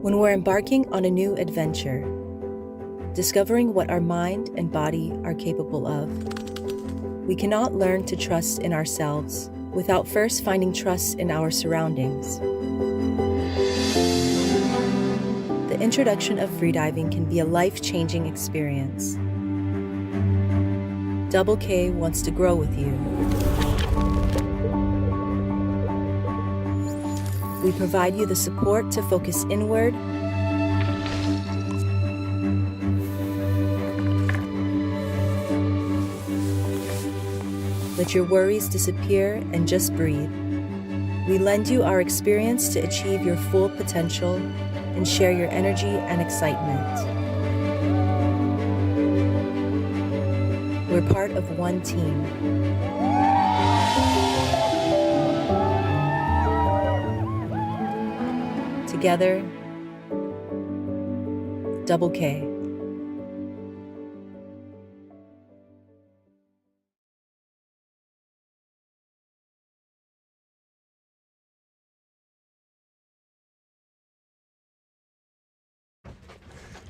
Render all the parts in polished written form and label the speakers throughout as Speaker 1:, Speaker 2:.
Speaker 1: When we're embarking on a new adventure, discovering what our mind and body are capable of, we cannot learn to trust in ourselves without first finding trust in our surroundings. The introduction of freediving can be a life-changing experience. Double K wants to grow with you. We provide you the support to focus inward, let your worries disappear and just breathe. We lend you our experience to achieve your full potential and share your energy and excitement. We're part of one team. Together, Double K.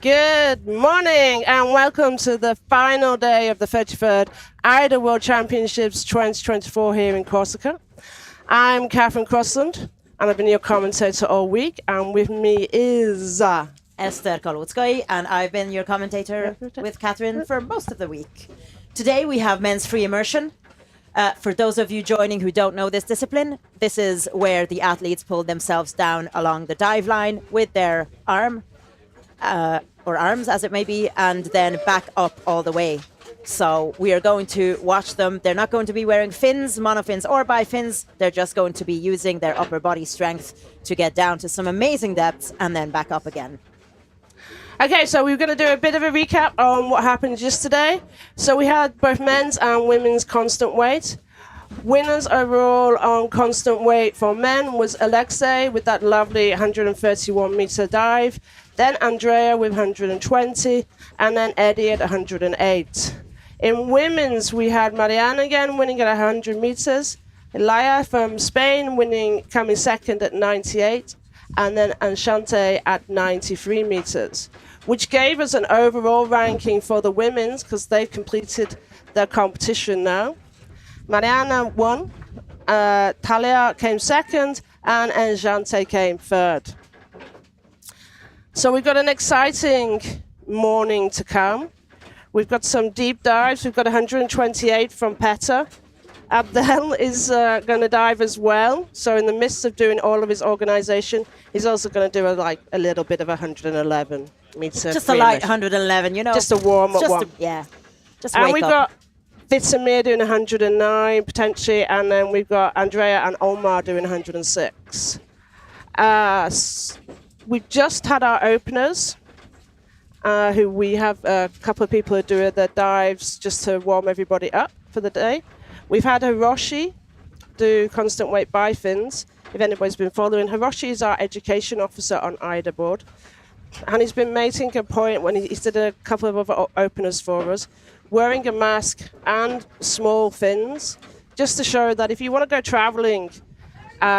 Speaker 2: Good morning and welcome to the final day of the 33rd AIDA World Championships 2024 here in Corsica. I'm Catherine Crossland and I've been your commentator all week, and with me is
Speaker 3: Esther Kalutskoy, and I've been your commentator with Catherine for most of the week. Today we have men's free immersion. For those of you joining who don't know this discipline, this is where the athletes pull themselves down along the dive line with their arm, or arms as it may be, and then back up all the way. So we are going to watch them. They're not going to be wearing fins, monofins or bifins. They're just going to be using their upper body strength to get down to some amazing depths and then back up again.
Speaker 2: Okay, so we're going to do a bit of a recap on what happened yesterday. So we had both men's and women's constant weight. Winners overall on constant weight for men was Alexei with that lovely 131-meter dive, then Andrea with 120, and then Eddie at 108. In women's, we had Mariana again winning at 100 meters, Elia from Spain coming second at 98, and then Anshante at 93 meters, which gave us an overall ranking for the women's because they've completed their competition now. Mariana won, Talia came second, and Anshante came third. So we've got an exciting morning to come. We've got some deep dives. We've got 128 from Petar. Abdel is going to dive as well. So in the midst of doing all of his organization, he's also going to do a little bit of 111 meter.
Speaker 3: Just a light 111, you know.
Speaker 2: Just a warm-up one.
Speaker 3: Just
Speaker 2: and
Speaker 3: wake
Speaker 2: we've
Speaker 3: up.
Speaker 2: got Vitomir doing 109 potentially, and then we've got Andrea and Omar doing 106. We've just had our openers. Who we have a couple of people who do their dives just to warm everybody up for the day. We've had Hiroshi do constant weight bifins, if anybody's been following. Hiroshi is our education officer on AIDA board, and he's been making a point when he's did a couple of other openers for us, wearing a mask and small fins, just to show that if you want to go traveling,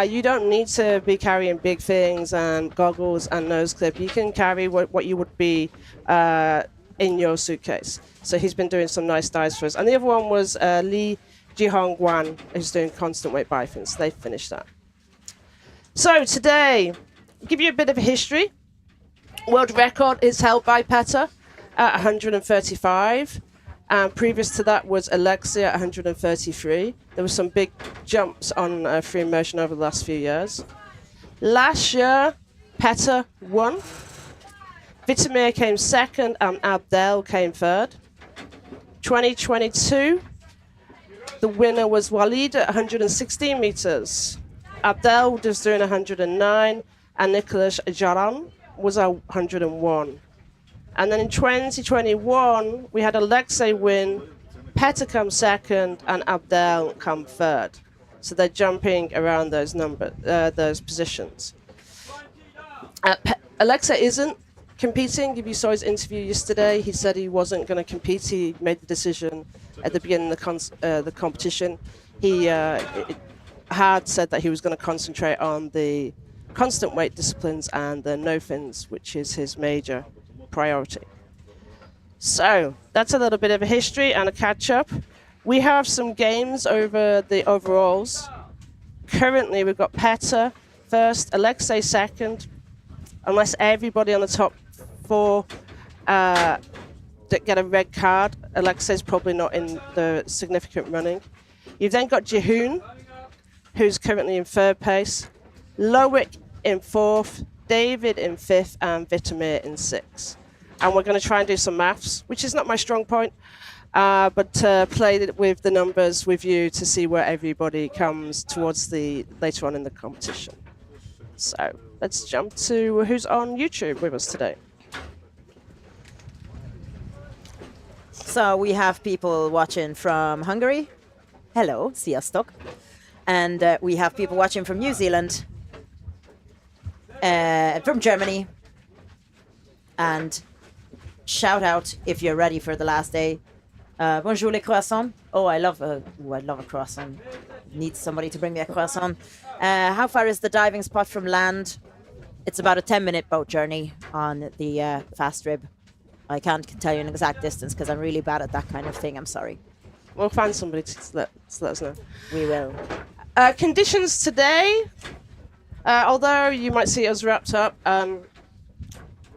Speaker 2: you don't need to be carrying big things and goggles and nose clip. You can carry what you would be in your suitcase. So he's been doing some nice dives for us. And the other one was Jihoon Jang, who's doing constant weight bifins. They finished that. So today, I'll give you a bit of a history. World record is held by Petar at 135. Previous to that was Alexia at 133. There were some big jumps on free immersion over the last few years. Last year, Petar won. Vitomir came second and Abdel came third. 2022, the winner was Walid at 116 meters. Abdel was doing 109 and Nicolas Gallot was at 101. And then in 2021, we had Alexei win, Petar come second, and Abdel come third. So they're jumping around those positions. Alexei isn't competing. If you saw his interview yesterday, he said he wasn't going to compete. He made the decision at the beginning of the competition. He had said that he was going to concentrate on the constant weight disciplines and the no fins, which is his major priority. So that's a little bit of a history and a catch-up. We have some games over the overalls. Currently, we've got Petar first, Alexei second. Unless everybody on the top four get a red card, Alexei's probably not in the significant running. You've then got Jihoon, who's currently in third place, Loic in fourth, David in fifth, and Vitomir in sixth. And we're going to try and do some maths, which is not my strong point, but play it with the numbers with you to see where everybody comes towards the later on in the competition. So let's jump to who's on YouTube with us today.
Speaker 3: So we have people watching from Hungary. Hello, sziasztok. And we have people watching from New Zealand, from Germany. And shout out if you're ready for the last day. Bonjour les croissants. Oh, I love a croissant. Need somebody to bring me a croissant. How far is the diving spot from land? It's about a 10-minute boat journey on the fast rib. I can't tell you an exact distance because I'm really bad at that kind of thing. I'm sorry.
Speaker 2: We'll find somebody to let us know.
Speaker 3: We will.
Speaker 2: Conditions today, although you might see us wrapped up,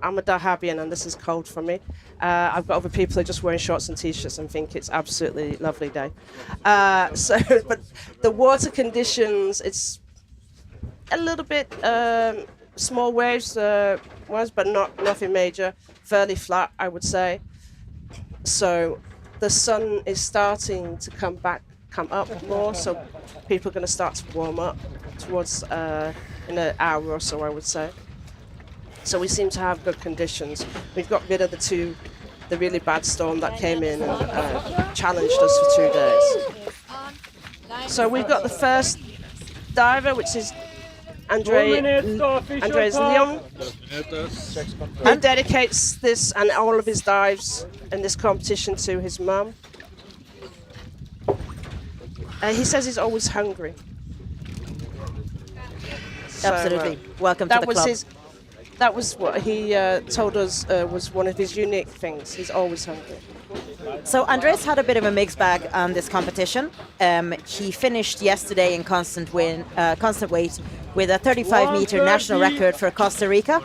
Speaker 2: I'm a Dahabian and this is cold for me. I've got other people who are just wearing shorts and t-shirts and think it's absolutely lovely day. But the water conditions, it's a little bit small waves, but nothing major. Fairly flat, I would say. So the sun is starting to come up more. So people are going to start to warm up towards in an hour or so, I would say. So we seem to have good conditions. We've got rid of the really bad storm that came in and challenged us for 2 days. So we've got the first diver, which is Andrey Leon, who dedicates this and all of his dives in this competition to his mum. He says he's always hungry.
Speaker 3: Absolutely. Welcome to the club.
Speaker 2: That was what he told us was one of his unique things. He's always hungry.
Speaker 3: So Andres had a bit of a mixed bag on this competition. He finished yesterday in constant weight with a 35-meter national record for Costa Rica,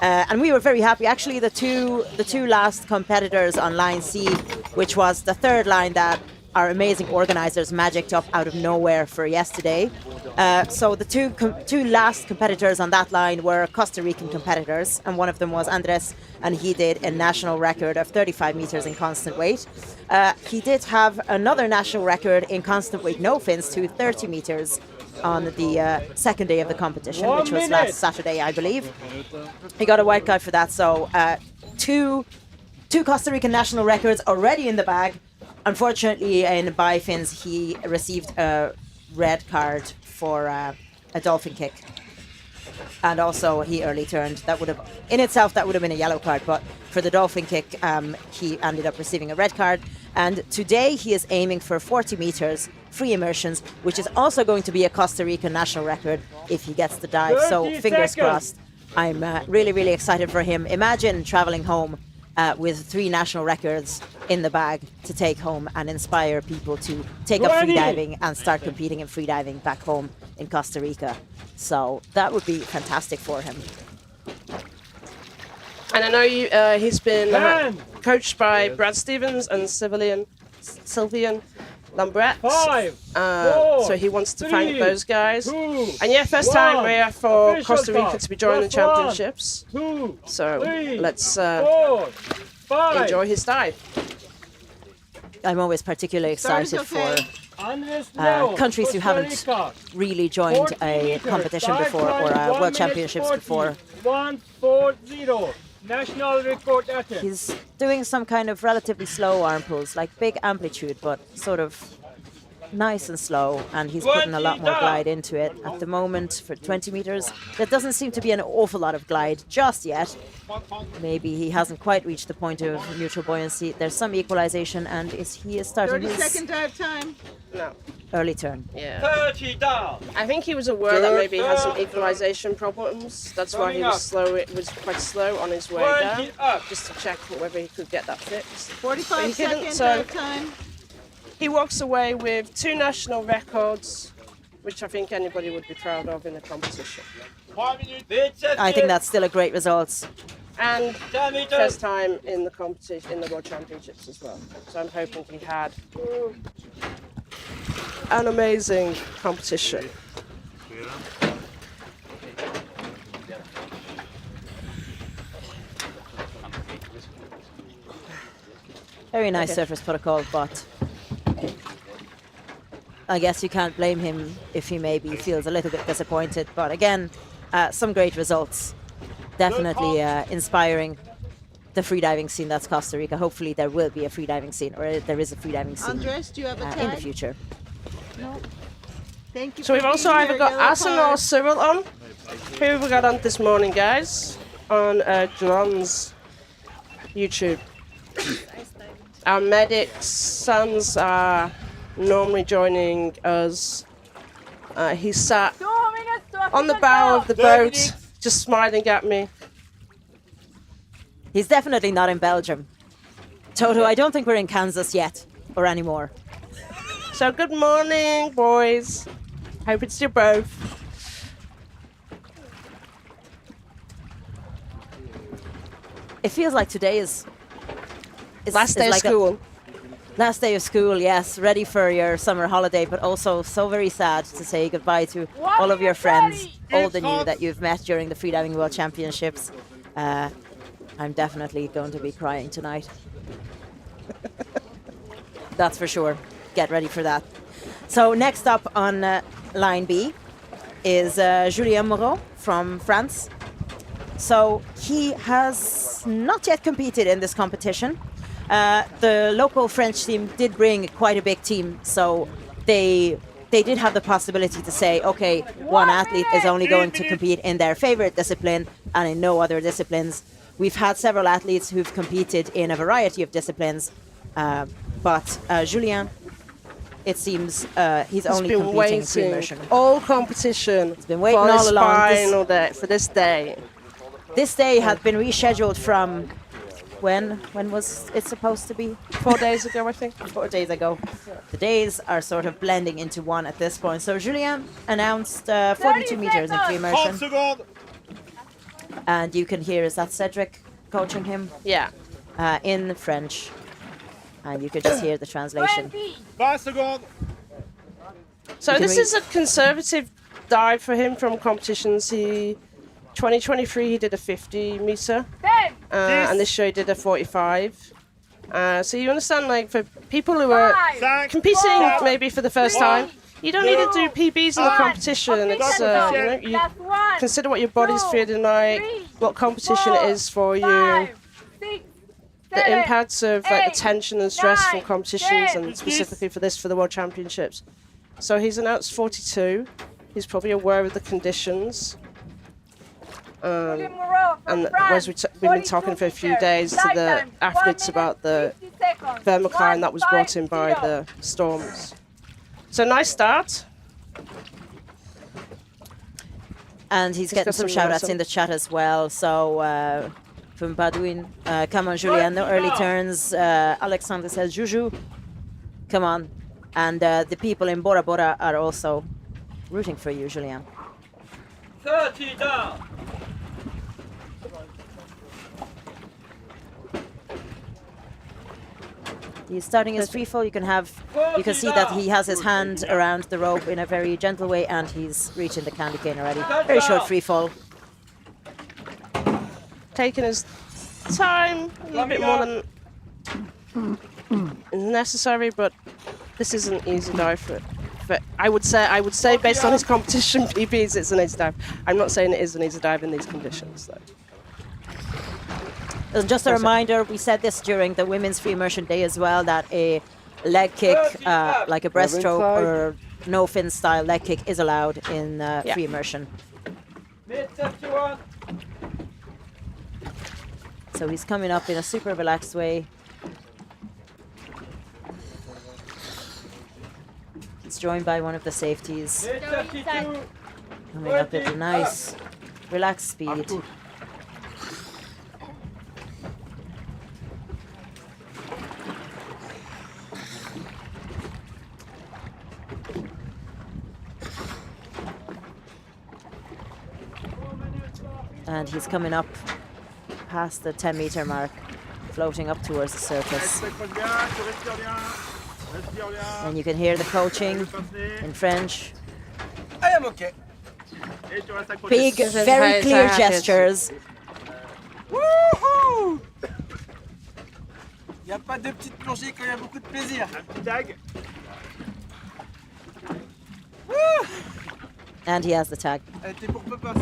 Speaker 3: and we were very happy. Actually, the two last competitors on line C, which was the third line that our amazing organizers magicked up out of nowhere for yesterday. So the two last competitors on that line were Costa Rican competitors, and one of them was Andres, and he did a national record of 35 meters in constant weight. He did have another national record in constant weight no fins to 30 meters on the second day of the competition, which was last Saturday, I believe. He got a white card for that, so two Costa Rican national records already in the bag. Unfortunately, in bifins, he received a red card for a dolphin kick, and also he early turned. That would have, in itself, that would have been a yellow card, but for the dolphin kick, he ended up receiving a red card. And today he is aiming for 40 meters free immersions, which is also going to be a Costa Rican national record if he gets the dive. So fingers crossed. I'm really, really excited for him. Imagine traveling home with 3 national records in the bag to take home and inspire people to take up freediving and start competing in freediving back home in Costa Rica. So that would be fantastic for him.
Speaker 2: And I know he's been coached by Brad Stevens and Sylvian Lambret.
Speaker 4: 5, 4,
Speaker 2: so he wants to
Speaker 4: 3,
Speaker 2: thank those guys.
Speaker 4: 2,
Speaker 2: And yeah, first time here for
Speaker 4: official
Speaker 2: Costa Rica
Speaker 4: top.
Speaker 2: to be joining the
Speaker 4: Just 1,
Speaker 2: championships.
Speaker 4: 2,
Speaker 2: So
Speaker 4: 3,
Speaker 2: let's
Speaker 4: 4, 5.
Speaker 2: enjoy his dive.
Speaker 3: I'm always particularly excited for
Speaker 4: Andres
Speaker 3: countries who
Speaker 4: Costa
Speaker 3: haven't
Speaker 4: Rica.
Speaker 3: really joined
Speaker 4: 40
Speaker 3: a
Speaker 4: meters,
Speaker 3: competition
Speaker 4: dive
Speaker 3: before or
Speaker 4: time, 1
Speaker 3: World
Speaker 4: minute
Speaker 3: Championships
Speaker 4: 40,
Speaker 3: before.
Speaker 4: 1:40. National record attempt.
Speaker 3: He's doing some kind of relatively slow arm pulls, like big amplitude, but sort of nice and slow, and he's putting a lot more glide into it at the moment for 20 meters. There doesn't seem to be an awful lot of glide just yet. Maybe he hasn't quite reached the point of neutral buoyancy. There's some equalization, and he is starting
Speaker 5: 30-second dive time.
Speaker 2: No.
Speaker 3: early turn.
Speaker 2: Yeah.
Speaker 4: 30 down.
Speaker 2: I think he was aware that maybe he had some equalization problems. That's why he was slow. It was quite slow on his way down, just to check whether he could get that fixed.
Speaker 5: 45-second dive time.
Speaker 2: He walks away with 2 national records, which I think anybody would be proud of in a competition.
Speaker 3: I think that's still a great result.
Speaker 2: And first time in the competition, in the World Championships as well. So I'm hoping he had an amazing competition.
Speaker 3: Very nice surface protocol, but I guess you can't blame him if he maybe feels a little bit disappointed. But again, some great results. Definitely inspiring the freediving scene. That's Costa Rica. Hopefully there will be a freediving scene, or there is a freediving scene
Speaker 5: Andres, do you have a tag?
Speaker 3: in the future.
Speaker 5: No. Thank you.
Speaker 2: So we've also either got Asen or Cyril on. Who have we got on this morning, guys? On John's YouTube. Our medics' sons are normally joining us. He sat on the bow of the boat, just smiling at me.
Speaker 3: He's definitely not in Belgium. Toto, I don't think we're in Kansas yet, or anymore.
Speaker 2: So good morning, boys. Hope it's you both.
Speaker 3: It feels like today is
Speaker 2: Last day of
Speaker 3: like
Speaker 2: school.
Speaker 3: Last day of school, yes, ready for your summer holiday, but also so very sad to say goodbye to all of your friends, old and new, that you've met during the Freediving World Championships. I'm definitely going to be crying tonight. That's for sure. Get ready for that. So next up on line B is Julien Moreau from France. So he has not yet competed in this competition. The local French team did bring quite a big team, so they did have the possibility to say, okay, one athlete is only going to compete in their favorite discipline and in no other disciplines. We've had several athletes who've competed in a variety of disciplines, but Julien, it seems he's only
Speaker 2: been
Speaker 3: competing in free
Speaker 2: waiting
Speaker 3: immersion.
Speaker 2: all competition.
Speaker 3: He's been waiting
Speaker 2: for
Speaker 3: all
Speaker 2: this
Speaker 3: along.
Speaker 2: final day, for this day.
Speaker 3: This day had been rescheduled from when was it supposed to be?
Speaker 2: 4 days ago, I think.
Speaker 3: 4 days ago. The days are sort of blending into one at this point. So Julien announced 42 meters in free immersion. And you can hear, is that Cedric coaching him?
Speaker 2: Yeah.
Speaker 3: In French. And you can just hear the translation.
Speaker 4: 20 seconds.
Speaker 2: So this is a conservative dive for him from competitions. 2023 he did a 50 meter, and this year he did a 45. So you understand, like, for people who are competing maybe for the first time, you don't need to do PBs in the competition. It's you consider what your body's feeling like, what competition it is for you, the impacts of like the tension and stress from competitions, and specifically for this, for the World Championships. So he's announced 42. He's probably aware of the conditions. And as we've been talking for a few days to the athletes about the vermicline that was brought in by the storms. So nice start.
Speaker 3: And he's getting some shout-outs in the chat as well. So from Badouin, come on, Julien, no early turns. Alexander says, Juju, come on. And the people in Bora Bora are also rooting for you, Julien.
Speaker 4: 30 down.
Speaker 3: He's starting his free fall. You can see that he has his hand around the rope in a very gentle way, and he's reaching the candy cane already. Very short free fall.
Speaker 2: Taking his time, a little bit more than necessary, but this is an easy dive for it. But I would say based on his competition PBs, it's an easy dive. I'm not saying it is an easy dive in these conditions, though.
Speaker 3: And just a reminder, we said this during the Women's Free Immersion Day as well, that a leg kick, like a breaststroke or no fin style leg kick, is allowed in free immersion. So he's coming up in a super relaxed way. He's joined by one of the safeties. Coming up at a nice, relaxed speed. And he's coming up past the 10-meter mark, floating up towards the surface. And you can hear the coaching in French.
Speaker 4: I am okay.
Speaker 3: Big, very clear gestures.
Speaker 4: Wouhou! Il n'y a pas de petites plongées quand il y a beaucoup de plaisir. Un petit tag.
Speaker 3: And he has the tag.
Speaker 4: Elle était pour Papa.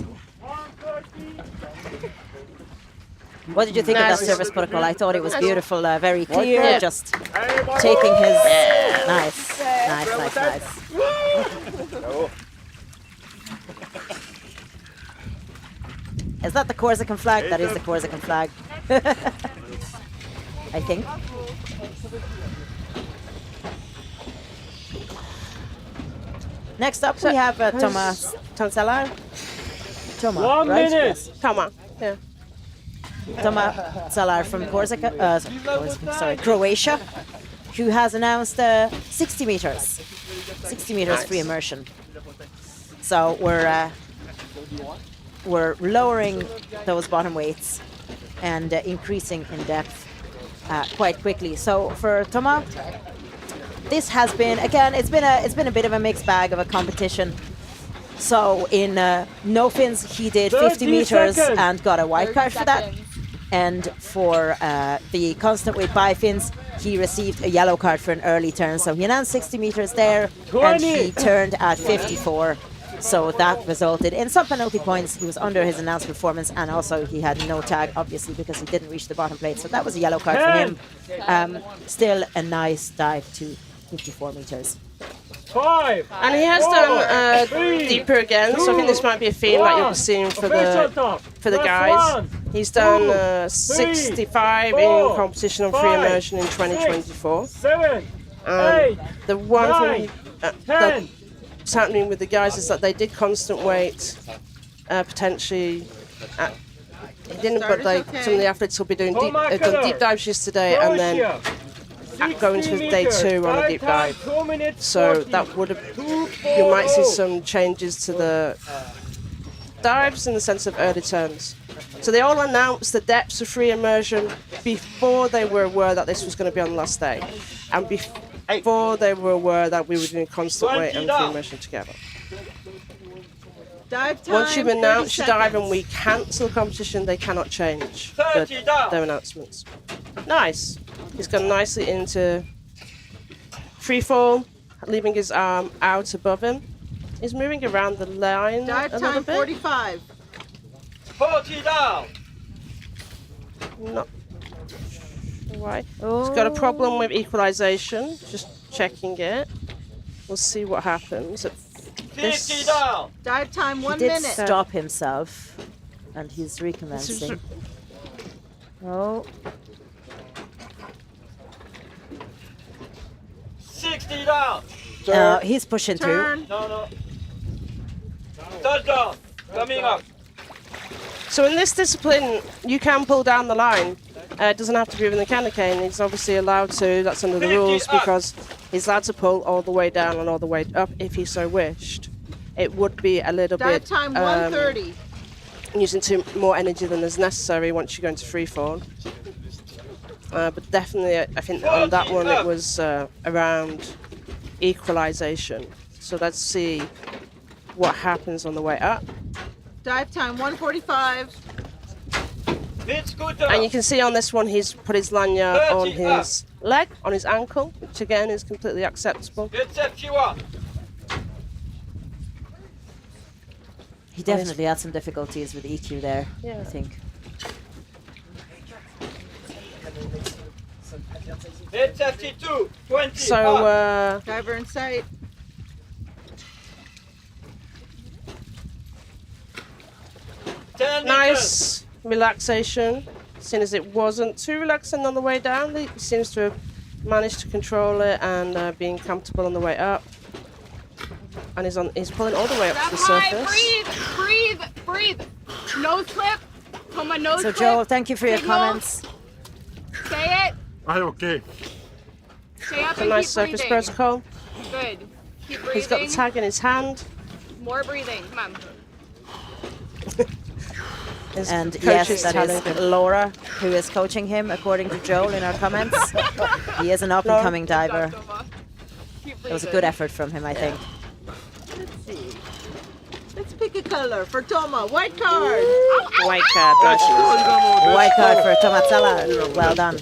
Speaker 3: What did you think of that service protocol? I thought it was beautiful, very clear, just taking his... Nice. Is that the Corsican flag? That is the Corsican flag. I think. Next up, we have Toma Celar. Toma,
Speaker 4: 1
Speaker 3: right?
Speaker 4: minute.
Speaker 3: Yes.
Speaker 2: Toma, yeah.
Speaker 3: Toma Celar from Croatia, who has announced 60 meters. 60 meters
Speaker 2: Nice.
Speaker 3: free immersion. So we're lowering those bottom weights and increasing in depth quite quickly. So for Toma, this has been, again, it's been a bit of a mixed bag of a competition. So in no fins, he did 50 meters and got a white card for that. And for the constant weight bifins, he received a yellow card for an early turn. So he announced 60 meters there, and he turned at 54. So that resulted in some penalty points. He was under his announced performance, and also he had no tag, obviously, because he didn't reach the bottom plate. So that was a yellow card for him. Still a nice dive to 54 meters.
Speaker 2: 5. And he has done deeper again, so I think this might be a theme that you'll be seeing for the guys. He's done 65 in competition on free immersion in 2024. The one thing that's happening with the guys is that they did constant weight, potentially. He didn't, but like some of the athletes will be doing deep dives yesterday, and then going to day 2 on a deep dive. So that would have, you might see some changes to the dives in the sense of early turns. So they all announced the depths of free immersion before they were aware that this was going to be on the last day, and before they were aware that we were doing constant weight and free immersion together.
Speaker 5: Dive time,
Speaker 2: Once you've announced your dive and we cancel the competition, they cannot change their announcements. Nice. He's gone nicely into free fall, leaving his arm out above him. He's moving around the line
Speaker 5: dive
Speaker 2: a little
Speaker 5: time
Speaker 2: bit.
Speaker 5: 45.
Speaker 4: 40 down.
Speaker 2: Not sure why. He's got a problem with equalization. Just checking it. We'll see what happens.
Speaker 4: 50 down.
Speaker 5: Dive time 1
Speaker 3: He did
Speaker 5: minute.
Speaker 3: stop himself, and he's recommencing. Oh.
Speaker 4: 60 down.
Speaker 3: He's pushing
Speaker 5: Turn.
Speaker 4: No. Touchdown. Coming up.
Speaker 2: So in this discipline, you can pull down the line. It doesn't have to be with the candy cane. He's obviously allowed to. That's under the rules because he's allowed to pull all the way down and all the way up if he so wished. It would be a little
Speaker 5: Dive
Speaker 2: bit
Speaker 5: time 130.
Speaker 2: using more energy than is necessary once you go into free fall. But definitely, I think on that one it was around equalization. So let's see what happens on the way up.
Speaker 5: Dive time 145.
Speaker 2: And you can see on this one he's put his lanyard on his leg, on his ankle, which again is completely acceptable.
Speaker 3: He definitely had some difficulties with EQ there, I think.
Speaker 2: So,
Speaker 5: Diver in sight.
Speaker 2: nice relaxation, seeing as it wasn't too relaxing on the way down. He seems to have managed to control it and being comfortable on the way up. And he's pulling all the way up to the surface.
Speaker 6: Breathe. Nose clip. Toma, nose
Speaker 3: So
Speaker 6: clip.
Speaker 3: Joel, thank you for your
Speaker 6: Signal.
Speaker 3: comments.
Speaker 6: Say it.
Speaker 7: Okay.
Speaker 6: Stay up
Speaker 2: It's a
Speaker 6: and
Speaker 2: nice
Speaker 6: keep
Speaker 2: surface
Speaker 6: breathing.
Speaker 2: protocol.
Speaker 6: Good. Keep breathing.
Speaker 2: He's got the tag in his hand.
Speaker 6: More breathing. Come on.
Speaker 2: His
Speaker 3: And
Speaker 2: coach
Speaker 3: yes,
Speaker 2: is
Speaker 3: that
Speaker 2: telling
Speaker 3: is
Speaker 2: him.
Speaker 3: Laura who is coaching him, according to Joel in our comments. He is an up-and-coming diver.
Speaker 6: Toma. Keep breathing.
Speaker 3: It was a good effort from him, I think.
Speaker 5: Let's see. Let's pick a color for Toma. White card.
Speaker 2: White card.
Speaker 3: White card for Toma Celar. Well done.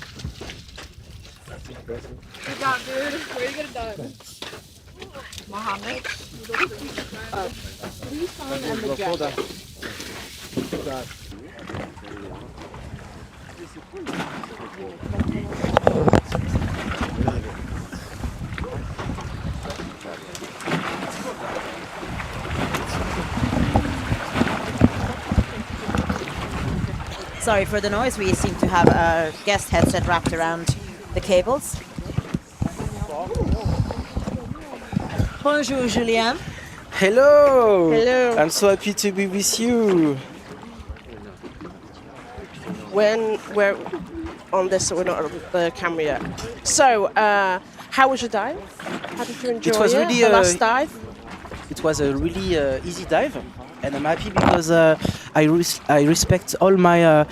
Speaker 6: Good job, dude. Where you get it done? Mohammed.
Speaker 5: And the jacket.
Speaker 3: Sorry for the noise. We seem to have a guest headset wrapped around the cables. Bonjour, Julien.
Speaker 8: Hello!
Speaker 2: Hello.
Speaker 8: I'm so happy to be with you.
Speaker 2: When we're on this, so we're not on the camera yet. So, how was your dive? How did you enjoy it?
Speaker 8: was really,
Speaker 2: the last dive?
Speaker 8: It was a really easy dive, and I'm happy because I respect all my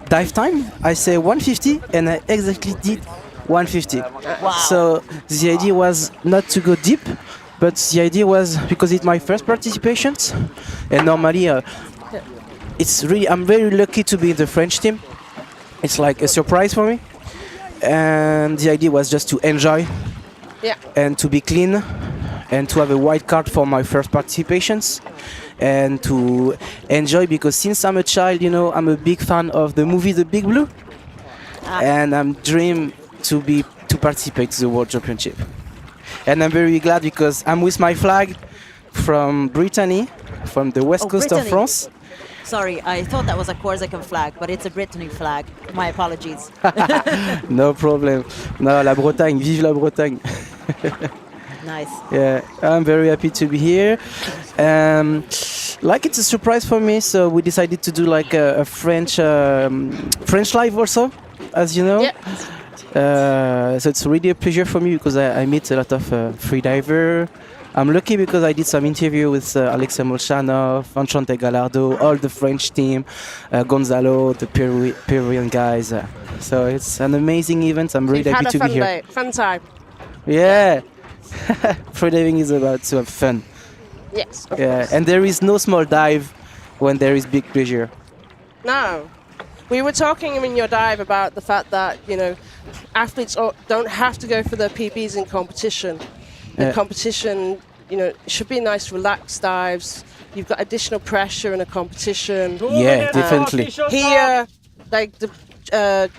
Speaker 8: dive time, I say 150, and I exactly did 150.
Speaker 3: Wow.
Speaker 8: So the idea was not to go deep, but the idea was because it's my first participation, and normally I'm very lucky to be in the French team. It's like a surprise for me, and the idea was just to enjoy, and to be clean, and to have a white card for my first participations, and to enjoy, because since I'm a child, you know, I'm a big fan of the movie The Big Blue, and I'm dream to participate to the World Championship. And I'm very glad because I'm with my flag from Brittany, from the west coast
Speaker 3: Brittany.
Speaker 8: of France.
Speaker 3: Sorry, I thought that was a Corsican flag, but it's a Brittany flag. My apologies.
Speaker 8: No problem. No, la Bretagne, vive la Bretagne.
Speaker 3: Nice.
Speaker 8: Yeah, I'm very happy to be here. Like it's a surprise for me, so we decided to do like a French live also, as you know.
Speaker 2: Yeah.
Speaker 8: So it's really a pleasure for me because I meet a lot of freediver. I'm lucky because I did some interview with Alexei Molchanov, Enchanté Gallardo, all the French team, Gonzalo, the Peruvian guys. So it's an amazing event. I'm really happy to be here.
Speaker 2: Day, fun time.
Speaker 8: Yeah. Freediving is about to have fun.
Speaker 2: Yes. Of
Speaker 8: Yeah,
Speaker 2: course.
Speaker 8: and there is no small dive when there is big pleasure.
Speaker 2: No. We were talking in your dive about the fact that, you know, athletes don't have to go for their PBs in competition. The competition, you know, should be nice, relaxed dives. You've got additional pressure in a competition.
Speaker 8: Yeah, definitely.
Speaker 2: Here, like the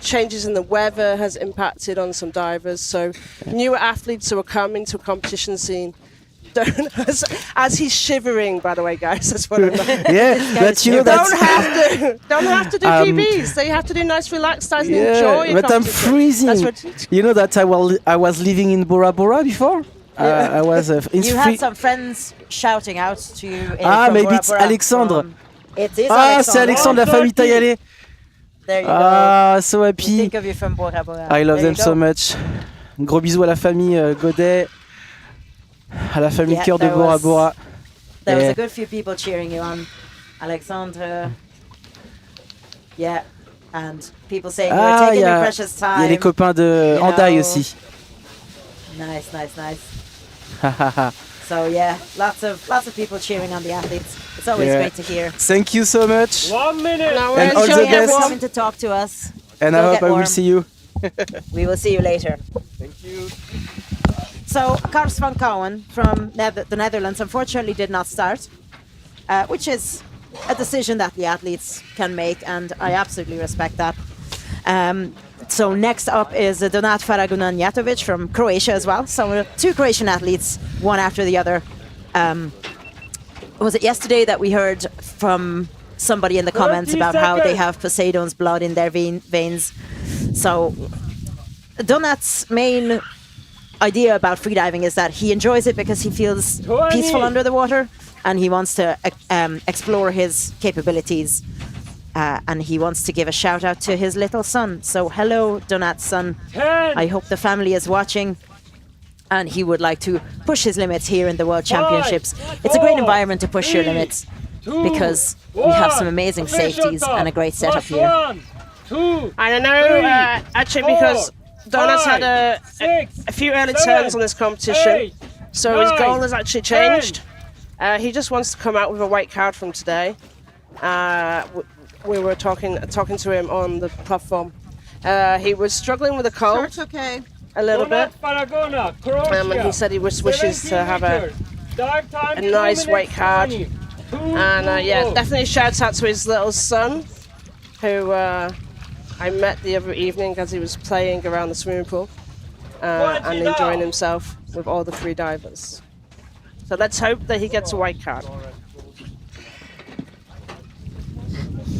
Speaker 2: changes in the weather has impacted on some divers. So newer athletes who are coming to a competition scene don't, as he's shivering, by the way, guys, that's what I'm like.
Speaker 8: Yeah, but you know
Speaker 2: don't have to do PBs. They have to do nice relaxed dives and enjoy.
Speaker 8: But I'm freezing.
Speaker 2: That's what
Speaker 8: You know that I was living in Bora Bora before. I was.
Speaker 3: You had some friends shouting out to you.
Speaker 8: Ah,
Speaker 3: from
Speaker 8: maybe
Speaker 3: Bora
Speaker 8: it's
Speaker 3: Bora
Speaker 8: Alexandre.
Speaker 3: It is
Speaker 8: Ah, c'est Alexandre, la famille Taillale.
Speaker 3: There you
Speaker 8: Ah, so
Speaker 3: go.
Speaker 8: happy.
Speaker 3: Think of you from Bora Bora.
Speaker 8: I love
Speaker 3: There
Speaker 8: them
Speaker 3: you
Speaker 8: so
Speaker 3: go.
Speaker 8: much. Un gros bisou à la famille Godet, à la famille
Speaker 3: Yeah,
Speaker 8: Cœur de
Speaker 3: there
Speaker 8: Bora
Speaker 3: was-
Speaker 8: Bora.
Speaker 3: There was
Speaker 8: Yeah.
Speaker 3: a good few people cheering you on, Alexandre. Yeah, and people saying you were
Speaker 8: Ah,
Speaker 3: taking
Speaker 8: il y
Speaker 3: your
Speaker 8: a
Speaker 3: precious time.
Speaker 8: les copains de
Speaker 3: You
Speaker 8: Andai
Speaker 3: know.
Speaker 8: aussi.
Speaker 3: Nice. So yeah, lots of people cheering on the athletes. It's always
Speaker 8: Yeah.
Speaker 3: great to hear.
Speaker 8: Thank you so much.
Speaker 4: 1 minute.
Speaker 2: No,
Speaker 8: And all the
Speaker 3: Julian
Speaker 8: best.
Speaker 3: for coming to talk to us.
Speaker 8: And
Speaker 3: Go
Speaker 8: I hope
Speaker 3: get
Speaker 8: I will
Speaker 3: warm.
Speaker 8: see you.
Speaker 3: We will see you later.
Speaker 4: Thank you.
Speaker 3: So Kars van Kouwen from the Netherlands unfortunately did not start, which is a decision that the athletes can make, and I absolutely respect that. So next up is Donat Faragunanjatovic from Croatia as well. So two Croatian athletes, one after the other. Was it yesterday that we heard from somebody in the comments
Speaker 4: 30
Speaker 3: about how they
Speaker 4: seconds.
Speaker 3: have Poseidon's blood in their veins? So Donat's main idea about freediving is that he enjoys it because he feels
Speaker 4: 20.
Speaker 3: peaceful under the water, and he wants to explore his capabilities, and he wants to give a shout out to his little son. So hello, Donat's son.
Speaker 4: 10.
Speaker 3: I hope the family is watching, and he would like to push his limits here in the World Championships. It's a great
Speaker 4: 4,
Speaker 3: environment to push your
Speaker 4: 3,
Speaker 3: limits
Speaker 4: 2,
Speaker 3: because we have some
Speaker 4: 1.
Speaker 3: amazing
Speaker 4: Official
Speaker 3: safeties
Speaker 4: time.
Speaker 3: and a great setup
Speaker 4: Last
Speaker 3: here.
Speaker 4: 1, 2,
Speaker 2: I don't know, actually, because Donat's had a
Speaker 4: 6,
Speaker 2: few early
Speaker 4: 7,
Speaker 2: turns on this competition,
Speaker 4: 8,
Speaker 2: so his
Speaker 4: 9,
Speaker 2: goal has actually changed. He just wants to come out with a white card from today. We were talking to him on the platform. He was struggling with a cold
Speaker 5: It's okay.
Speaker 2: a little bit,
Speaker 4: Paragona, Croatia.
Speaker 2: and he said he wishes to have a nice white card. And yeah, definitely shouts out to his little son, who I met the other evening as he was playing around the swimming pool and enjoying himself with all the free divers. So let's hope that he gets a white card.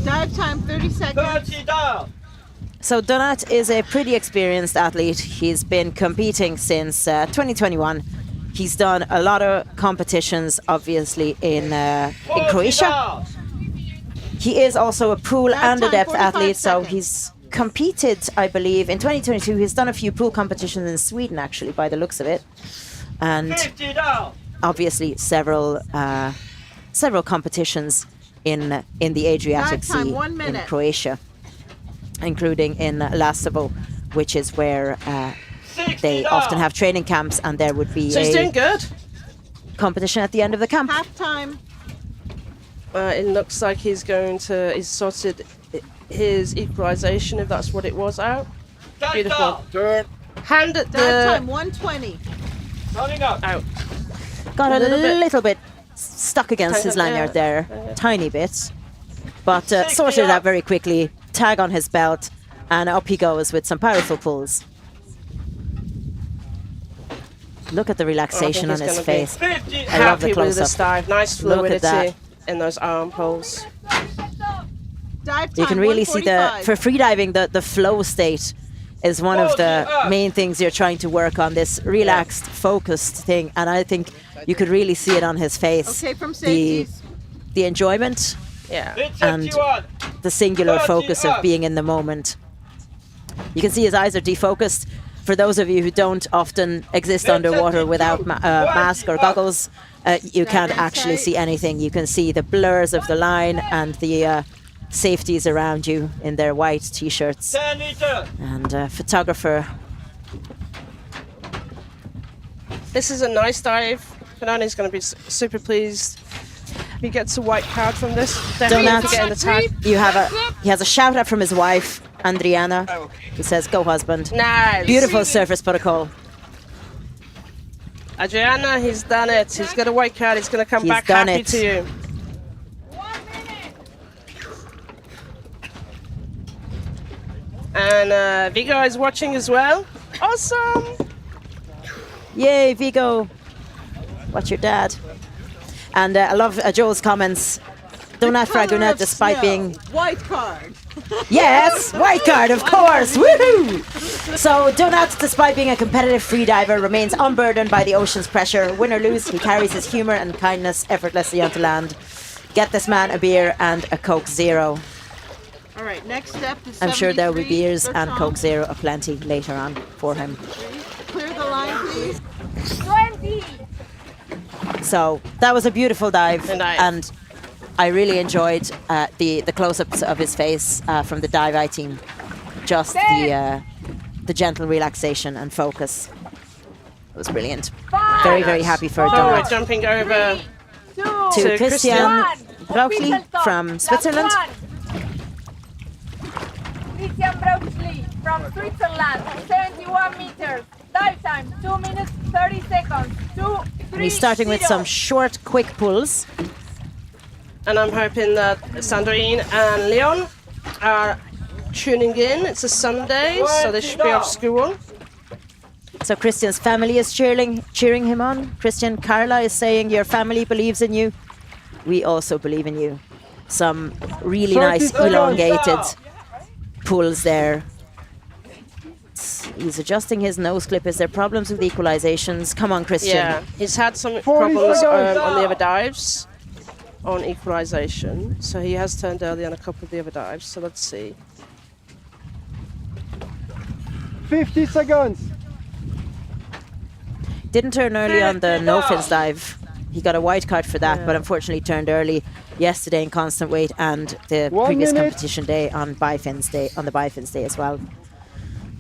Speaker 5: Dive time, 30 seconds.
Speaker 4: 30 down.
Speaker 3: So Donat is a pretty experienced athlete. He's been competing since 2021. He's done a lot of competitions, obviously, in Croatia. He is also a pool and a depth
Speaker 5: 45
Speaker 3: athlete, so
Speaker 5: seconds.
Speaker 3: he's competed, I believe, in 2022. He's done a few pool competitions in Sweden, actually, by the looks of it, and
Speaker 4: 50 down.
Speaker 3: obviously several competitions in the Adriatic
Speaker 5: Dive time,
Speaker 3: Sea
Speaker 5: 1
Speaker 3: in
Speaker 5: minute.
Speaker 3: Croatia. including in Lasovo, which is where they often have training camps, and there would be
Speaker 2: So he's doing good.
Speaker 3: competition at the end of the camp.
Speaker 5: Halftime.
Speaker 2: It looks like he's sorted his equalization, if that's what it was, out. Beautiful.
Speaker 4: Turn.
Speaker 2: Hand at
Speaker 5: That time
Speaker 2: the
Speaker 5: 120.
Speaker 4: Coming up.
Speaker 2: out.
Speaker 3: Got a
Speaker 2: little
Speaker 3: little
Speaker 2: bit.
Speaker 3: bit stuck against his
Speaker 2: Yeah.
Speaker 3: lanyard there, tiny bit, but sorted it out very quickly. Tag on his belt, and up he goes with some powerful pulls. Look at the relaxation on
Speaker 2: he's
Speaker 3: his
Speaker 2: gonna be
Speaker 3: face.
Speaker 4: 50.
Speaker 3: I love the
Speaker 2: Happy with this
Speaker 3: close-up.
Speaker 2: dive. Nice
Speaker 3: Look at that.
Speaker 2: fluidity in those arm pulls.
Speaker 5: Dive time.
Speaker 3: You can really see the
Speaker 5: 145.
Speaker 3: for freediving the flow state is one of the main things you're trying to work on. This relaxed, focused thing, and I think you could really see it on his face.
Speaker 5: Okay, from
Speaker 3: The
Speaker 5: safeties.
Speaker 3: the enjoyment
Speaker 2: Yeah.
Speaker 3: and
Speaker 4: 51.
Speaker 3: the singular
Speaker 4: 30
Speaker 3: focus of
Speaker 4: up.
Speaker 3: being in the moment. You can see his eyes are defocused. For those of you who don't often exist underwater without mask or goggles, you can't actually see anything. You can see the blurs of the line and the safeties around you in their white t-shirts.
Speaker 4: 10 meters.
Speaker 3: And photographer,
Speaker 2: This is a nice dive. Banani's going to be super pleased. If he gets a white card from this, definitely
Speaker 3: Donut.
Speaker 2: to get in the tag.
Speaker 3: he has a shout out from his wife, Adriana, who says, "Go husband."
Speaker 2: Nice.
Speaker 3: Beautiful surface protocol.
Speaker 2: Adriana, he's done it. He's got a white card. He's going to come
Speaker 3: He's
Speaker 2: back
Speaker 3: done
Speaker 2: happy
Speaker 3: it.
Speaker 2: to you. And Vigo is watching as well. Awesome.
Speaker 3: Yay, Vigo. Watch your dad. And I love Joel's comments. Donut
Speaker 5: Color
Speaker 3: Fraguna,
Speaker 5: of
Speaker 3: despite
Speaker 5: snow.
Speaker 3: being
Speaker 5: White card.
Speaker 3: yes, white card, of course. Woohoo! So Donut, despite being a competitive freediver, remains unburdened by the ocean's pressure. Win or lose, he carries his humor and kindness effortlessly onto land. Get this man a beer and a Coke Zero.
Speaker 5: All right, next step is
Speaker 3: I'm sure there will be
Speaker 5: 73,
Speaker 3: beers and
Speaker 5: Bertrand.
Speaker 3: Coke Zero aplenty later on for him.
Speaker 5: Clear the line, please.
Speaker 6: 20.
Speaker 3: So that was a beautiful dive,
Speaker 2: Good dive.
Speaker 3: and I really enjoyed the close-ups of his face from the dive eye team. Just the gentle relaxation and focus. It was brilliant. Very, very happy for
Speaker 2: So we're
Speaker 3: Donut.
Speaker 2: jumping over
Speaker 6: 2.
Speaker 3: To Cristian Brauchli from Switzerland.
Speaker 6: Cristian Brauchli from Switzerland, 71 meters. Dive time, 2 minutes, 30 seconds. 2, 3,
Speaker 3: He's starting with
Speaker 6: 0.
Speaker 3: some short, quick pulls.
Speaker 2: And I'm hoping that Sandrine and Leon are tuning in. It's a Sunday, so they should be off school.
Speaker 3: So Christian's family is cheering him on. Christian, Carla is saying, your family believes in you. We also believe in you. Some really nice elongated pulls there. He's adjusting his nose clip. Is there problems with equalizations? Come on, Christian.
Speaker 2: Yeah, he's had some problems on the other dives on equalization, so he has turned early on a couple of the other dives. So let's see.
Speaker 7: 50 seconds.
Speaker 3: Didn't turn early on the no fins dive. He got a white card for that, but unfortunately turned early yesterday in constant weight and the
Speaker 7: 1
Speaker 3: previous
Speaker 7: minute.
Speaker 3: competition day on bifins day as well.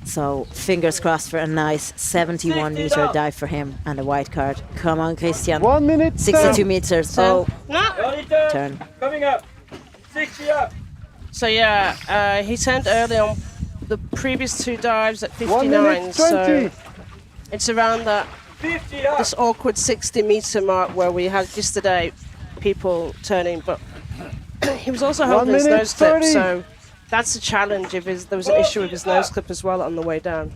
Speaker 3: So fingers crossed for a nice 71 meter dive for him and a white card. Come on, Cristian.
Speaker 7: 1 minute.
Speaker 3: 62 meters. Oh,
Speaker 2: No.
Speaker 4: 30 turn.
Speaker 3: turn.
Speaker 4: Coming up. 60 up.
Speaker 2: So yeah, he turned early on the previous two dives at
Speaker 7: 1
Speaker 2: 59.
Speaker 7: minute 20.
Speaker 2: So it's around that
Speaker 4: 50 up.
Speaker 2: this awkward 60 meter mark where we had yesterday people turning, but he was also
Speaker 7: 1
Speaker 2: holding his
Speaker 7: minute
Speaker 2: nose clip,
Speaker 7: 30.
Speaker 2: so that's a challenge if there was an issue with his nose clip as well on the way down.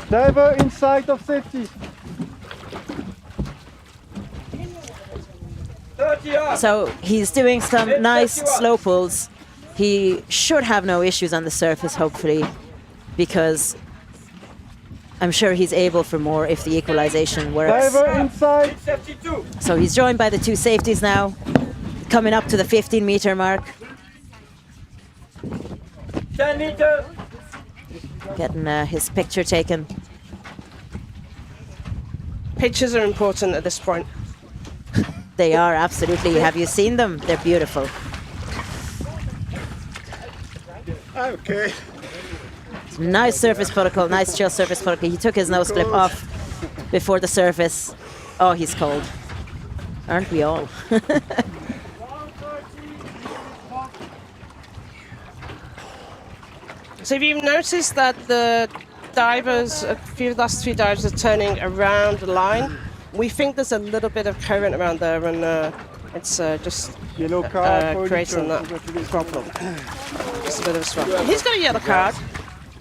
Speaker 7: Diver inside of safety.
Speaker 4: 30 up.
Speaker 3: So he's doing some
Speaker 4: Hit
Speaker 3: nice
Speaker 4: 51.
Speaker 3: slow pulls. He should have no issues on the surface, hopefully, because I'm sure he's able for more if the equalization works.
Speaker 7: Diver inside.
Speaker 4: 72.
Speaker 3: So he's joined by the two safeties now, coming up to the 15 meter mark,
Speaker 4: 10 meters.
Speaker 3: getting his picture taken.
Speaker 2: Pictures are important at this point.
Speaker 3: They are, absolutely. Have you seen them? They're beautiful.
Speaker 7: Okay.
Speaker 3: Nice surface protocol, nice chill surface protocol. He took his nose clip off before the surface. Oh, he's cold. Aren't we all?
Speaker 2: So have you noticed that the divers, a few last few divers are turning around the line? We think there's a little bit of current around there, and it's just
Speaker 7: Yellow card.
Speaker 2: creating that problem. Just a bit of a swap. He's got a yellow card.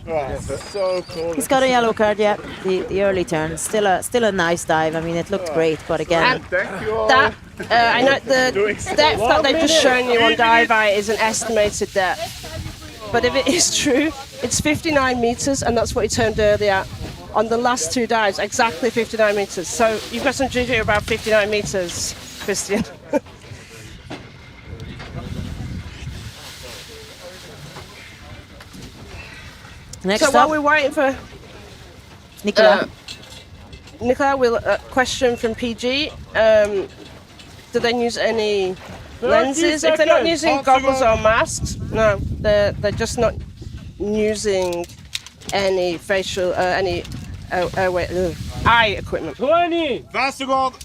Speaker 7: So cold.
Speaker 3: He's got a yellow card, yeah. The early turn, still a nice dive. I mean, it looked great, but again,
Speaker 2: And that I know the depth that they've just shown you on Dive Eye is an estimated depth. But if it is true, it's 59 meters, and that's what he turned earlier on the last two dives, exactly 59 meters. So you've got some juju about 59 meters, Cristian.
Speaker 3: next
Speaker 2: So while
Speaker 3: up,
Speaker 2: we're waiting for
Speaker 3: Nicolas.
Speaker 2: Nicolas, question from PG. Do they use any lenses? If they're not using goggles or masks, no, they're just not using any facial, eye equipment.
Speaker 4: 20.
Speaker 7: 20 seconds.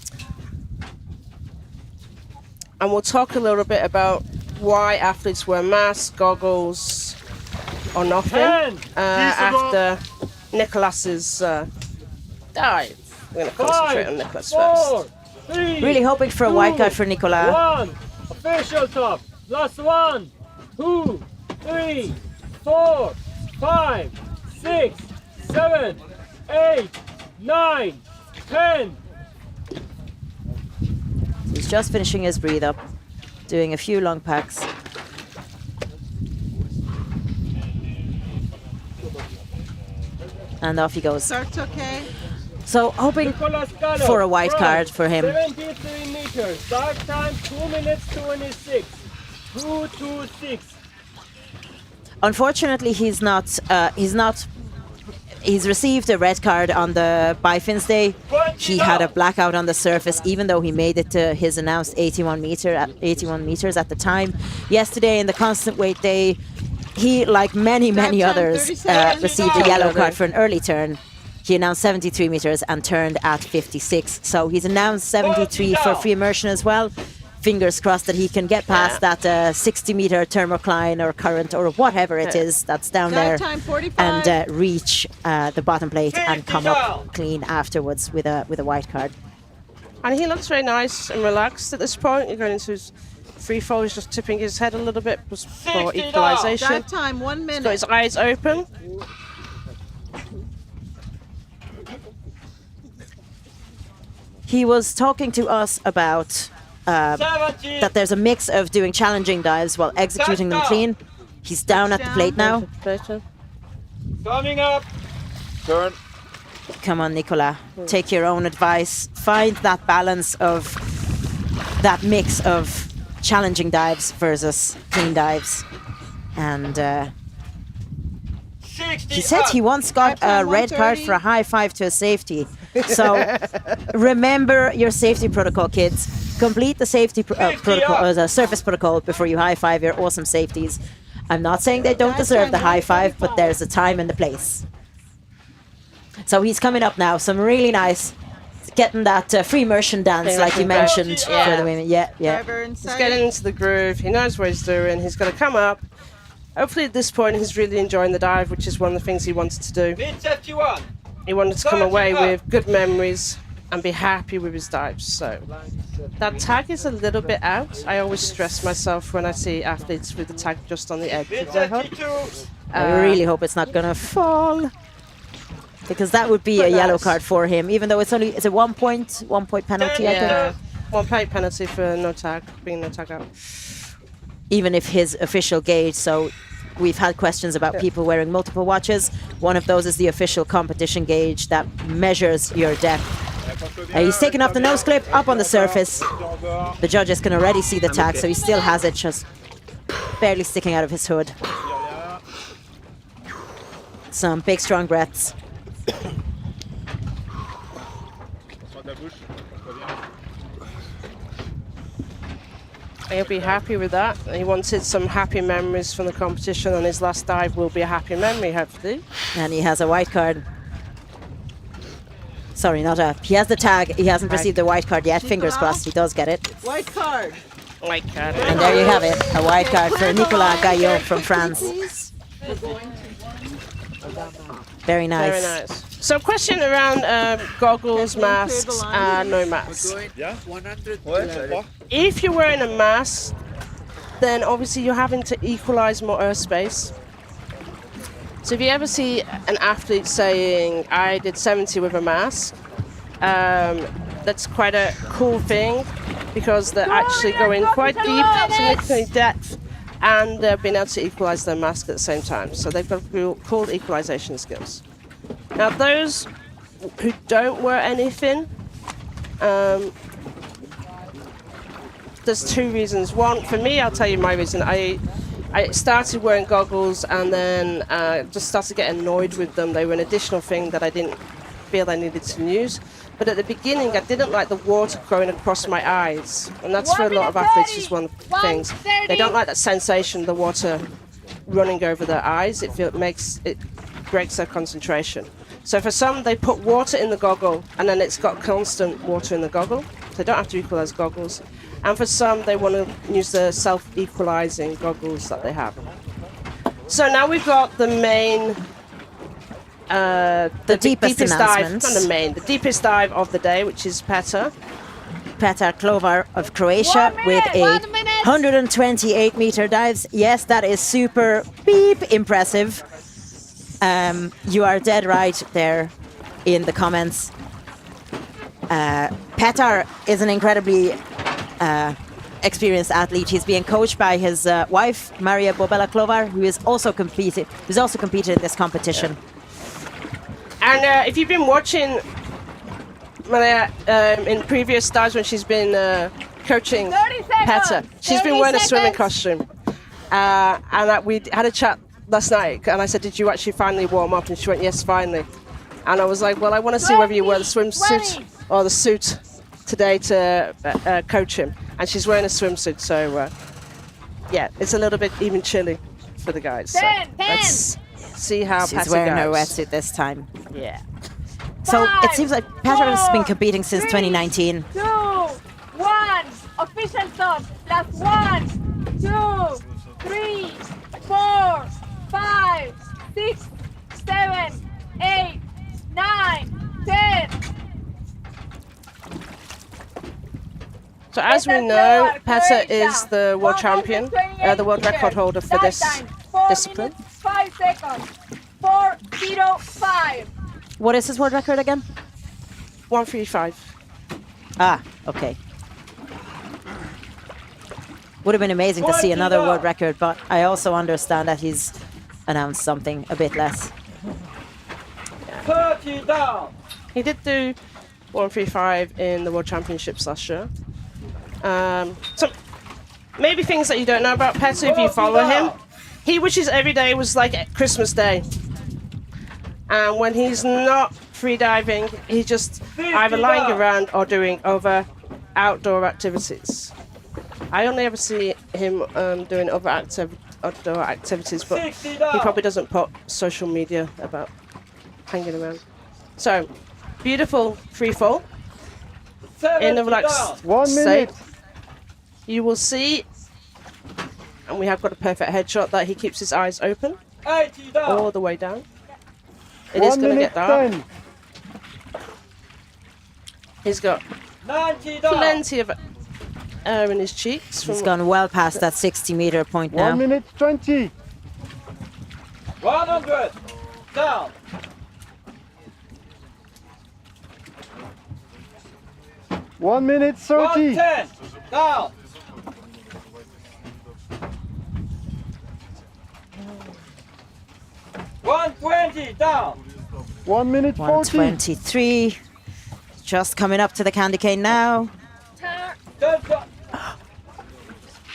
Speaker 2: And we'll talk a little bit about why athletes wear masks, goggles, or nothing
Speaker 4: 10.
Speaker 2: after Nicolas's dive. We're going to concentrate on Nicolas first.
Speaker 4: 4, 3,
Speaker 3: Really hoping for a white card for Nicolas.
Speaker 4: 1. Official top. Last 1, 2, 3, 4, 5, 6, 7, 8, 9, 10.
Speaker 3: He's just finishing his breathe up, doing a few long packs. And off he goes.
Speaker 5: Starts okay.
Speaker 3: So hoping
Speaker 4: Nicolas Gallot,
Speaker 3: for a white
Speaker 4: front,
Speaker 3: card for him.
Speaker 4: 73 meters. Dive time 2 minutes 26. 2:26.
Speaker 3: Unfortunately, he's received a red card on the Bifins day. He had a blackout on the surface, even though he made it to his announced 81 meters at the time. Yesterday in the constant weight day, he, like many
Speaker 5: time,
Speaker 3: others,
Speaker 5: 30 seconds.
Speaker 3: received a yellow card for an early turn. He announced 73 meters and turned at 56. So he's announced 73 for free immersion as well. Fingers crossed that he can get past that 60-meter thermocline or current or whatever it is that's down there,
Speaker 5: Dive time 45.
Speaker 3: and reach the bottom plate and come up clean afterwards with a white card.
Speaker 2: And he looks very nice and relaxed at this point. You're going into his free fall. He's just tipping his head a little bit just for
Speaker 4: 60
Speaker 2: equalization.
Speaker 5: Dive time 1
Speaker 2: He's got
Speaker 5: minute.
Speaker 2: his eyes open.
Speaker 3: He was talking to us about
Speaker 4: 70.
Speaker 3: that there's a mix of doing challenging dives while executing them clean. He's down at the plate now.
Speaker 4: Coming up.
Speaker 7: Turn.
Speaker 3: Come on, Nicolas. Take your own advice. Find that balance of that mix of challenging dives versus clean dives. And
Speaker 4: 60
Speaker 3: he said he once got
Speaker 5: Dive time
Speaker 3: a red card
Speaker 5: 130.
Speaker 3: for a high five to a safety. So remember your safety protocol, kids. Complete the safety protocol, the surface protocol before you high five your awesome safeties. I'm not saying they don't deserve the high five, but there's a time and the place. So he's coming up now. Some really nice, getting that free immersion dance like you mentioned for the women. Yeah.
Speaker 5: Diver
Speaker 2: He's
Speaker 5: inside.
Speaker 2: getting into the groove. He knows what he's doing. He's going to come up. Hopefully at this point he's really enjoying the dive, which is one of the things he wanted to do.
Speaker 4: Mid 71.
Speaker 2: He wanted to come away with good memories and be happy with his dives. So that tag is a little bit out. I always stress myself when I see athletes with the tag just on the edge
Speaker 4: Mid
Speaker 2: of their hood.
Speaker 4: 72.
Speaker 3: I really hope it's not gonna fall, because that would be a yellow card for him. Even though it's a 1 point penalty, I think.
Speaker 2: Yeah, 1 point penalty for no tag, being no tag out.
Speaker 3: Even if his official gauge. So we've had questions about people wearing multiple watches. One of those is the official competition gauge that measures your depth. He's taken off the nose clip, up on the surface. The judges can already see the tag, so he still has it just barely sticking out of his hood. Some big, strong breaths.
Speaker 2: He'll be happy with that. He wanted some happy memories from the competition, and his last dive will be a happy memory, hopefully.
Speaker 3: And he has a white card. Sorry, not a. He has the tag. He hasn't received the white card yet. Fingers crossed he does get it.
Speaker 5: White card.
Speaker 2: White card.
Speaker 3: And there you have it. A white card for Nicolas Gallot from France. Very nice.
Speaker 2: Very nice. So question around goggles, masks, and no masks.
Speaker 7: Yeah? 100.
Speaker 2: If you're wearing a mask, then obviously you're having to equalize more airspace. So if you ever see an athlete saying, I did 70 with a mask, that's quite a cool thing because they're actually going quite deep, significantly depth, and they've been able to equalize their mask at the same time. So they've got cool equalization skills. Now those who don't wear anything, there's two reasons. One, for me, I'll tell you my reason. I started wearing goggles and then just started getting annoyed with them. They were an additional thing that I didn't feel I needed to use. But at the beginning, I didn't like the water going across my eyes. And that's for a lot of athletes is one of the things. They don't like that sensation of the water running over their eyes. It breaks their concentration. So for some, they put water in the goggle and then it's got constant water in the goggle. So they don't have to equalize goggles. And for some, they want to use the self-equalizing goggles that they have. So now we've got the main,
Speaker 3: the deepest
Speaker 2: dive,
Speaker 3: announcement.
Speaker 2: not the main, the deepest dive of the day, which is Petar
Speaker 3: Klovar of Croatia with a 128-meter dives. Yes, that is super beep impressive. You are dead right there in the comments. Petar is an incredibly experienced athlete. He's being coached by his wife, Maria Bobela Klovar, who's also competed in this competition.
Speaker 2: And if you've been watching Maria in previous dives when she's been coaching Petar, she's been wearing a swimming costume. And we had a chat last night, and I said, did you actually finally warm up? And she went, yes, finally. And I was like, well, I want to see whether you wear the swimsuit or the suit today to coach him. And she's wearing a swimsuit, so yeah, it's a little bit even chilly for the guys. So let's see how
Speaker 3: She's
Speaker 2: Petar
Speaker 3: wearing her
Speaker 2: goes.
Speaker 3: wetsuit this time.
Speaker 2: Yeah.
Speaker 3: So it seems like Petar has been competing since 2019.
Speaker 6: 2, 1, official stop. Last 1, 2, 3, 4, 5, 6, 7, 8, 9, 10.
Speaker 2: So as we know, Petar is the world champion, the world record holder for this discipline.
Speaker 6: 5 seconds. 4:05.
Speaker 3: What is his world record again?
Speaker 2: 1:35.
Speaker 3: Ah, okay. Would have been amazing to see another world record, but I also understand that he's announced something a bit less.
Speaker 4: 30 down.
Speaker 2: He did do 1:35 in the World Championships last year. So maybe things that you don't know about Petar if you follow him. He wishes every day was like Christmas Day. And when he's not free diving, he's just either lying around or doing other outdoor activities. I only ever see him doing other outdoor activities, but he probably doesn't put social media about hanging around. So, beautiful free fall in a relaxed
Speaker 7: 1 minute.
Speaker 2: state. You will see, and we have got a perfect headshot, that he keeps his eyes open
Speaker 4: 80 down.
Speaker 2: all the way down. It is going to get dark.
Speaker 7: 10.
Speaker 2: He's got
Speaker 4: 90 down.
Speaker 2: plenty of air in his cheeks.
Speaker 3: He's gone well past that 60-meter point now.
Speaker 7: 1 minute 20.
Speaker 4: 100 down.
Speaker 7: 1 minute 30.
Speaker 4: 110 down. 120 down.
Speaker 7: 1 minute 40.
Speaker 3: 123. Just coming up to the candy cane now.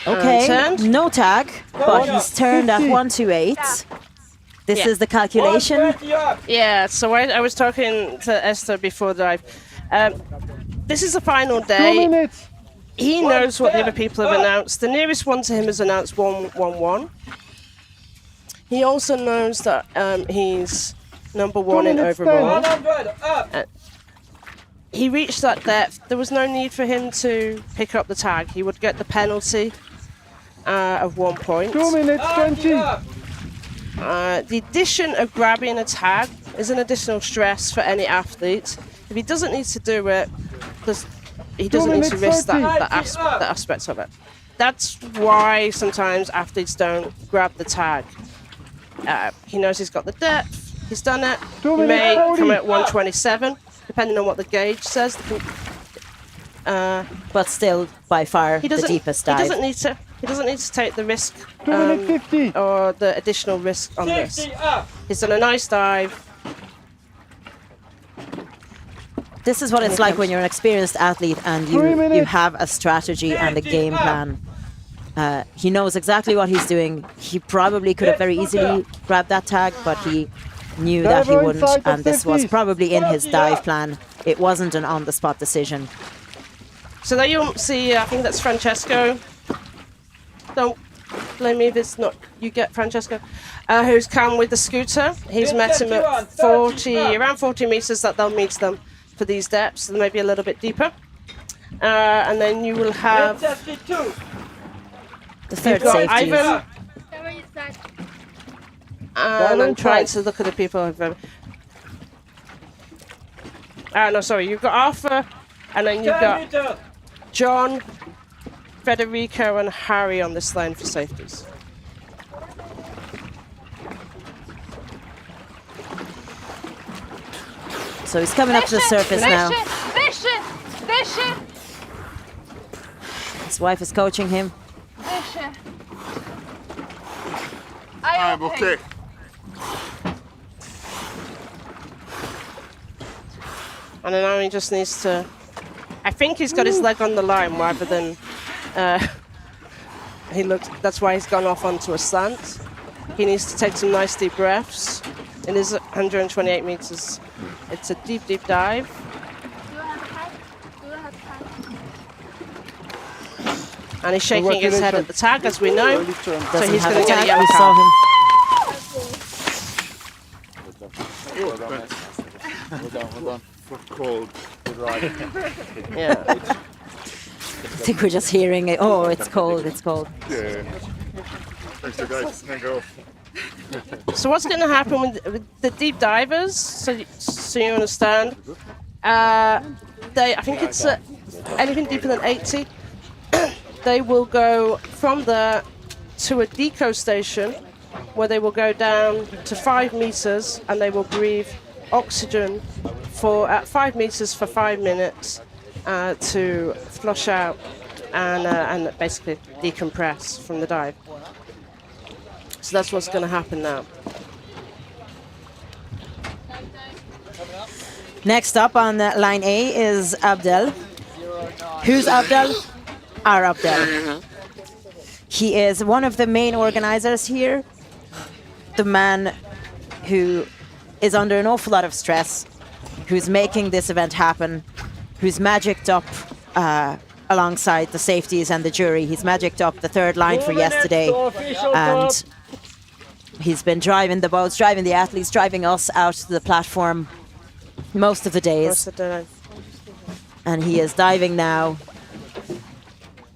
Speaker 3: Okay,
Speaker 2: turned.
Speaker 3: no tag, but he's turned at 128. This is the calculation.
Speaker 4: 120 up.
Speaker 2: Yeah, so I was talking to Esther before the dive. This is the final
Speaker 7: 2
Speaker 2: day.
Speaker 7: minutes.
Speaker 2: he knows what the other people have announced. The nearest one to him has announced 1:11. He also knows that he's number 1 in overall.
Speaker 4: 100 up.
Speaker 2: He reached that depth. There was no need for him to pick up the tag. He would get the penalty of 1 point.
Speaker 7: 2 minutes 20.
Speaker 4: Up.
Speaker 2: The addition of grabbing a tag is an additional stress for any athlete. If he doesn't need to do it, he doesn't need to risk that aspect of it. That's why sometimes athletes don't grab the tag. He knows he's got the depth. He's done it. He may come at 127, depending on what the gauge says.
Speaker 3: But still, by far, the deepest dive.
Speaker 2: He doesn't need to take the risk
Speaker 7: 2 minutes 50.
Speaker 2: or the additional risk on this.
Speaker 4: 60 up.
Speaker 2: He's done a nice dive.
Speaker 3: This is what it's like when you're an experienced athlete and you have a strategy and a game plan. He knows exactly what he's doing. He probably could have very easily grabbed that tag, but he knew that he wouldn't, and this was probably in his dive plan. It wasn't an on-the-spot decision.
Speaker 2: So there you'll see, I think that's Francesco. Don't blame me if it's not, you get Francesco, who's come with the scooter. He's met him at around 40 meters that they'll meet them for these depths, maybe a little bit deeper. And then you will have
Speaker 3: the third safety.
Speaker 2: Ivan. And I'm trying to look at the people who've... no, sorry, you've got Arthur, and then you've got John, Federico, and Harry on this lane for safeties.
Speaker 3: So he's coming up to the surface now.
Speaker 6: Vision.
Speaker 3: His wife is coaching him.
Speaker 6: Vision. I'm okay.
Speaker 2: And then he just needs to... I think he's got his leg on the line rather than... that's why he's gone off onto a slant. He needs to take some nice deep breaths. It is 128 meters. It's a deep, deep dive. And he's shaking his head at the tag, as we know. So he's going to get a yellow card.
Speaker 7: Hold on. Cold.
Speaker 2: Yeah.
Speaker 3: I think we're just hearing it. Oh, it's cold. It's cold.
Speaker 7: Yeah. Thanks, guys. Hang off.
Speaker 2: So what's going to happen with the deep divers? So you understand. I think it's anything deeper than 80. They will go from there to a deco station, where they will go down to 5 meters, and they will breathe oxygen at 5 meters for 5 minutes to flush out and basically decompress from the dive. So that's what's going to happen now.
Speaker 3: Next up on line A is Abdel. Who's Abdel? Our Abdel. He is one of the main organizers here, the man who is under an awful lot of stress, who's making this event happen, who's magicked up alongside the safeties and the jury. He's magicked up the third line for yesterday, and he's been driving the boats, driving the athletes, driving us out to the platform most of the days. And he is diving now.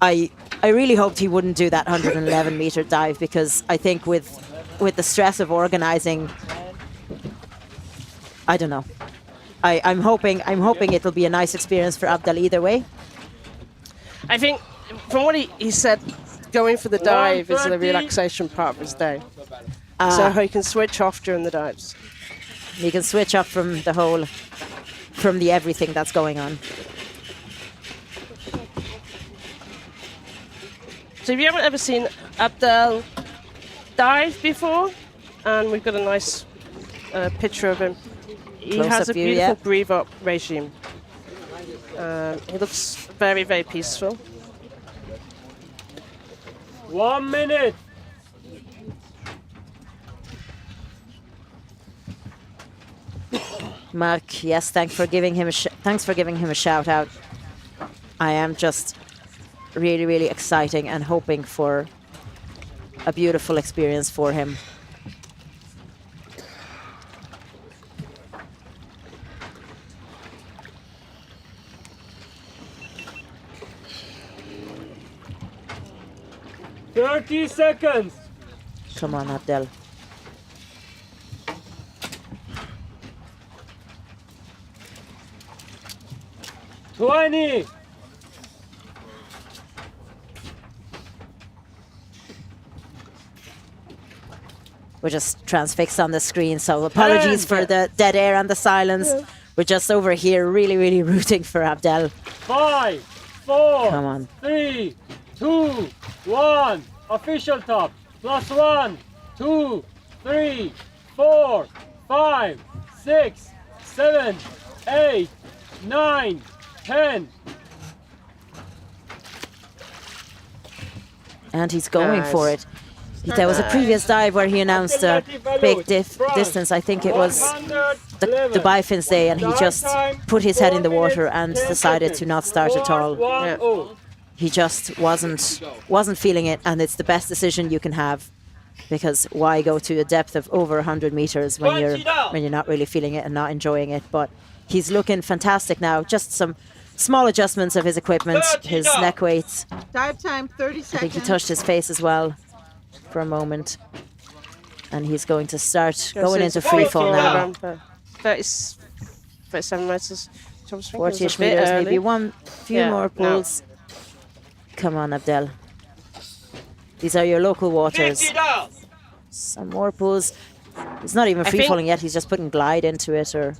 Speaker 3: I really hoped he wouldn't do that 111-meter dive, because I think with the stress of organizing, I don't know. I'm hoping it'll be a nice experience for Abdel either way.
Speaker 2: I think from what he said, going for the dive is the relaxation part of his day. So he can switch off during the dives.
Speaker 3: He can switch up from the everything that's going on.
Speaker 2: So if you haven't ever seen Abdel dive before, and we've got a nice picture of him. He has a beautiful breathe up regime. He looks very, very peaceful.
Speaker 4: 1 minute.
Speaker 3: Mark, yes, thanks for giving him a shout out. I am just really, really exciting and hoping for a beautiful experience for him.
Speaker 4: $30 seconds.
Speaker 3: Come on, Abdel.
Speaker 4: $20.
Speaker 3: We're just transfixed on the screen, so apologies for the dead air and the silence. We're just over here really, really rooting for Abdel.
Speaker 4: 5, 4,
Speaker 3: Come on.
Speaker 4: 3, 2, 1. Official top. +1, 2, 3, 4, 5, 6, 7, 8, 9, 10.
Speaker 3: And he's going for it. There was a previous dive where he announced a big distance. I think it was the Bifins day, and he just put his head in the water and decided to not start at all.
Speaker 4: Yeah.
Speaker 3: He just wasn't feeling it, and it's the best decision you can have, because why go to a depth of over 100 meters when you're not really feeling it and not enjoying it? But he's looking fantastic now. Just some small adjustments of his equipment, his neck weights.
Speaker 5: Dive time, 30 seconds.
Speaker 3: I think he touched his face as well for a moment, and he's going to start going into free fall now.
Speaker 2: 37 meters.
Speaker 3: 40-ish meters, maybe one few more pulls. Come on, Abdel. These are your local waters. Some more pulls. He's not even free falling yet. He's just putting glide into it, or.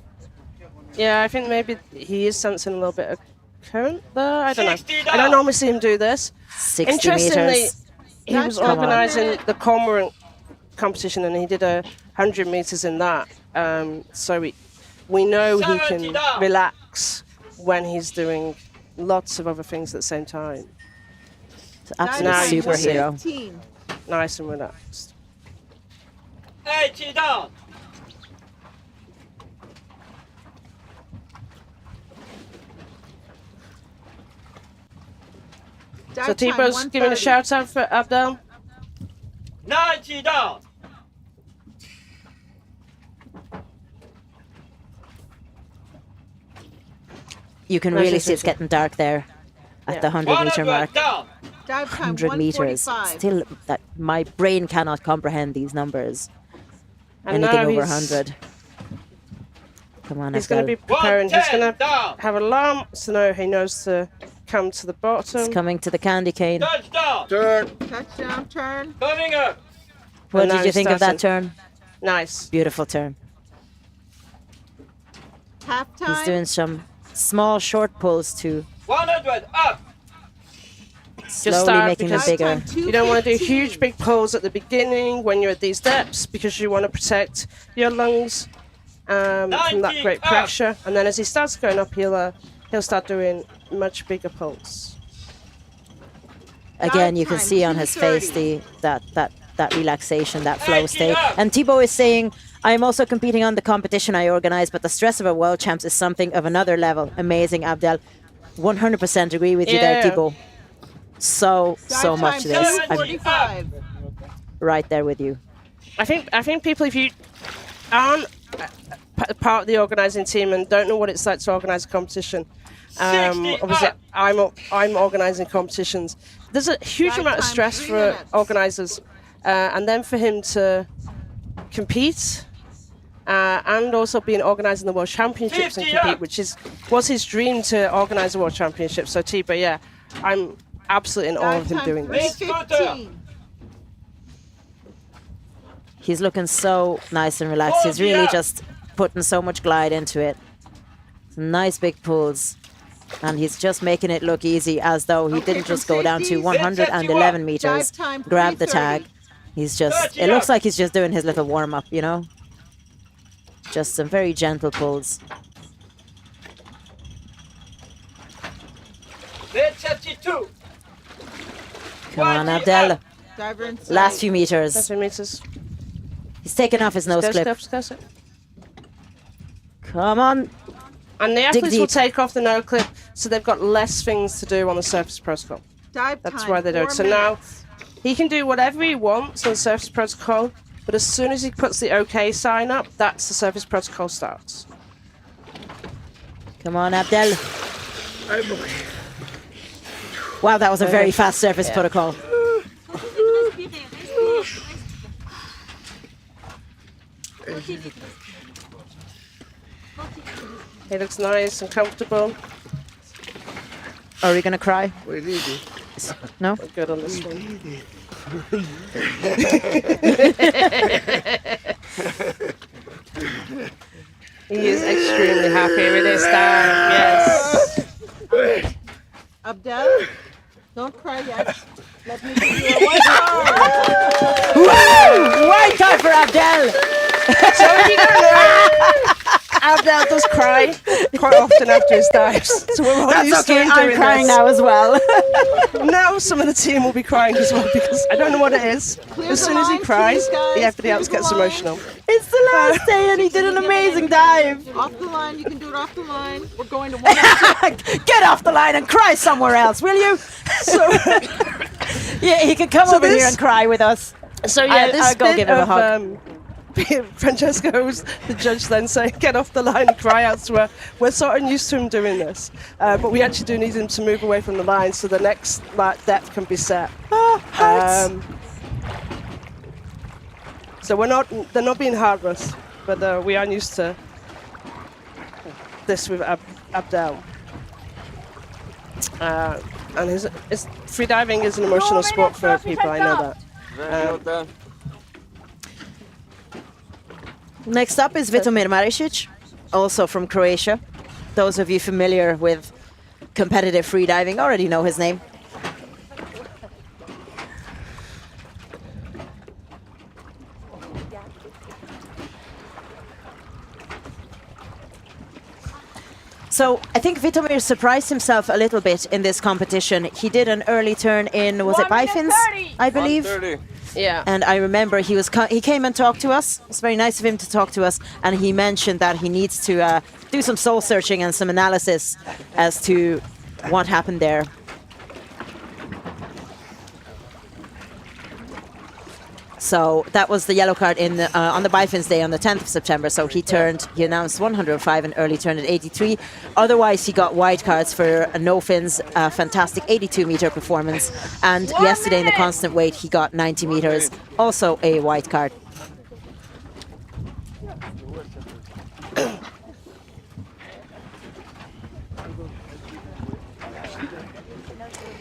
Speaker 2: Yeah, I think maybe he is sensing a little bit of current there. I don't know. I don't normally see him do this.
Speaker 3: 60
Speaker 2: Interestingly,
Speaker 3: meters.
Speaker 2: he was organising the cormorant competition, and he did 100 meters in that. So we know he can relax when he's doing lots of other things at the same time.
Speaker 3: It's an absolute superhero.
Speaker 5: 15.
Speaker 2: Nice and relaxed.
Speaker 4: 80 down.
Speaker 2: So Thibaut's giving a shout out for Abdel.
Speaker 4: 90 down.
Speaker 3: You can really see it's getting dark there at the 100-meter mark.
Speaker 5: Dive time,
Speaker 3: 100 meters.
Speaker 5: 145.
Speaker 3: Still, that my brain cannot comprehend these numbers.
Speaker 2: And
Speaker 3: Anything
Speaker 2: now
Speaker 3: over
Speaker 2: he's-
Speaker 3: 100. Come on,
Speaker 2: He's going to be
Speaker 3: Abdel.
Speaker 2: preparing. He's going
Speaker 4: 110
Speaker 2: to
Speaker 4: down.
Speaker 2: have alarm, so now he knows to come to the bottom.
Speaker 3: It's coming to the candy cane.
Speaker 4: Touchdown.
Speaker 7: Turn.
Speaker 5: Touchdown, turn.
Speaker 4: Coming up.
Speaker 3: What
Speaker 2: And now
Speaker 3: did you
Speaker 2: he's
Speaker 3: think of that
Speaker 2: starting.
Speaker 3: turn?
Speaker 2: Nice.
Speaker 3: Beautiful turn.
Speaker 5: Half
Speaker 3: He's
Speaker 5: time.
Speaker 3: doing some small short pulls to
Speaker 4: 100 up.
Speaker 3: slowly
Speaker 2: start
Speaker 3: making them
Speaker 2: because-
Speaker 3: bigger.
Speaker 5: Time,
Speaker 2: You don't want to do
Speaker 5: 2:15.
Speaker 2: huge big pulls at the beginning when you're at these depths, because you want to protect your lungs from that great pressure. And then as he starts going up, he'll start doing much bigger pulls.
Speaker 3: Again, you can
Speaker 5: Time,
Speaker 3: see on his face
Speaker 5: 2:30.
Speaker 3: that relaxation, that flow state. And Thibaut is saying, I'm also competing on the competition I organize, but the stress of a world champs is something of another level. Amazing, Abdel. 100% agree with you there,
Speaker 2: Yeah.
Speaker 3: Thibaut. So
Speaker 5: Dive
Speaker 3: much
Speaker 5: time,
Speaker 3: this. I'm
Speaker 5: 2:45.
Speaker 3: right there with you.
Speaker 2: I think people, if you aren't part of the organising team and don't know what it's like to organise a competition,
Speaker 4: 60
Speaker 2: obviously
Speaker 4: up.
Speaker 2: I'm organising competitions. There's a huge
Speaker 5: Dive
Speaker 2: amount of
Speaker 5: time,
Speaker 2: stress
Speaker 5: 3
Speaker 2: for
Speaker 5: minutes.
Speaker 2: organisers, and then for him to compete. And also being organising the World Championships and
Speaker 4: 50
Speaker 2: compete,
Speaker 4: up.
Speaker 2: which was his dream to organise the World Championship. So Tiba, yeah, I'm absolutely in awe of
Speaker 5: Dive
Speaker 2: him
Speaker 5: time,
Speaker 2: doing this.
Speaker 5: 3:15.
Speaker 3: He's looking so nice and relaxed. He's really just putting so much glide into it. Some nice big pulls. And he's just making it look easy, as though he didn't
Speaker 5: from
Speaker 3: just go down to
Speaker 5: safety,
Speaker 3: 111 meters,
Speaker 5: Dive time,
Speaker 3: grab the
Speaker 5: 3:30.
Speaker 3: tag. He's just, it looks like he's just doing his little warm up, you know? Just some very gentle pulls.
Speaker 4: 32.
Speaker 3: Come on, Abdel.
Speaker 5: Diver inside.
Speaker 3: Last few meters.
Speaker 2: 30 meters.
Speaker 3: He's taking off his nose clip.
Speaker 2: Go.
Speaker 3: Come on.
Speaker 2: And the athletes will
Speaker 3: deep.
Speaker 2: take off the no clip, so they've got less things to do on the surface protocol.
Speaker 5: Dive
Speaker 2: That's
Speaker 5: time,
Speaker 2: why they do
Speaker 5: 4
Speaker 2: it. So now
Speaker 5: minutes.
Speaker 2: he can do whatever he wants on surface protocol, but as soon as he puts the OK sign up, that's the surface protocol starts.
Speaker 3: Come on, Abdel. Wow, that was a very fast surface protocol.
Speaker 2: He looks nice and comfortable.
Speaker 3: Are we gonna cry? No?
Speaker 2: We're good on this one. He is extremely happy with his dive, yes.
Speaker 5: Abdel, don't cry yet. Let me give you a white card.
Speaker 3: Woo! White card for Abdel!
Speaker 2: So if you don't know, Abdel does cry quite often after his dives. So we're all
Speaker 3: That's
Speaker 2: used to
Speaker 3: okay,
Speaker 2: him
Speaker 3: I'm
Speaker 2: doing
Speaker 3: crying
Speaker 2: this.
Speaker 3: now as well.
Speaker 2: Now some of the team will be crying as well because I don't know what it is. As soon as he cries, everybody else gets emotional.
Speaker 3: It's the last day and he did an amazing dive.
Speaker 5: Off the line, you can do it off the line. We're going to 1
Speaker 3: Get off the line and cry somewhere else, will you?
Speaker 2: So,
Speaker 3: Yeah, he can come
Speaker 2: So
Speaker 3: over here
Speaker 2: this-
Speaker 3: and cry with us.
Speaker 2: so yeah,
Speaker 3: I'll
Speaker 2: this
Speaker 3: go
Speaker 2: bit
Speaker 3: give him a
Speaker 2: of,
Speaker 3: hug.
Speaker 2: Francesco's the judge then saying get off the line and cry out to her. We're sort of used to him doing this, but we actually do need him to move away from the line so the next depth can be set. So they're not being hard with us, but we are used to this with Abdel. And his freediving is an emotional sport for people, I know that.
Speaker 3: Next up is Vitomir Maričić, also from Croatia. Those of you familiar with competitive freediving already know his name. So I think Vitomir surprised himself a little bit in this competition. He did an early turn in, was it
Speaker 6: 1 minute
Speaker 3: Bifins,
Speaker 6: 30.
Speaker 3: I believe?
Speaker 7: 1:30.
Speaker 2: Yeah.
Speaker 3: And I remember he came and talked to us. It's very nice of him to talk to us. And he mentioned that he needs to do some soul searching and some analysis as to what happened there. So that was the yellow card in on the Bifins Day on the 10th of September. So he announced 105 and early turned at 83. Otherwise, he got white cards for a no fins, fantastic 82-meter performance. And yesterday in the constant weight, he got 90 meters, also a white card.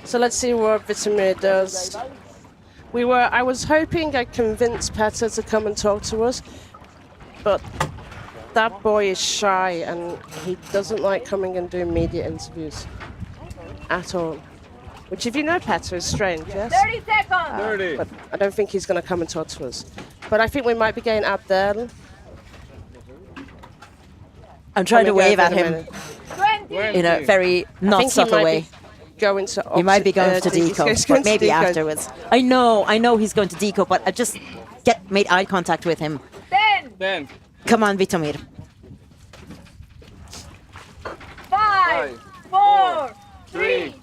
Speaker 2: So let's see what Vitomir does. I was hoping I'd convince Petar to come and talk to us, but that boy is shy and he doesn't like coming and doing media interviews at all. Which, if you know Petar, is strange, yes?
Speaker 6: 30 seconds.
Speaker 7: 30.
Speaker 2: But I don't think he's going to come and talk to us. But I think we might be getting Abdel.
Speaker 3: I'm trying to
Speaker 2: coming
Speaker 3: wave
Speaker 2: over
Speaker 3: at
Speaker 2: in a
Speaker 3: him
Speaker 2: minute.
Speaker 6: 20.
Speaker 3: in a very
Speaker 2: I
Speaker 3: not
Speaker 2: think he
Speaker 3: subtle
Speaker 2: might
Speaker 3: way.
Speaker 2: be going to
Speaker 3: He might be going to
Speaker 2: he's
Speaker 3: deco,
Speaker 2: going
Speaker 3: but
Speaker 2: to
Speaker 3: maybe
Speaker 2: deco.
Speaker 3: afterwards. I know he's going to deco, but I just made eye contact with him.
Speaker 6: 10,
Speaker 7: 10.
Speaker 3: Come on, Vitomir.
Speaker 6: 5, 4, 3,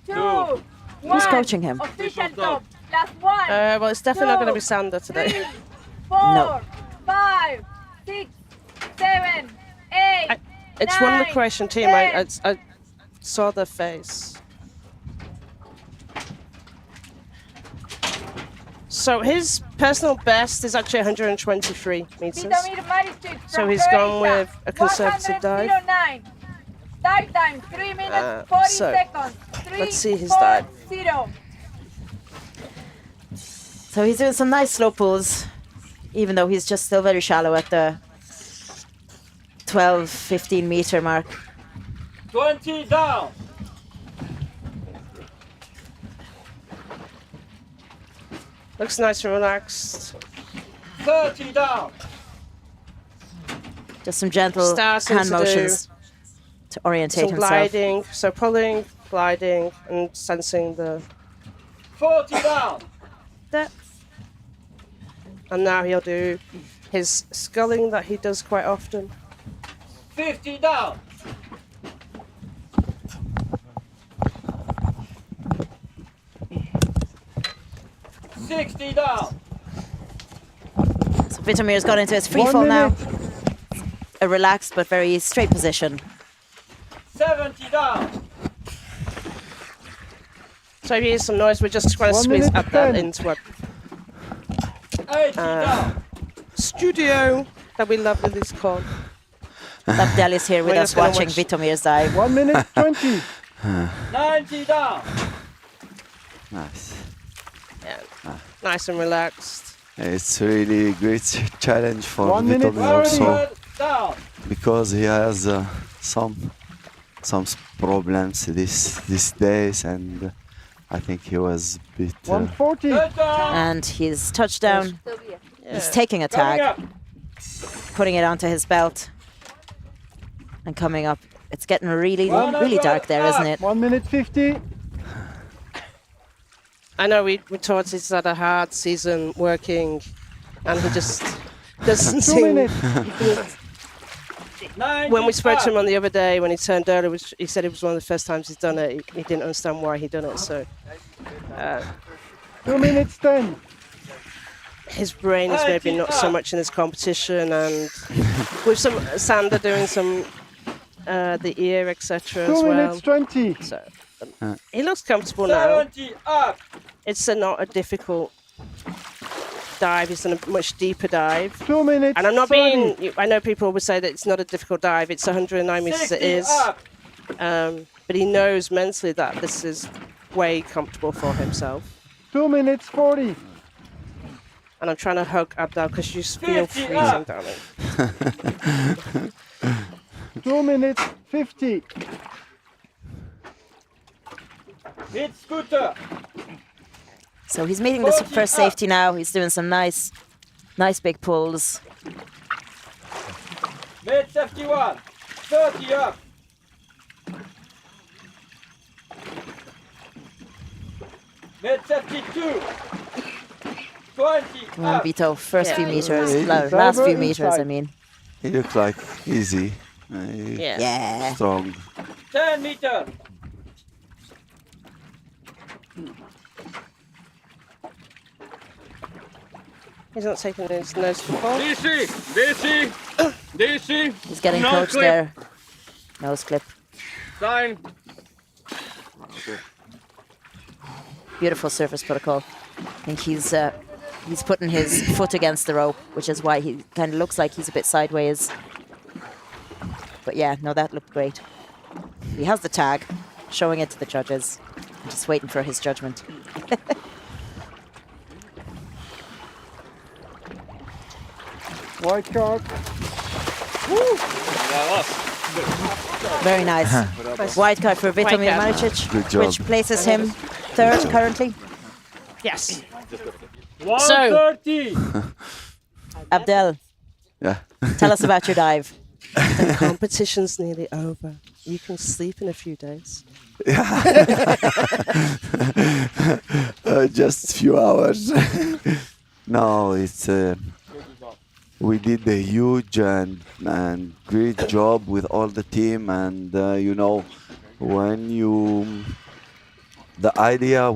Speaker 6: 2, 1.
Speaker 3: Who's coaching him?
Speaker 6: Official top. Last one.
Speaker 2: Well, it's definitely not going to be Sander today.
Speaker 6: 3, 4,
Speaker 3: No.
Speaker 6: 5, 6, 7, 8.
Speaker 2: It's one of the Croatian team. I saw their face. So his personal best is actually 123 meters.
Speaker 6: Vitomir Maričić
Speaker 2: So
Speaker 6: from
Speaker 2: he's gone
Speaker 6: Croatia.
Speaker 2: with a conservative dive.
Speaker 6: 109. Dive time 3 minutes 40
Speaker 2: so
Speaker 6: seconds. 3,
Speaker 2: let's see his
Speaker 6: 4,
Speaker 2: dive.
Speaker 6: 0.
Speaker 3: So he's doing some nice slow pulls, even though he's just still very shallow at the 12, 15 meter mark.
Speaker 4: 20 down.
Speaker 2: Looks nice and relaxed.
Speaker 4: 30 down.
Speaker 3: Just some gentle
Speaker 2: Starting
Speaker 3: hand
Speaker 2: to do
Speaker 3: motions to orientate
Speaker 2: Some
Speaker 3: himself.
Speaker 2: gliding, so pulling, gliding, and sensing the
Speaker 4: 40 down.
Speaker 2: depth. And now he'll do his sculling that he does quite often.
Speaker 4: 50 down. 60 down.
Speaker 3: So Vitomir's got into his free fall now. A relaxed but very straight position.
Speaker 4: 70 down.
Speaker 2: So if you hear some noise, we're just trying to squeeze Abdel into a
Speaker 4: 80 down.
Speaker 2: studio that we love with this called.
Speaker 3: Abdel is here with
Speaker 2: We're
Speaker 3: us
Speaker 2: just gonna
Speaker 3: watching
Speaker 2: watch-
Speaker 3: Vitomir's dive.
Speaker 7: 1 minute 20.
Speaker 4: 90 down.
Speaker 9: Nice.
Speaker 2: Yeah. Nice and relaxed.
Speaker 9: It's really great challenge for
Speaker 7: 1 minute
Speaker 9: Vitomir also
Speaker 4: 100 down.
Speaker 9: because he has some problems these days, and I think he was a bit.
Speaker 7: 140.
Speaker 4: Good down.
Speaker 3: And his touchdown. He's taking a
Speaker 4: Coming
Speaker 3: tag,
Speaker 4: up.
Speaker 3: putting it onto his belt, and coming up. It's getting really,
Speaker 4: One
Speaker 3: really dark there, isn't it?
Speaker 7: 1 minute 50.
Speaker 2: I know we thought he's had a hard season working, and he just doesn't
Speaker 7: 2
Speaker 2: seem.
Speaker 7: minutes.
Speaker 4: 90
Speaker 2: When we spoke to him
Speaker 4: down.
Speaker 2: on the other day, when he turned early, he said it was one of the first times he's done it. He didn't understand why he'd done it, so
Speaker 7: 2 minutes 10.
Speaker 2: his brain is maybe not so much in this competition, and with some Sander doing some the ear, etc.
Speaker 7: 2
Speaker 2: as well.
Speaker 7: minutes 20.
Speaker 2: So he looks comfortable now.
Speaker 4: 70 up.
Speaker 2: It's not a difficult dive. He's done a much deeper dive.
Speaker 7: 2 minutes
Speaker 2: And I'm not
Speaker 7: 30.
Speaker 2: being. I know people would say that it's not a difficult dive. It's 109 meters.
Speaker 4: 60
Speaker 2: It is.
Speaker 4: up.
Speaker 2: But he knows mentally that this is way comfortable for himself.
Speaker 7: 2 minutes 40.
Speaker 2: And I'm trying to hug Abdel because you just feel
Speaker 4: 50
Speaker 2: freezing,
Speaker 4: up.
Speaker 2: darling.
Speaker 7: 2 minutes 50.
Speaker 4: Hit scooter.
Speaker 3: So he's meeting the
Speaker 4: 40
Speaker 3: first
Speaker 4: up.
Speaker 3: safety now. He's doing some nice big pulls.
Speaker 4: Mid 71. 30 up. Mid 72. 20
Speaker 3: Come on,
Speaker 4: up.
Speaker 3: Vito. First few meters,
Speaker 9: Yeah.
Speaker 3: last few
Speaker 7: Diver
Speaker 3: meters, I
Speaker 7: inside.
Speaker 3: mean.
Speaker 9: He looked like easy,
Speaker 2: Yeah.
Speaker 3: Yeah.
Speaker 9: strong.
Speaker 4: 10 meters.
Speaker 2: He's not taking his nose to the ball.
Speaker 4: DC. DC. DC.
Speaker 3: He's getting
Speaker 4: No
Speaker 3: coached
Speaker 4: clip.
Speaker 3: there. Nose clip.
Speaker 4: Sign.
Speaker 3: Beautiful surface protocol. I think he's putting his foot against the rope, which is why he kind of looks like he's a bit sideways. But yeah, no, that looked great. He has the tag, showing it to the judges. I'm just waiting for his judgment.
Speaker 7: White card.
Speaker 3: Very nice. White card for Vitomir
Speaker 2: card.
Speaker 3: Maričić,
Speaker 9: Good job.
Speaker 3: which places him third currently.
Speaker 2: Yes.
Speaker 4: 130.
Speaker 3: Abdel,
Speaker 9: Yeah.
Speaker 3: tell us about your dive.
Speaker 2: The competition's nearly over. You can sleep in a few days.
Speaker 9: Just a few hours. No, it's we did a huge and great job with all the team, and you know, when the idea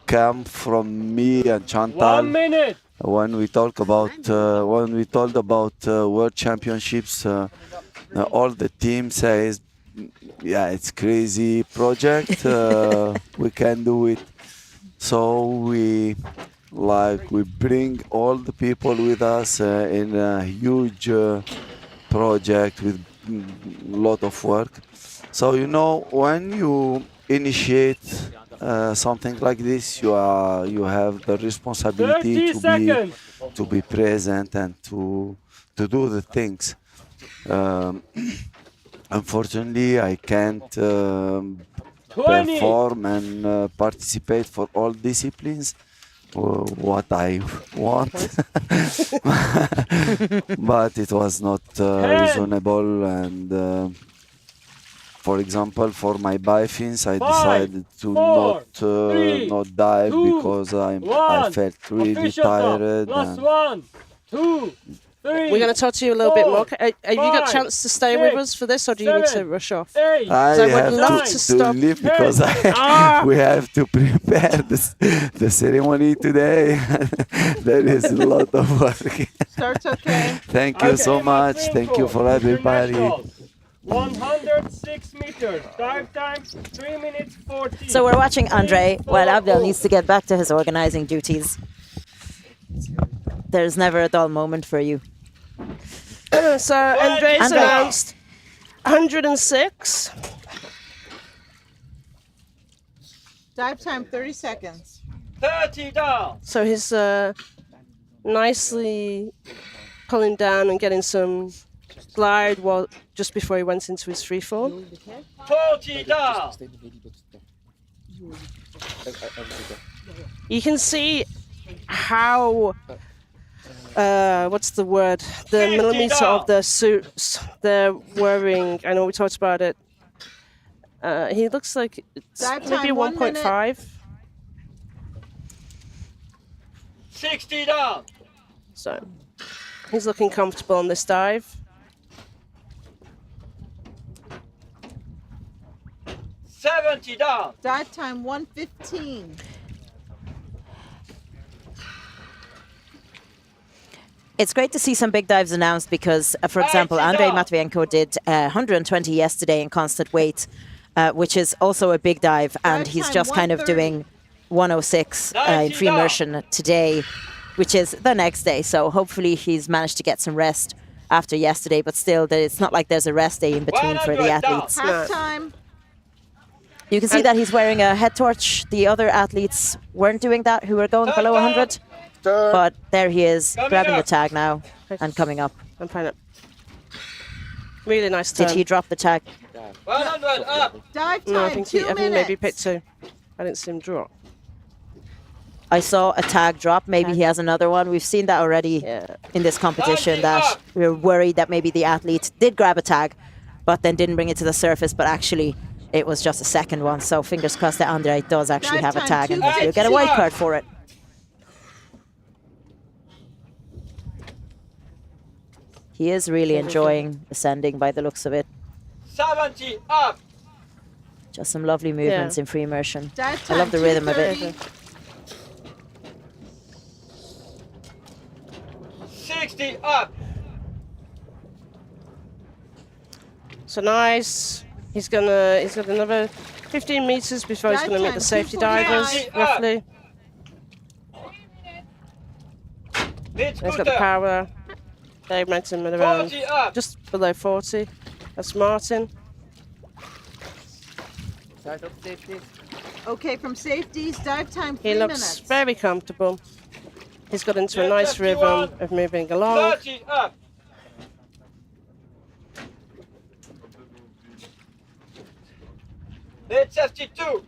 Speaker 9: came from me and Chantal
Speaker 4: 1 minute.
Speaker 9: when we told about World Championships. All the team says, yeah, it's crazy project. We can do it. So we bring all the people with us in a huge project with a lot of work. So you know, when you initiate something like this, you have the responsibility
Speaker 4: 30 seconds.
Speaker 9: to be present and to do the things. Unfortunately, I can't
Speaker 4: 20.
Speaker 9: perform and participate for all disciplines. What I want, but it was not reasonable. And for example, for my bifins, I decided to not dive because I felt really tired.
Speaker 4: Last one. 2.
Speaker 2: We're going to talk to you a little bit more. Have you got a chance to stay with us for this, or do you need to rush off?
Speaker 9: I
Speaker 2: would love
Speaker 9: have
Speaker 2: to
Speaker 9: to
Speaker 2: stop.
Speaker 9: leave because we have to prepare the ceremony today. There is a lot of work.
Speaker 5: Starts okay.
Speaker 9: Thank you so much. Thank you for everybody.
Speaker 10: 106 meters, dive time 3 minutes 40.
Speaker 3: So we're watching Andrey while Abdel needs to get back to his organizing duties. There's never a dull moment for you.
Speaker 2: So Andrey's
Speaker 3: Andrey.
Speaker 2: announced 106.
Speaker 5: Dive time 30 seconds.
Speaker 10: 30 down.
Speaker 2: So he's nicely pulling down and getting some glide just before he went into his free fall.
Speaker 10: 40 down.
Speaker 2: You can see how what's the word? The millimeter of the suits they're wearing. I know we talked about it. He looks like it's
Speaker 5: Dive
Speaker 2: maybe
Speaker 5: time, 1 minute.
Speaker 2: 1.5.
Speaker 10: 60 down.
Speaker 2: So he's looking comfortable on this dive.
Speaker 10: 70 down.
Speaker 5: Dive time 1:15.
Speaker 3: It's great to see some big dives announced because, for example, Andrey Matveenko did 120 yesterday in constant weight, which is also a big dive, and he's just kind of doing 106 in free immersion today, which is the next day. So hopefully he's managed to get some rest after yesterday, but still, it's not like there's a rest day in between for the athletes.
Speaker 5: Half time.
Speaker 3: You can see that he's wearing a head torch. The other athletes weren't doing that, who were going below 100. But there he is, grabbing the tag now and coming up.
Speaker 2: I'm fine up. Really nice turn.
Speaker 3: Did he drop the tag?
Speaker 10: 100 up.
Speaker 5: Dive time
Speaker 2: No, I think
Speaker 5: 2 minutes.
Speaker 2: maybe picked 2. I didn't see him drop.
Speaker 3: I saw a tag drop. Maybe he has another one. We've seen that already in this competition, that we were worried that maybe the athlete did grab a tag, but then didn't bring it to the surface, but actually it was just a second one. So fingers crossed that Andrey does actually have a tag and that he'll get a white card for it. He is really enjoying ascending by the looks of it.
Speaker 10: 70 up.
Speaker 3: Just some lovely movements in free immersion.
Speaker 5: Dive
Speaker 3: I love the
Speaker 5: time,
Speaker 3: rhythm of it.
Speaker 5: 2:30.
Speaker 10: 60 up.
Speaker 2: So nice. He's got another 15 meters before he's
Speaker 5: Dive
Speaker 2: going to meet
Speaker 5: time,
Speaker 2: the safety
Speaker 5: 2:45.
Speaker 2: divers, roughly. He's got the power. They met him at around
Speaker 10: 40 up.
Speaker 2: just below 40. That's Martin.
Speaker 5: Okay, from safeties, dive time 3
Speaker 2: He looks
Speaker 5: minutes.
Speaker 2: very comfortable. He's got into a nice rhythm of moving along.
Speaker 10: 30 up. It's 52.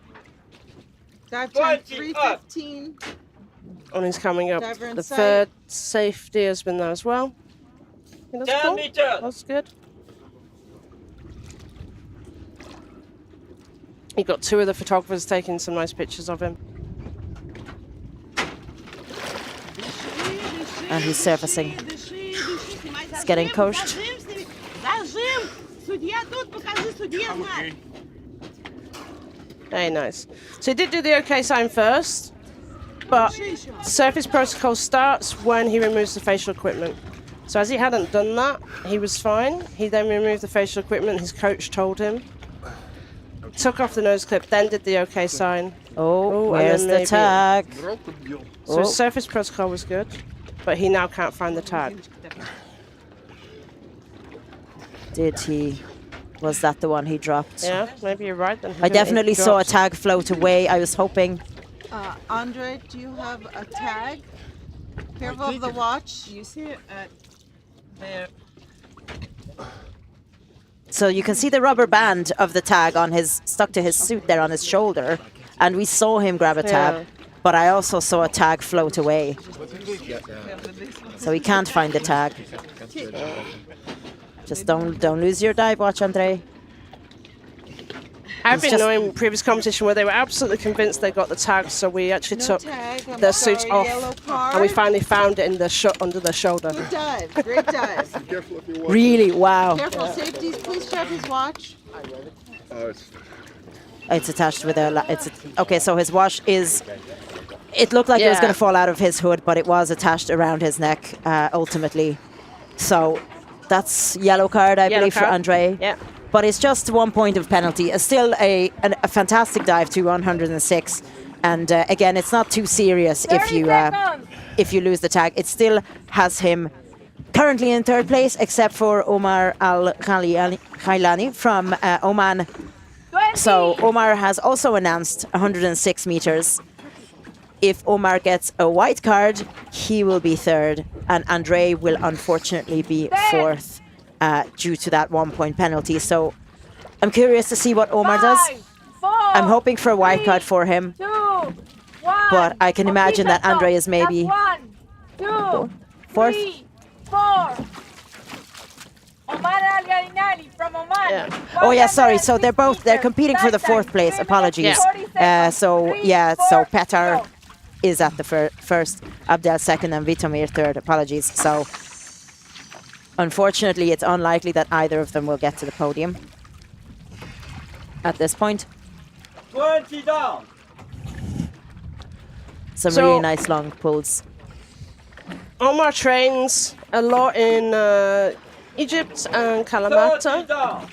Speaker 5: Dive time
Speaker 10: 20 up.
Speaker 5: 3:15.
Speaker 2: And he's coming up.
Speaker 5: Diver in
Speaker 2: The
Speaker 5: sight.
Speaker 2: third safety has been there as well. I think that's
Speaker 10: 10
Speaker 2: cool.
Speaker 10: meters.
Speaker 2: That's good. He got 2 of the photographers taking some nice pictures of him.
Speaker 3: And he's surfacing. He's getting coached.
Speaker 2: Very nice. So he did do the OK sign first, but surface protocol starts when he removes the facial equipment. So as he hadn't done that, he was fine. He then removed the facial equipment, his coach told him. Took off the nose clip, then did the OK sign.
Speaker 3: Oh,
Speaker 2: and
Speaker 3: where's
Speaker 2: then
Speaker 3: the
Speaker 2: maybe-
Speaker 3: tag?
Speaker 2: So his surface protocol was good, but he now can't find the tag.
Speaker 3: Did he? Was that the one he dropped?
Speaker 2: Yeah, maybe you're right. Then he
Speaker 3: I
Speaker 2: didn't-
Speaker 3: definitely
Speaker 2: he
Speaker 3: saw a
Speaker 2: dropped.
Speaker 3: tag float away. I was hoping.
Speaker 5: Andrey, do you have a tag? Careful of the watch. You see it there.
Speaker 3: So you can see the rubber band of the tag on his, stuck to his suit there on his shoulder. And we saw him grab a tab.
Speaker 2: Yeah.
Speaker 3: But I also saw a tag float away. So he can't find the tag. Just don't lose your dive watch, Andrey.
Speaker 2: I've
Speaker 3: He's
Speaker 2: been
Speaker 3: just-
Speaker 2: knowing previous competition where they were absolutely convinced they got the tag, so we actually
Speaker 5: No
Speaker 2: took
Speaker 5: tag, I'm
Speaker 2: their suits
Speaker 5: sorry,
Speaker 2: off,
Speaker 5: yellow
Speaker 2: and we
Speaker 5: card.
Speaker 2: finally found it in the under their shoulder.
Speaker 5: Good dive, great dive.
Speaker 3: Really? Wow.
Speaker 5: Careful, safeties, please strap his watch.
Speaker 3: It's attached with okay, so his watch is... It looked like it was
Speaker 2: Yeah.
Speaker 3: going to fall out of his hood, but it was attached around his neck, ultimately. So that's yellow card, I believe, for
Speaker 2: card.
Speaker 3: Andrey.
Speaker 2: Yeah.
Speaker 3: But it's just 1 point of penalty. It's still a fantastic dive to 106. And again, it's not too serious
Speaker 6: 30 seconds.
Speaker 3: if you lose the tag. It still has him currently in third place, except for Omar Al Ghailani from Oman.
Speaker 6: 20.
Speaker 3: So Omar has also announced 106 meters. If Omar gets a white card, he will be third, and Andrey will unfortunately be fourth due to that 1 point penalty. So I'm curious to see what Omar does.
Speaker 6: 5, 4,
Speaker 3: I'm hoping for a white
Speaker 6: 3,
Speaker 3: card for him,
Speaker 6: 2, 1.
Speaker 3: but I can imagine that Andrey is maybe
Speaker 6: That's 1, 2,
Speaker 3: fourth.
Speaker 6: 3, 4. Omar Al Ghailani from Oman.
Speaker 2: Yeah.
Speaker 3: Oh yeah, sorry. So
Speaker 6: 106
Speaker 3: they're
Speaker 6: meters.
Speaker 3: competing for the
Speaker 6: Dive
Speaker 3: fourth
Speaker 6: time,
Speaker 3: place.
Speaker 6: 3
Speaker 3: Apologies.
Speaker 6: minutes, 40 seconds.
Speaker 3: So
Speaker 6: 3,
Speaker 3: yeah,
Speaker 6: 4,
Speaker 3: so Petar
Speaker 6: go.
Speaker 3: is at the first, Abdel second, and Vitomir third. Apologies. So unfortunately, it's unlikely that either of them will get to the podium at this point.
Speaker 10: 20 down.
Speaker 3: Some
Speaker 2: So-
Speaker 3: really nice long pulls.
Speaker 2: Omar trains a lot in Egypt and
Speaker 10: 30
Speaker 2: Kalamata.
Speaker 10: down.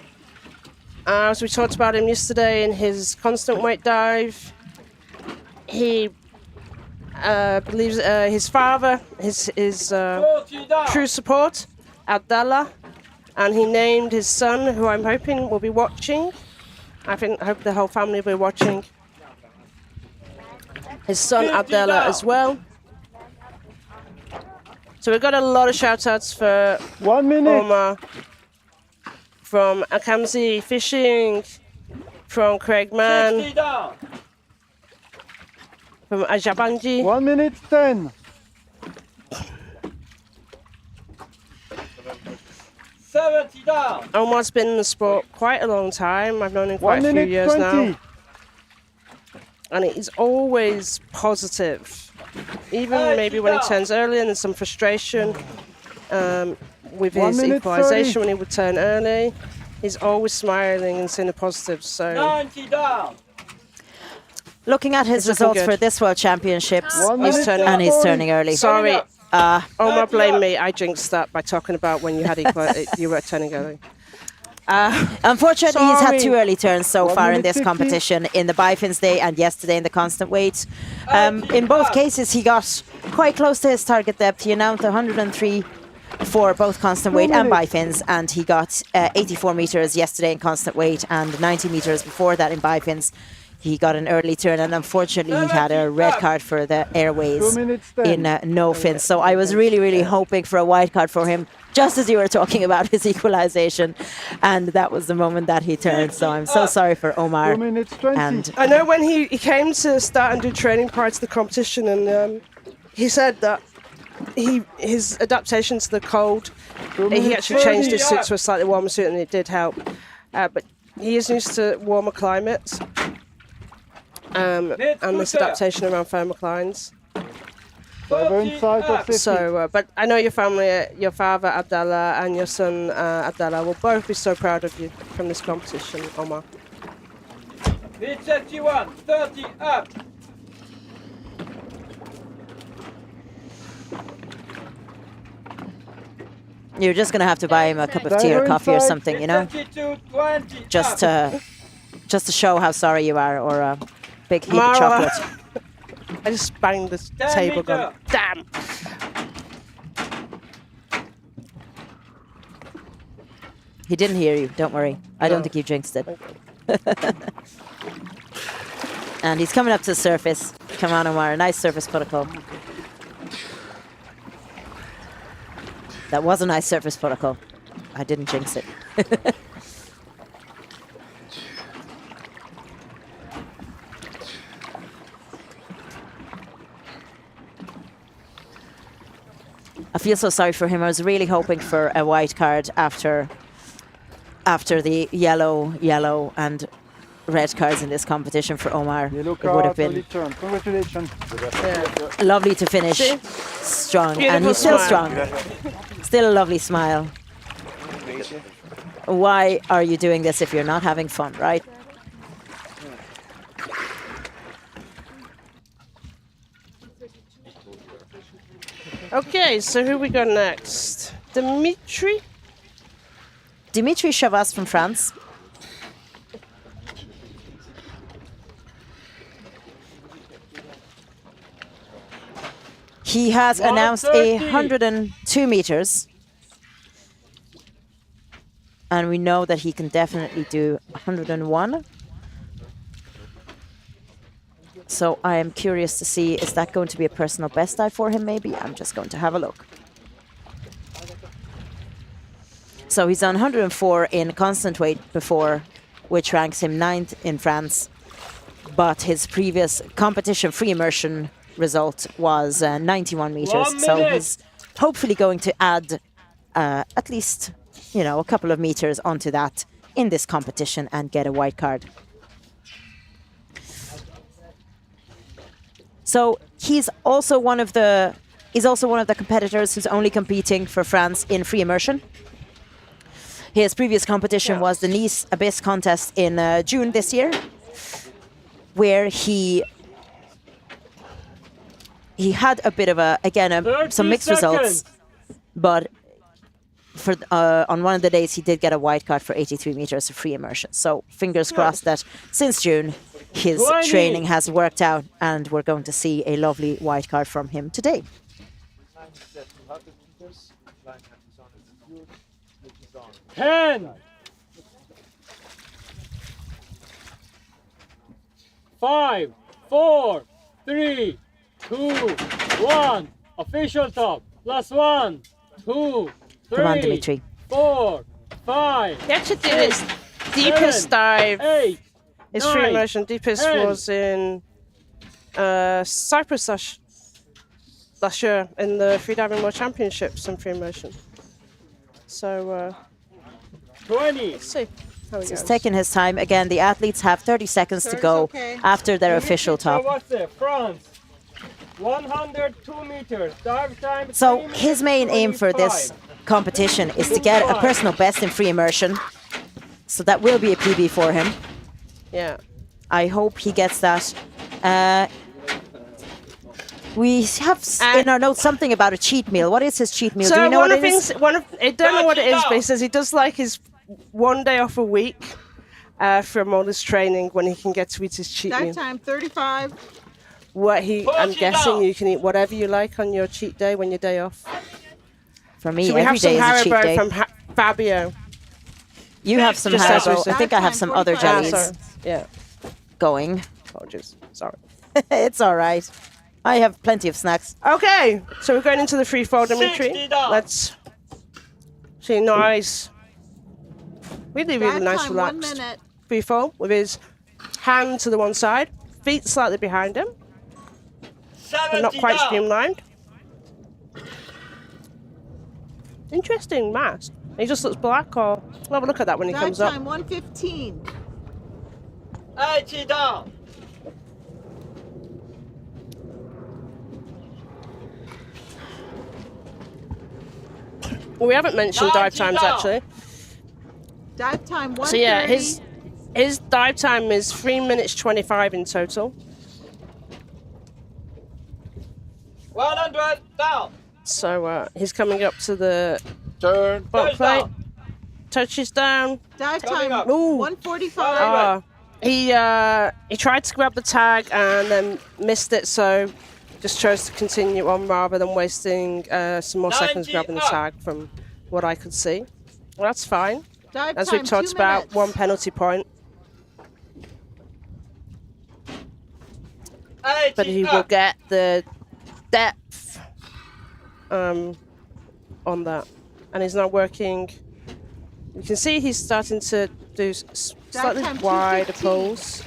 Speaker 2: As we talked about him yesterday in his constant weight dive, he believes his father is
Speaker 10: 40 down.
Speaker 2: true support, Abdallah, and he named his son, who I'm hoping will be watching. I hope the whole family will be watching. His son
Speaker 10: 50
Speaker 2: Abdallah
Speaker 10: down.
Speaker 2: as well. So we've got a lot of shout outs for
Speaker 7: 1 minute.
Speaker 2: Omar, from Akamzi Fishing, from Craig Mann,
Speaker 10: 60 down.
Speaker 2: from Ajabanji.
Speaker 7: 1 minute 10.
Speaker 10: 70 down.
Speaker 2: Omar's been in the sport quite a long time. I've known him
Speaker 7: 1
Speaker 2: quite a few
Speaker 7: minute
Speaker 2: years
Speaker 7: 20.
Speaker 2: now. And he's always positive. Even maybe when he turns early and there's some frustration with
Speaker 7: 1
Speaker 2: his
Speaker 7: minute
Speaker 2: equalisation
Speaker 7: 30.
Speaker 2: when he would turn early, he's always smiling and seeing the positive. So
Speaker 10: 90 down.
Speaker 3: Looking at his
Speaker 2: It's looking
Speaker 3: results
Speaker 2: good.
Speaker 3: for this World Championships,
Speaker 7: 1
Speaker 2: He's
Speaker 7: minute
Speaker 2: turning-
Speaker 3: and he's
Speaker 7: 40.
Speaker 3: turning early.
Speaker 2: sorry,
Speaker 3: Uh,
Speaker 2: Omar, blame me. I jinxed that by talking about when you had you were turning early.
Speaker 3: Unfortunately, he's had
Speaker 2: Sorry.
Speaker 3: 2 early turns so
Speaker 7: 1
Speaker 3: far in
Speaker 7: minute
Speaker 3: this
Speaker 7: 50.
Speaker 3: competition, in the bifins day and yesterday in the constant weight. In both cases, he got quite close to his target depth. He announced 103 for both constant weight and bifins, and he got 84 meters yesterday in constant weight and 90 meters before that in bifins. He got an early turn, and unfortunately, he had a red card for the airways
Speaker 7: 2 minutes 10.
Speaker 3: in no fins. So I was really, really hoping for a white card for him, just as you were talking about his equalization, and that was the moment that he turned. So I'm so sorry for Omar.
Speaker 7: 2 minutes 20.
Speaker 3: And
Speaker 2: I know when he came to start and do training prior to the competition, and he said that his adaptation to the cold,
Speaker 7: 2
Speaker 2: he
Speaker 7: minutes
Speaker 2: actually changed
Speaker 7: 30.
Speaker 2: his suit to a slightly warmer suit, and it did help. But he is used to warmer climates, and this adaptation around thermoclines.
Speaker 7: Driver inside of 50.
Speaker 2: So, but I know your family, your father Abdallah and your son Abdallah will both be so proud of you from this competition, Omar.
Speaker 10: Hit 71. 30 up.
Speaker 3: you're just gonna have to buy him a cup of tea or coffee or something, you know,
Speaker 10: 52, 20
Speaker 3: just
Speaker 10: up.
Speaker 3: to show how sorry you are, or a big heap of
Speaker 2: Mara.
Speaker 3: chocolate.
Speaker 2: I just banged the
Speaker 10: 10
Speaker 2: table
Speaker 10: meter.
Speaker 2: gun. Damn!
Speaker 3: He didn't hear you. Don't worry. I don't think you jinxed it. And he's coming up to the surface. Come on, Omar. A nice surface protocol. That was a nice surface protocol. I didn't jinx it. I feel so sorry for him. I was really hoping for a white card after the yellow and red cards in this competition for Omar.
Speaker 7: Yellow
Speaker 3: It would have
Speaker 7: card,
Speaker 3: been
Speaker 7: early turn. Congratulations.
Speaker 3: lovely to finish strong, and
Speaker 2: Beautiful
Speaker 3: he's still
Speaker 2: smile.
Speaker 3: strong. Still a lovely smile. Why are you doing this if you're not having fun, right?
Speaker 2: Okay, so who we got next? Dimitri
Speaker 3: Chavasse from France. He has announced 102 meters. And we know that he can definitely do 101. So I am curious to see, is that going to be a personal best dive for him maybe? I'm just going to have a look. So he's done 104 in constant weight before, which ranks him 9th in France. But his previous competition free immersion result was 91 meters. So he's hopefully going to add at least, you know, a couple of meters onto that in this competition and get a white card. So he's also one of the competitors who's only competing for France in free immersion. His previous competition was the Nice Abyss contest in June this year, where he had a bit of some mixed results, but for on one of the days he did get a white card for 83 meters of free immersion. So fingers crossed that since June his training has worked out and we're going to see a lovely white card from him today.
Speaker 10: 10, 5, 4, 3, 2, 1. Official top. Plus 1, 2, 3,
Speaker 3: Come on, Dimitri.
Speaker 10: 4, 5.
Speaker 2: He actually did his deepest dive.
Speaker 10: 8,
Speaker 2: His
Speaker 10: 9,
Speaker 2: free immersion deepest
Speaker 10: 10.
Speaker 2: was in Cyprus last year in the Freediving World Championships in free immersion. So
Speaker 10: 20.
Speaker 2: let's see how he
Speaker 3: He's
Speaker 2: goes.
Speaker 3: taking his time. Again, the athletes have 30 seconds to go after their official top.
Speaker 10: France. 102 meters. Dive time.
Speaker 3: So
Speaker 10: 3
Speaker 3: his main aim for this
Speaker 10: 25.
Speaker 3: competition is to get a personal best in free immersion. So that will be a PB for him.
Speaker 2: Yeah.
Speaker 3: I hope he gets that. We have in our notes something about a cheat meal. What is his cheat meal?
Speaker 2: So
Speaker 3: Do you know
Speaker 2: one
Speaker 3: what
Speaker 2: of
Speaker 3: it is?
Speaker 2: I don't know what it is, but he says he does like his one day off a week from all his training when he can get to eat his cheat
Speaker 5: That
Speaker 2: meal.
Speaker 5: time 35.
Speaker 2: I'm guessing you can eat whatever you like on your cheat day when your day off.
Speaker 3: For me,
Speaker 2: So we
Speaker 3: every
Speaker 2: have some
Speaker 3: day is a cheat
Speaker 2: Haribo
Speaker 3: day.
Speaker 2: from Fabio.
Speaker 3: You have some
Speaker 2: Just as we
Speaker 3: Haribo.
Speaker 2: said.
Speaker 3: I think I have some other jellies
Speaker 2: sorry. Yeah.
Speaker 3: going.
Speaker 2: Apologies. Sorry.
Speaker 3: It's all right. I have plenty of snacks.
Speaker 2: Okay, so we're going into the free fall, Dimitri.
Speaker 10: 60 down.
Speaker 2: Let's see. Nice. Really
Speaker 5: That
Speaker 2: nice,
Speaker 5: time 1
Speaker 2: relaxed.
Speaker 5: minute.
Speaker 2: Free fall with his hand to the one side, feet slightly behind him, but not
Speaker 10: 70
Speaker 2: quite
Speaker 10: down.
Speaker 2: streamlined. Interesting mask. He just looks black, or we'll have a look at that when he
Speaker 5: That
Speaker 2: comes
Speaker 5: time
Speaker 2: up.
Speaker 5: 115.
Speaker 10: 80 down.
Speaker 2: Well, we haven't mentioned dive
Speaker 10: 90
Speaker 2: times
Speaker 10: down.
Speaker 2: actually.
Speaker 5: Dive time 130.
Speaker 2: So yeah, his dive time is 3 minutes 25 in total.
Speaker 10: 100 down.
Speaker 2: So he's coming up to the
Speaker 4: Turn.
Speaker 2: butt
Speaker 10: Touch
Speaker 2: plate.
Speaker 10: down.
Speaker 2: Touches down.
Speaker 5: Dive
Speaker 10: Coming
Speaker 5: time
Speaker 10: up.
Speaker 2: Ooh.
Speaker 5: 145.
Speaker 2: He tried to grab the tag and then missed it, so just chose to continue on rather than wasting some more seconds
Speaker 10: 90
Speaker 2: grabbing the
Speaker 10: up.
Speaker 2: tag from what I could see. Well, that's fine.
Speaker 5: Dive
Speaker 2: As
Speaker 5: time
Speaker 2: we've talked
Speaker 5: 2
Speaker 2: about,
Speaker 5: minutes.
Speaker 2: 1 penalty point,
Speaker 10: 80
Speaker 2: but he will
Speaker 10: up.
Speaker 2: get the depth on that. And he's now working. You can see he's starting to do slightly
Speaker 5: time
Speaker 2: wider
Speaker 5: 2:15.
Speaker 2: pulls.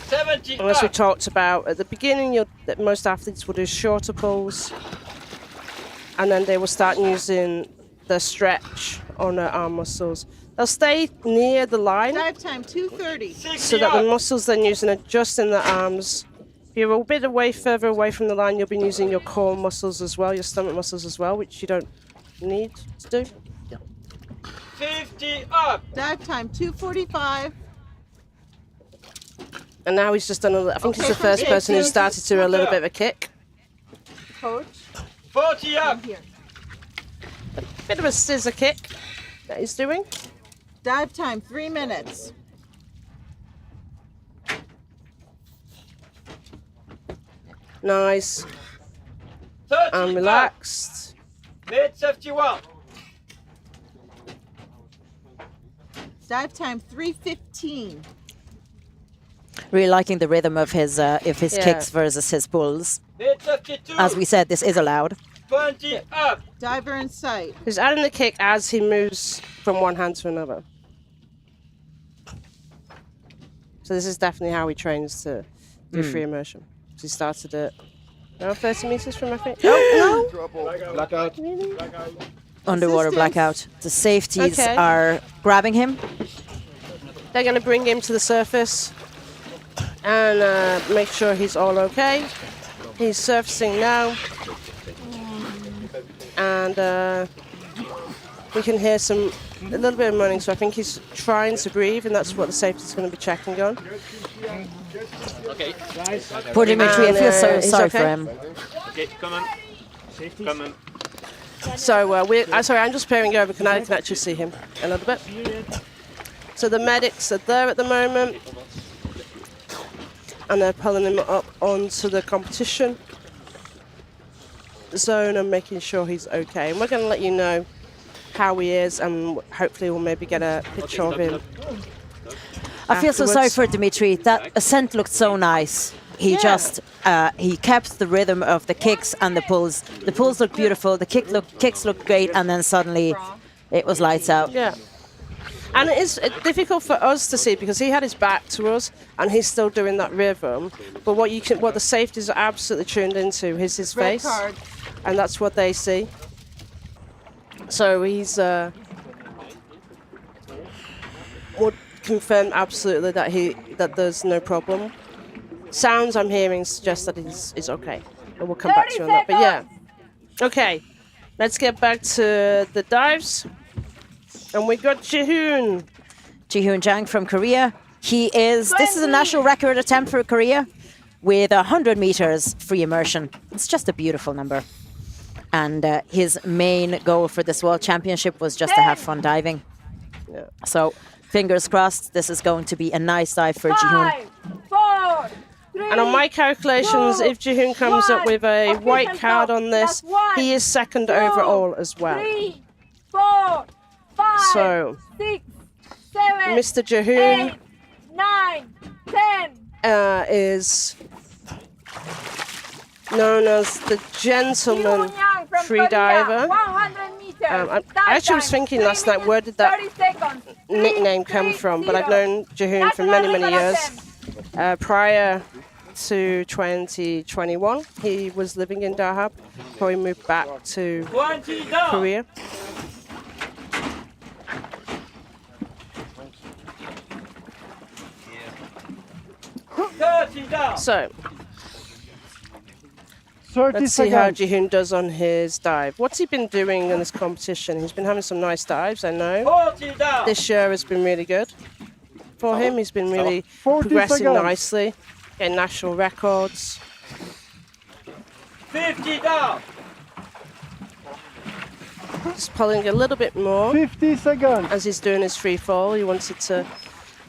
Speaker 10: 70
Speaker 2: And as we
Speaker 10: up.
Speaker 2: talked about at the beginning, that most athletes will do shorter pulls, and then they will start using the stretch on their arm muscles. They'll stay near the line.
Speaker 5: Dive time 2:30.
Speaker 2: So that the muscles then using it just in the arms. If you're a bit further away from the line, you'll be using your core muscles as well, your stomach muscles as well, which you don't need to do.
Speaker 10: 50 up.
Speaker 5: Dive time 2:45.
Speaker 2: And now he's just done I think he's the first person who started to do a little bit of a kick.
Speaker 5: Coach.
Speaker 10: 40 up.
Speaker 5: Here.
Speaker 2: Bit of a scissor kick that he's doing.
Speaker 5: Dive time 3 minutes.
Speaker 2: Nice.
Speaker 10: 30
Speaker 2: And relaxed.
Speaker 10: Mid 51.
Speaker 5: Dive time 3:15.
Speaker 3: Really liking the rhythm of his
Speaker 2: Yeah.
Speaker 3: kicks versus his pulls.
Speaker 10: Mid 52.
Speaker 3: As we said, this is allowed.
Speaker 10: 20 up.
Speaker 5: Diver in sight.
Speaker 2: He's adding the kick as he moves from one hand to another. So this is definitely how he trains to do free immersion. So he started it now 30 meters from my feet. Oh, no!
Speaker 7: Blackout.
Speaker 3: Underwater
Speaker 5: Assistance.
Speaker 3: blackout. The safeties
Speaker 2: Okay.
Speaker 3: are grabbing him.
Speaker 2: They're going to bring him to the surface and make sure he's all okay. He's surfacing now. And we can hear a little bit of moaning, so I think he's trying to breathe, and that's what the safety's going to be checking on.
Speaker 10: Okay.
Speaker 3: Poor Dimitri, I feel so
Speaker 2: he's
Speaker 3: sorry
Speaker 2: okay.
Speaker 3: for him.
Speaker 10: Okay, come on. Come on.
Speaker 2: So sorry, I'm just peering over, I can actually see him a little bit. So the medics are there at the moment, and they're pulling him up onto the competition zone and making sure he's okay. And we're going to let you know how he is, and hopefully we'll maybe get a picture of him.
Speaker 3: I feel so sorry
Speaker 2: afterwards.
Speaker 3: for Dimitri. That ascent looked so nice. He just he kept the rhythm of the kicks and the pulls. The pulls looked beautiful. The kicks looked great, and then suddenly it was lights out.
Speaker 2: Yeah. And it's difficult for us to see because he had his back to us and he's still doing that rhythm. But what the safeties are absolutely tuned into is his
Speaker 5: Red
Speaker 2: face,
Speaker 5: card.
Speaker 2: and that's what they see. So he's would confirm absolutely that there's no problem. Sounds I'm hearing suggest that he's okay, and we'll come back to you on that. But yeah, okay. Let's get back to the dives. And we got Jihoon
Speaker 3: Jang from Korea. This is a national record attempt for Korea with 100 meters free immersion. It's just a beautiful number. And his main goal for this World Championship was just to have fun diving.
Speaker 2: Yeah.
Speaker 3: So fingers crossed, this is going to be a nice dive for Jihoon.
Speaker 6: 5, 4, 3,
Speaker 2: And on my calculations, if Jihoon comes up with a white card on this, he is second overall as well.
Speaker 6: 3, 4, 5,
Speaker 2: So,
Speaker 6: 6, 7,
Speaker 2: Mr. Jihoon
Speaker 6: 8, 9, 10.
Speaker 2: is known as the gentleman
Speaker 6: Jihoon Jang from
Speaker 2: free
Speaker 6: Korea,
Speaker 2: diver.
Speaker 6: 100 meters.
Speaker 2: I actually was thinking last night, where did that nickname come from? But I've known Jihoon for many, many years. Prior to 2021, he was living in Dahab before he moved back to
Speaker 10: 20 down.
Speaker 2: Korea.
Speaker 10: Down.
Speaker 2: So
Speaker 7: 30
Speaker 2: let's see how
Speaker 7: seconds.
Speaker 2: Jihoon does on his dive. What's he been doing in this competition? He's been having some nice dives, I know.
Speaker 10: 40 down.
Speaker 2: This year has been really good for him. He's been really
Speaker 7: 40
Speaker 2: progressing
Speaker 7: seconds.
Speaker 2: nicely, getting national records.
Speaker 10: 50 down.
Speaker 2: Just pulling a little bit more
Speaker 7: 50 seconds.
Speaker 2: as he's doing his free fall. He wanted to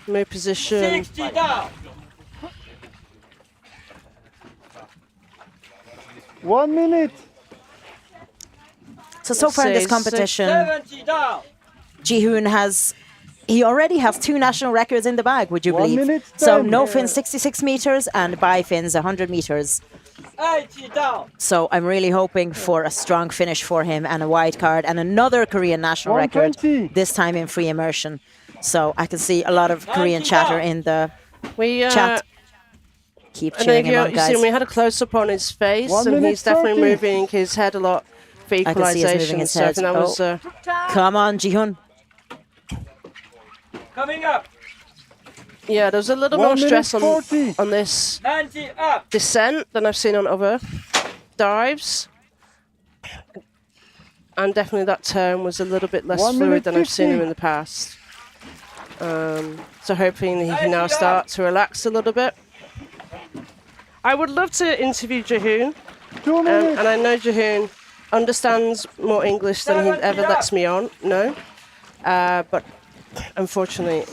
Speaker 2: move position.
Speaker 10: 60 down.
Speaker 7: 1 minute.
Speaker 3: So far in this
Speaker 2: Say
Speaker 3: competition,
Speaker 10: 70 down.
Speaker 3: Jihoon already has 2 national records in the bag, would you
Speaker 7: 1
Speaker 3: believe?
Speaker 7: minute
Speaker 3: So
Speaker 7: 10.
Speaker 3: no fins 66 meters and bi fins 100 meters.
Speaker 10: 80 down.
Speaker 3: So I'm really hoping for a strong finish for him and a white card and another Korean national record,
Speaker 7: 120.
Speaker 3: this time in free immersion. So I can see a lot of Korean chatter in the
Speaker 2: We
Speaker 3: chat. Keep
Speaker 2: and
Speaker 3: cheering
Speaker 2: if
Speaker 3: him on,
Speaker 2: you see,
Speaker 3: guys.
Speaker 2: we had a close up on his face,
Speaker 7: 1
Speaker 2: and
Speaker 7: minute
Speaker 2: he's definitely
Speaker 7: 30.
Speaker 2: moving his head a lot
Speaker 3: I can see he's moving
Speaker 2: equalisation.
Speaker 3: his
Speaker 2: So I
Speaker 3: head.
Speaker 2: think that was.
Speaker 3: Come on, Jihoon.
Speaker 10: Coming up.
Speaker 2: Yeah, there's a little
Speaker 7: 1
Speaker 2: more
Speaker 7: minute
Speaker 2: stress
Speaker 7: 40.
Speaker 2: on this
Speaker 10: 90 up.
Speaker 2: descent than I've seen on other dives. And definitely that turn was a little bit less
Speaker 7: 1
Speaker 2: fluid
Speaker 7: minute
Speaker 2: than I've seen him
Speaker 7: 50.
Speaker 2: in the past. So hoping he can now start to relax a little bit. I would love to interview Jihoon,
Speaker 7: 2 minutes.
Speaker 2: and I know Jihoon understands more English than he ever lets me on. No, but unfortunately,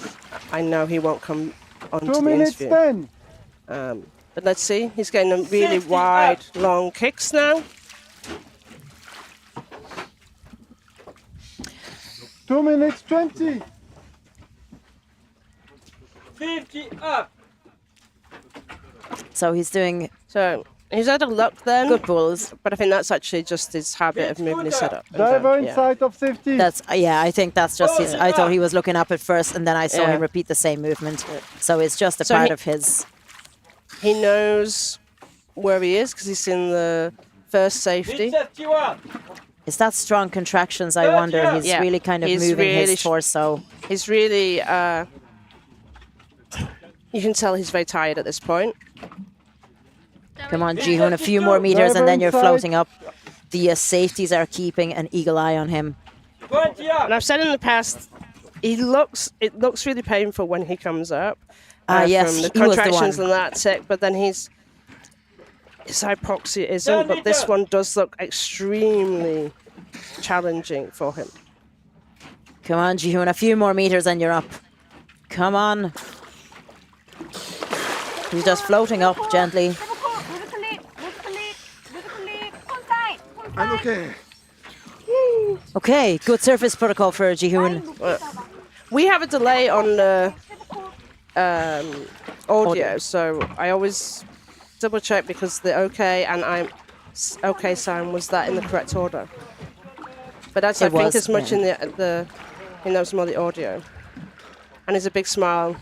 Speaker 2: I know he won't come onto
Speaker 7: 2
Speaker 2: the
Speaker 7: minutes
Speaker 2: interview.
Speaker 7: 10.
Speaker 2: But let's see. He's getting them really wide, long kicks now.
Speaker 7: 2 minutes 20.
Speaker 10: 50 up.
Speaker 3: So he's doing
Speaker 2: So he's out of luck then.
Speaker 3: good pulls.
Speaker 2: But I think that's actually just his habit of moving his head up. and
Speaker 7: Diver
Speaker 2: down, yeah.
Speaker 7: inside of safety.
Speaker 3: That's I think that's just his. I thought he was looking up at first, and then I saw
Speaker 2: Yeah.
Speaker 3: him repeat the same movement. So it's just a
Speaker 2: So
Speaker 3: part
Speaker 2: he-
Speaker 3: of his.
Speaker 2: He knows where he is because he's in the first safety.
Speaker 10: 51.
Speaker 3: It's that strong contractions. I wonder. He's
Speaker 2: Yeah.
Speaker 3: really kind of
Speaker 2: He's
Speaker 3: moving
Speaker 2: really
Speaker 3: his torso.
Speaker 2: He's really. You can tell he's very tired at this point.
Speaker 3: Come on, Jihoon, a few more meters, and then you're floating up. The safeties are keeping an eagle eye on him.
Speaker 10: 20 up.
Speaker 2: And I've said in the past, it looks really painful when he comes up.
Speaker 3: Yes,
Speaker 2: from the
Speaker 3: he was the
Speaker 2: contractions
Speaker 3: one.
Speaker 2: and that tick, but then his hypoxia isn't. But this one does look extremely challenging for him.
Speaker 3: Come on, Jihoon, a few more meters, and you're up. Come on. He's just floating up gently.
Speaker 7: I'm okay.
Speaker 3: Okay, good surface protocol for Jihoon.
Speaker 2: We have a delay on the audio, so I always double check because the OK and I'm OK sign was that in the correct order. But actually, I think
Speaker 3: was,
Speaker 2: as much
Speaker 3: yeah.
Speaker 2: in the he knows more the audio, and it's a big smile.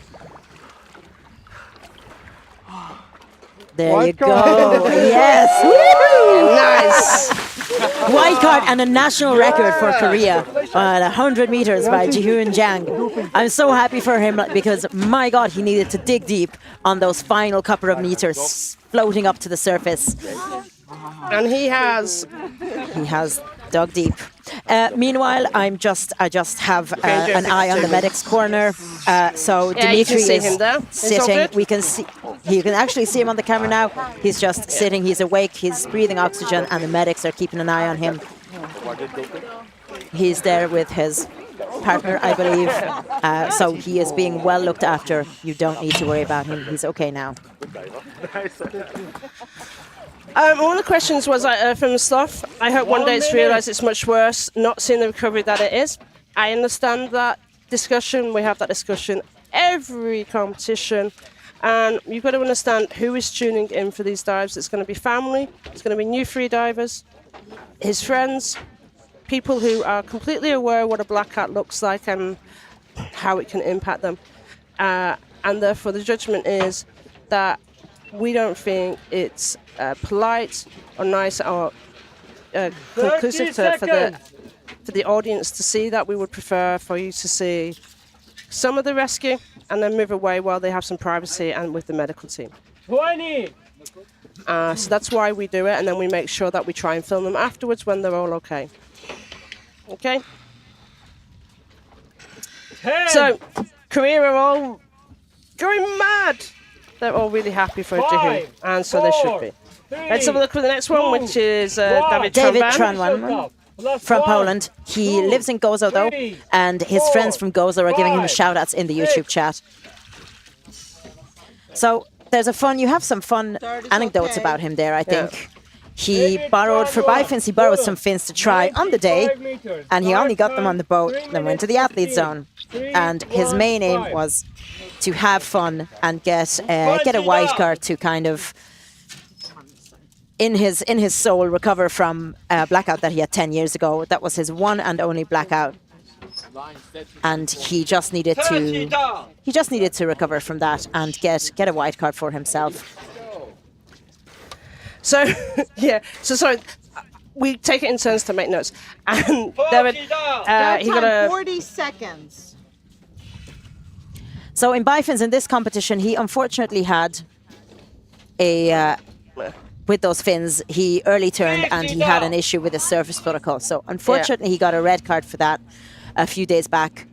Speaker 3: There you go.
Speaker 7: card.
Speaker 3: Yes.
Speaker 2: Nice.
Speaker 3: White card and a national record for Korea at 100 meters by Jihoon Jang. I'm so happy for him because, my God, he needed to dig deep on those final couple of meters, floating up to the surface.
Speaker 2: And he has.
Speaker 3: He has dug deep. Meanwhile, I just have an eye on the medics corner. So
Speaker 2: Yeah, you
Speaker 3: Dimitri
Speaker 2: can see
Speaker 3: is
Speaker 2: him there. It's all
Speaker 3: sitting.
Speaker 2: good.
Speaker 3: We can see. You can actually see him on the camera now. He's just sitting. He's awake. He's breathing oxygen, and the medics are keeping an eye on him. He's there with his partner, I believe. So he is being well looked after. You don't need to worry about him. He's okay now.
Speaker 2: One of the questions was from stuff. I hope one day it's realised it's much worse, not seeing the recovery that it is. I understand that discussion. We have that discussion every competition. And you've got to understand who is tuning in for these dives. It's going to be family. It's going to be new free divers, his friends, people who are completely aware of what a black hat looks like and how it can impact them. And therefore, the judgment is that we don't think it's polite or nice or conclusive for the audience to see that. We would prefer for you to see some of the rescue and then move away while they have some privacy and with the medical team.
Speaker 10: 20.
Speaker 2: So that's why we do it, and then we make sure that we try and film them afterwards when they're all okay. Okay?
Speaker 10: 10.
Speaker 2: So, Korea are all going mad. They're all really happy for Jihoon, and so they should be. Let's have a look at the next one, which is Dawid Tran.
Speaker 3: Tran from Poland. He lives in Gozo, though, and his friends from Gozo are giving him shout-outs in the YouTube chat. So you have some fun anecdotes about him there, I think. He borrowed, for bifins, he borrowed some fins to try on the day, and he only got them on the boat, then went to the athlete zone. And his main aim was to have fun and get a white card to kind of, in his soul, recover from a blackout that he had 10 years ago. That was his one and only blackout. And he just needed to recover from that and get a white card for himself.
Speaker 2: So, yeah, so sorry, we take it in turns to make notes. And David, he got a
Speaker 5: 40 seconds.
Speaker 3: So in bifins in this competition, he unfortunately had a with those fins, he early turned and he had an issue with his surface protocol. So unfortunately, he got a red card for that a few days back.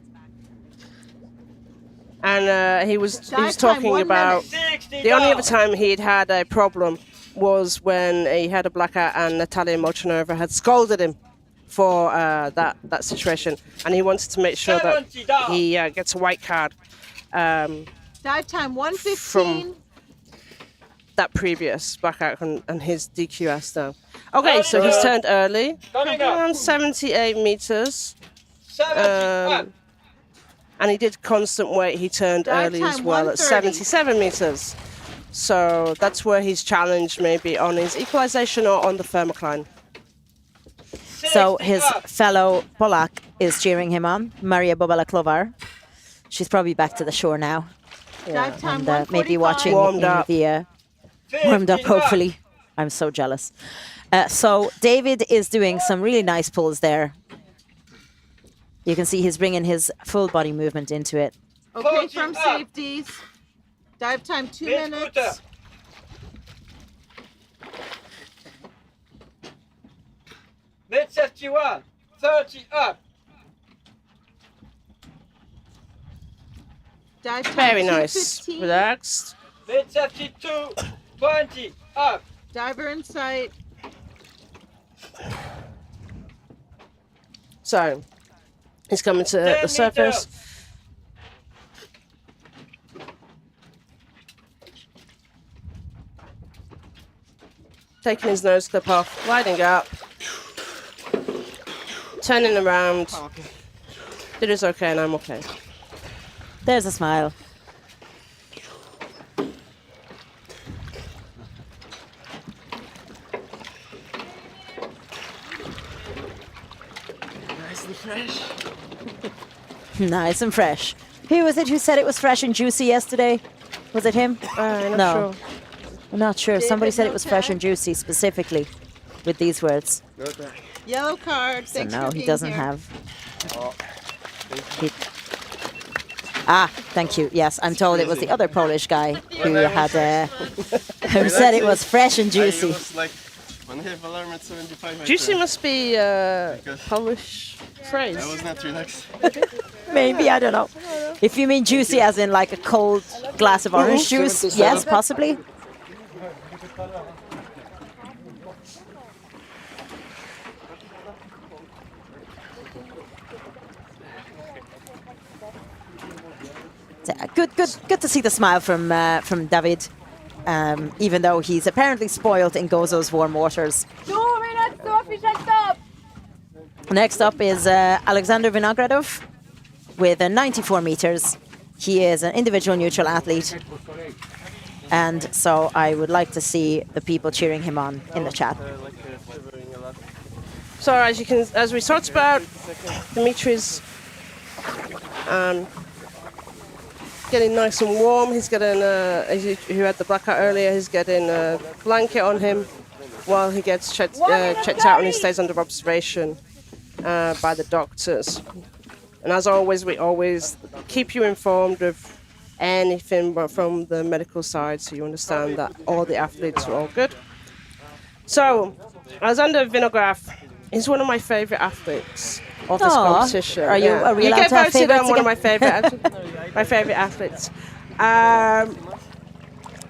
Speaker 2: And he was talking about the only other time he'd had a problem was when he had a blackout and Natalia Molchanova had scolded him for that situation, and he wanted to make sure that he gets a white card.
Speaker 5: Dive time 1:15.
Speaker 2: From that previous blackout and his DQS now. Okay, so he's turned early, around 78 meters. And he did constant weight. He turned early as well at 77 meters. So that's where he's challenged maybe on his equalization or on the thermocline.
Speaker 3: So his fellow Polak is cheering him on, Maria Bobala Klovar. She's probably back to the shore now.
Speaker 5: Dive time
Speaker 3: And maybe watching
Speaker 2: warmed up.
Speaker 3: Warmed up, hopefully. I'm so jealous. So David is doing some really nice pulls there. You can see he's bringing his full body movement into it.
Speaker 5: Okay, from safeties. Dive time 2 minutes.
Speaker 10: Mid 71, 30 up.
Speaker 5: Dive time
Speaker 2: Very nice.
Speaker 5: 2:15.
Speaker 2: Relaxed.
Speaker 10: Mid 72, 20 up.
Speaker 5: Diver in sight.
Speaker 2: So he's coming to the surface. Taking his nose clip off, gliding up, turning around. It is okay and I'm okay.
Speaker 3: There's a smile.
Speaker 4: Nice and fresh.
Speaker 3: Nice and fresh. Who was it who said it was fresh and juicy yesterday? Was it him?
Speaker 2: I'm not
Speaker 3: No.
Speaker 2: sure.
Speaker 3: I'm not sure. Somebody said it was fresh and juicy specifically with these words.
Speaker 5: Yellow card.
Speaker 3: So
Speaker 5: Thanks
Speaker 3: no,
Speaker 5: for
Speaker 3: he
Speaker 5: being
Speaker 3: doesn't
Speaker 5: here.
Speaker 3: have. Thank you. Yes, I'm told it was the other Polish guy who had who said it was fresh and juicy.
Speaker 2: Juicy must be a Polish phrase.
Speaker 4: I was not relaxed.
Speaker 3: Maybe, I don't know. If you mean juicy as in like a cold glass of orange juice, yes, possibly. Good to see the smile from David, even though he's apparently spoiled in Gozo's warm waters.
Speaker 6: 2 minutes to official stop.
Speaker 3: Next up is Alexander Vinogradov with 94 meters. He is an individual neutral athlete, and so I would like to see the people cheering him on in the chat.
Speaker 2: So as we talked about, Dimitri's getting nice and warm. He's getting, who had the blackout earlier, he's getting a blanket on him while he gets checked out and he stays under observation by the doctors. And as always, we always keep you informed of anything from the medical side so you understand that all the athletes are all good. So, Alexander Vinogradov is one of my favorite athletes of this competition.
Speaker 3: Are you
Speaker 2: You
Speaker 3: allowed
Speaker 2: get
Speaker 3: to have
Speaker 2: voted
Speaker 3: favorites
Speaker 2: on one of
Speaker 3: again?
Speaker 2: my favorite athletes.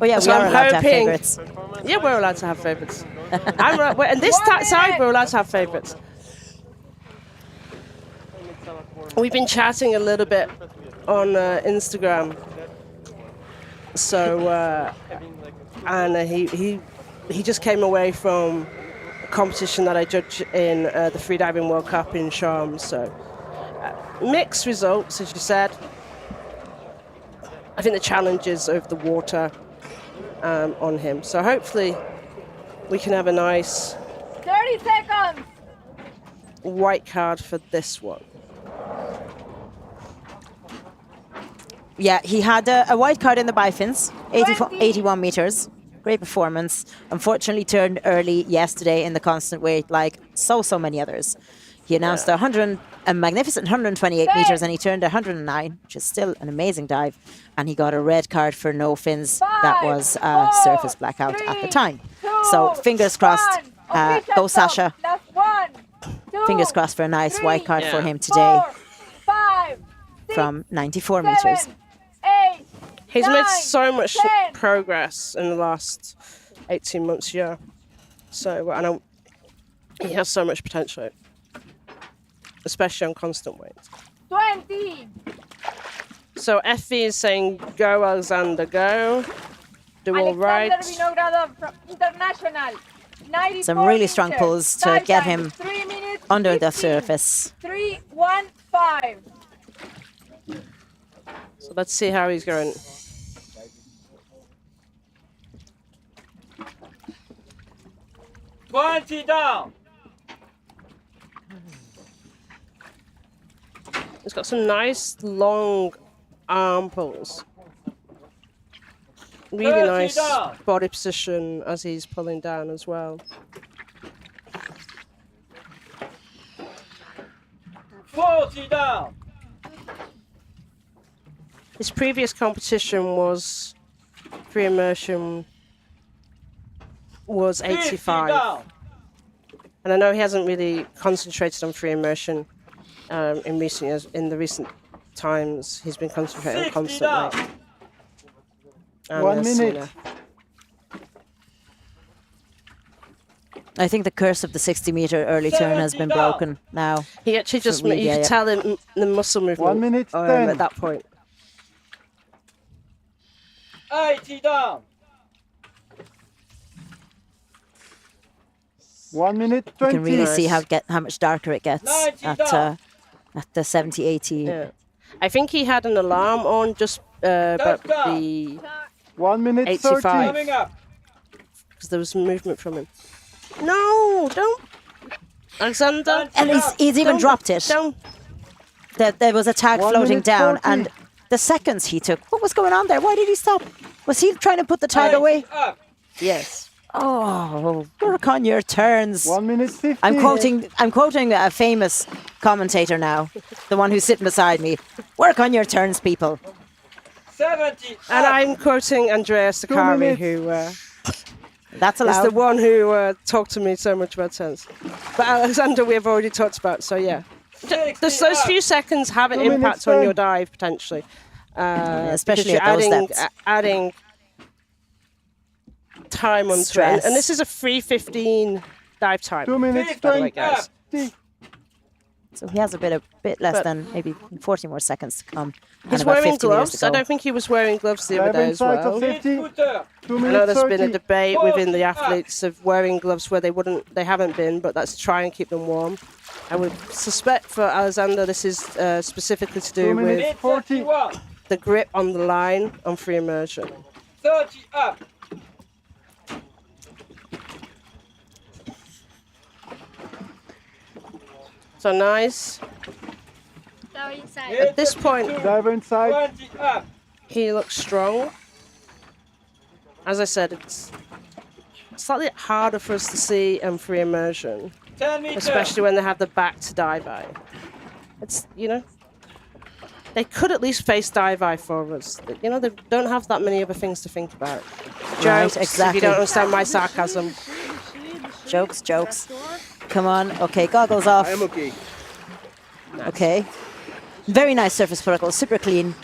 Speaker 3: Oh yeah,
Speaker 2: So
Speaker 3: we are
Speaker 2: I'm
Speaker 3: allowed to have
Speaker 2: hoping-
Speaker 3: favorites.
Speaker 2: Yeah, we're allowed to have favorites. And this side, we're allowed to have favorites. We've been chatting a little bit on Instagram. So, and he just came away from a competition that I judged in the Freediving World Cup in Sharm. So, mixed results, as you said. I think the challenges of the water on him. So hopefully we can have a nice
Speaker 6: 30 seconds.
Speaker 2: white card for this one.
Speaker 3: Yeah, he had a white card in the bifins, 81 meters. Great performance. Unfortunately turned early yesterday in the constant weight, like so many others. He announced a magnificent 128 meters, and he turned 109, which is still an amazing dive. And he got a red card for no fins. That was a surface blackout at the time. So fingers crossed. Go Sasha. Fingers crossed for a nice white card for him today from 94 meters.
Speaker 2: He's made so much progress in the last 18 months, yeah. So I know he has so much potential, especially on constant weight.
Speaker 6: 20.
Speaker 2: So Effie is saying, go Alexander, go. Do all right.
Speaker 6: Vinogradov from International.
Speaker 3: Some really strong pulls to get him under the surface.
Speaker 6: 3:15.
Speaker 2: So let's see how he's going.
Speaker 10: $20 down.
Speaker 2: He's got some nice long arm pulls. Really nice
Speaker 10: down.
Speaker 2: body position as he's pulling down as well.
Speaker 10: 40 down.
Speaker 2: His previous competition was free immersion was 85.
Speaker 10: Down.
Speaker 2: And I know he hasn't really concentrated on free immersion in recent years. In the recent times, he's been concentrating on constant weight.
Speaker 7: 1 minute.
Speaker 3: I think the curse of the 60-meter early turn has been broken now.
Speaker 2: He actually just, you could tell him the muscle movement
Speaker 7: 1 minute 10.
Speaker 2: at that point.
Speaker 10: 80 down.
Speaker 7: 1 minute 20.
Speaker 3: You can really see how much darker it gets at the 70, 80.
Speaker 2: Yeah. I think he had an alarm on just about the
Speaker 7: 1 minute
Speaker 2: 85.
Speaker 7: 30.
Speaker 10: Coming up.
Speaker 2: Because there was some movement from him. No, don't. Alexander.
Speaker 3: And he's even dropped it.
Speaker 2: Don't.
Speaker 3: There was a tag
Speaker 7: 1
Speaker 3: floating
Speaker 7: minute
Speaker 3: down,
Speaker 7: 40.
Speaker 3: and the seconds he took. What was going on there? Why did he stop? Was he trying to put the tag away?
Speaker 10: Up.
Speaker 2: Yes.
Speaker 3: Oh, work on your turns.
Speaker 7: 1 minute 50.
Speaker 3: I'm quoting a famous commentator now, the one who's sitting beside me. Work on your turns, people.
Speaker 10: 70
Speaker 2: And
Speaker 10: up.
Speaker 2: I'm quoting Andrea Sakari,
Speaker 7: minutes.
Speaker 2: who
Speaker 3: That's
Speaker 2: is the
Speaker 3: allowed.
Speaker 2: one who talked to me so much about turns. But Alexander, we have already talked about, so yeah. Those few seconds have an
Speaker 7: 2 minutes
Speaker 2: impact on
Speaker 7: 10.
Speaker 2: your dive, potentially.
Speaker 3: Especially
Speaker 2: because
Speaker 3: at those
Speaker 2: you're
Speaker 3: depths.
Speaker 2: adding time onto
Speaker 3: Stress.
Speaker 2: it. And this is a 3:15 dive time.
Speaker 7: 2 minutes
Speaker 2: by the way,
Speaker 7: 20.
Speaker 2: guys.
Speaker 3: So he has a bit less than maybe 40 more seconds to come. and
Speaker 2: He's
Speaker 3: about
Speaker 2: wearing
Speaker 3: 50 meters
Speaker 2: gloves.
Speaker 3: to
Speaker 2: I
Speaker 3: go.
Speaker 2: don't think he was wearing gloves the other
Speaker 7: Dive
Speaker 2: day as
Speaker 7: inside of
Speaker 2: well.
Speaker 7: 50.
Speaker 10: 2
Speaker 7: 2
Speaker 2: I know
Speaker 7: minutes
Speaker 2: there's been a
Speaker 7: 30.
Speaker 2: debate within the athletes of wearing gloves where they haven't been, but that's to try and keep them warm. I would suspect for Alexander this is specifically to
Speaker 7: 2
Speaker 2: do
Speaker 7: minutes
Speaker 2: with
Speaker 7: 40.
Speaker 10: 31.
Speaker 2: the grip on the line on free immersion.
Speaker 10: 30 up.
Speaker 2: So nice. At this point,
Speaker 7: Dive inside.
Speaker 10: 20 up.
Speaker 2: he looks strong. As I said, it's slightly harder for us to see in free immersion,
Speaker 10: 10 meters.
Speaker 2: especially when they have the back to dive eye. It's, they could at least face dive eye for us. They don't have that many other things to think about. Jokes, if
Speaker 3: exactly.
Speaker 2: you don't understand my sarcasm.
Speaker 3: Jokes. Come on. Okay, goggles off.
Speaker 7: I'm okay.
Speaker 3: Okay. Very nice surface protocol, super clean.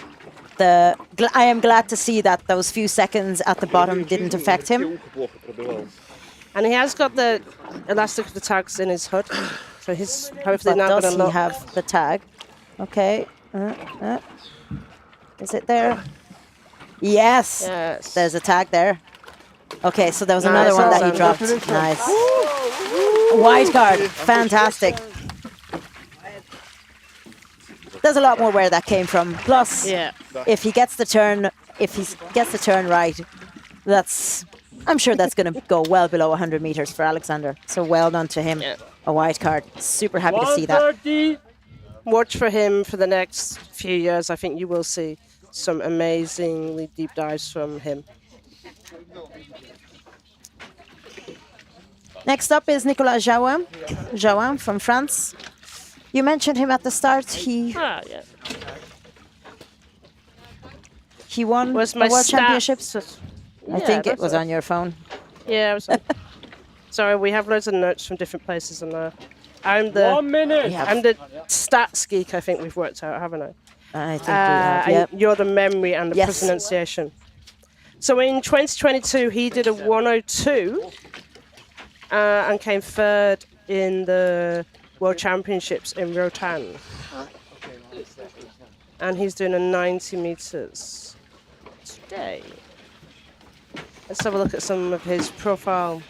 Speaker 3: I am glad to see that those few seconds at the bottom didn't affect him.
Speaker 2: And he has got the elastic of the tags in his hood. So he's hopefully
Speaker 3: But
Speaker 2: now
Speaker 3: does
Speaker 2: going to
Speaker 3: he
Speaker 2: look.
Speaker 3: have the tag? Okay. Is it there? Yes.
Speaker 2: Yes.
Speaker 3: There's a tag there. Okay, so there was
Speaker 2: Nice,
Speaker 3: another one that he
Speaker 2: Alexander.
Speaker 3: dropped. Nice. Wide card. Fantastic. There's a lot more where that came from. Plus,
Speaker 2: Yeah.
Speaker 3: if he gets the turn right, I'm sure that's going to go well below 100 meters for Alexander. So well done to him.
Speaker 2: Yeah.
Speaker 3: A wide card. Super happy to see that.
Speaker 10: 130.
Speaker 2: Watch for him for the next few years. I think you will see some amazingly deep dives from him.
Speaker 3: Next up is Nicolas Jaouen, Jaouen from France. You mentioned him at the start.
Speaker 2: Yeah.
Speaker 3: He won
Speaker 2: Was
Speaker 3: the
Speaker 2: my
Speaker 3: World
Speaker 2: stats-
Speaker 3: Championships. I
Speaker 2: Yeah,
Speaker 3: think it
Speaker 2: that's
Speaker 3: was
Speaker 2: it.
Speaker 3: on your phone.
Speaker 2: Yeah, it was sorry, we have loads of notes from different places on there. I'm the
Speaker 10: 1 minute.
Speaker 2: I'm the stats geek, I think we've worked out, haven't I?
Speaker 3: I think we have,
Speaker 2: And
Speaker 3: yep.
Speaker 2: you're the memory and the
Speaker 3: Yes.
Speaker 2: pronunciation. So in 2022, he did a 102 and came third in the World Championships in Rotan. And he's doing a 90 meters today. Let's have a look at some of his profile.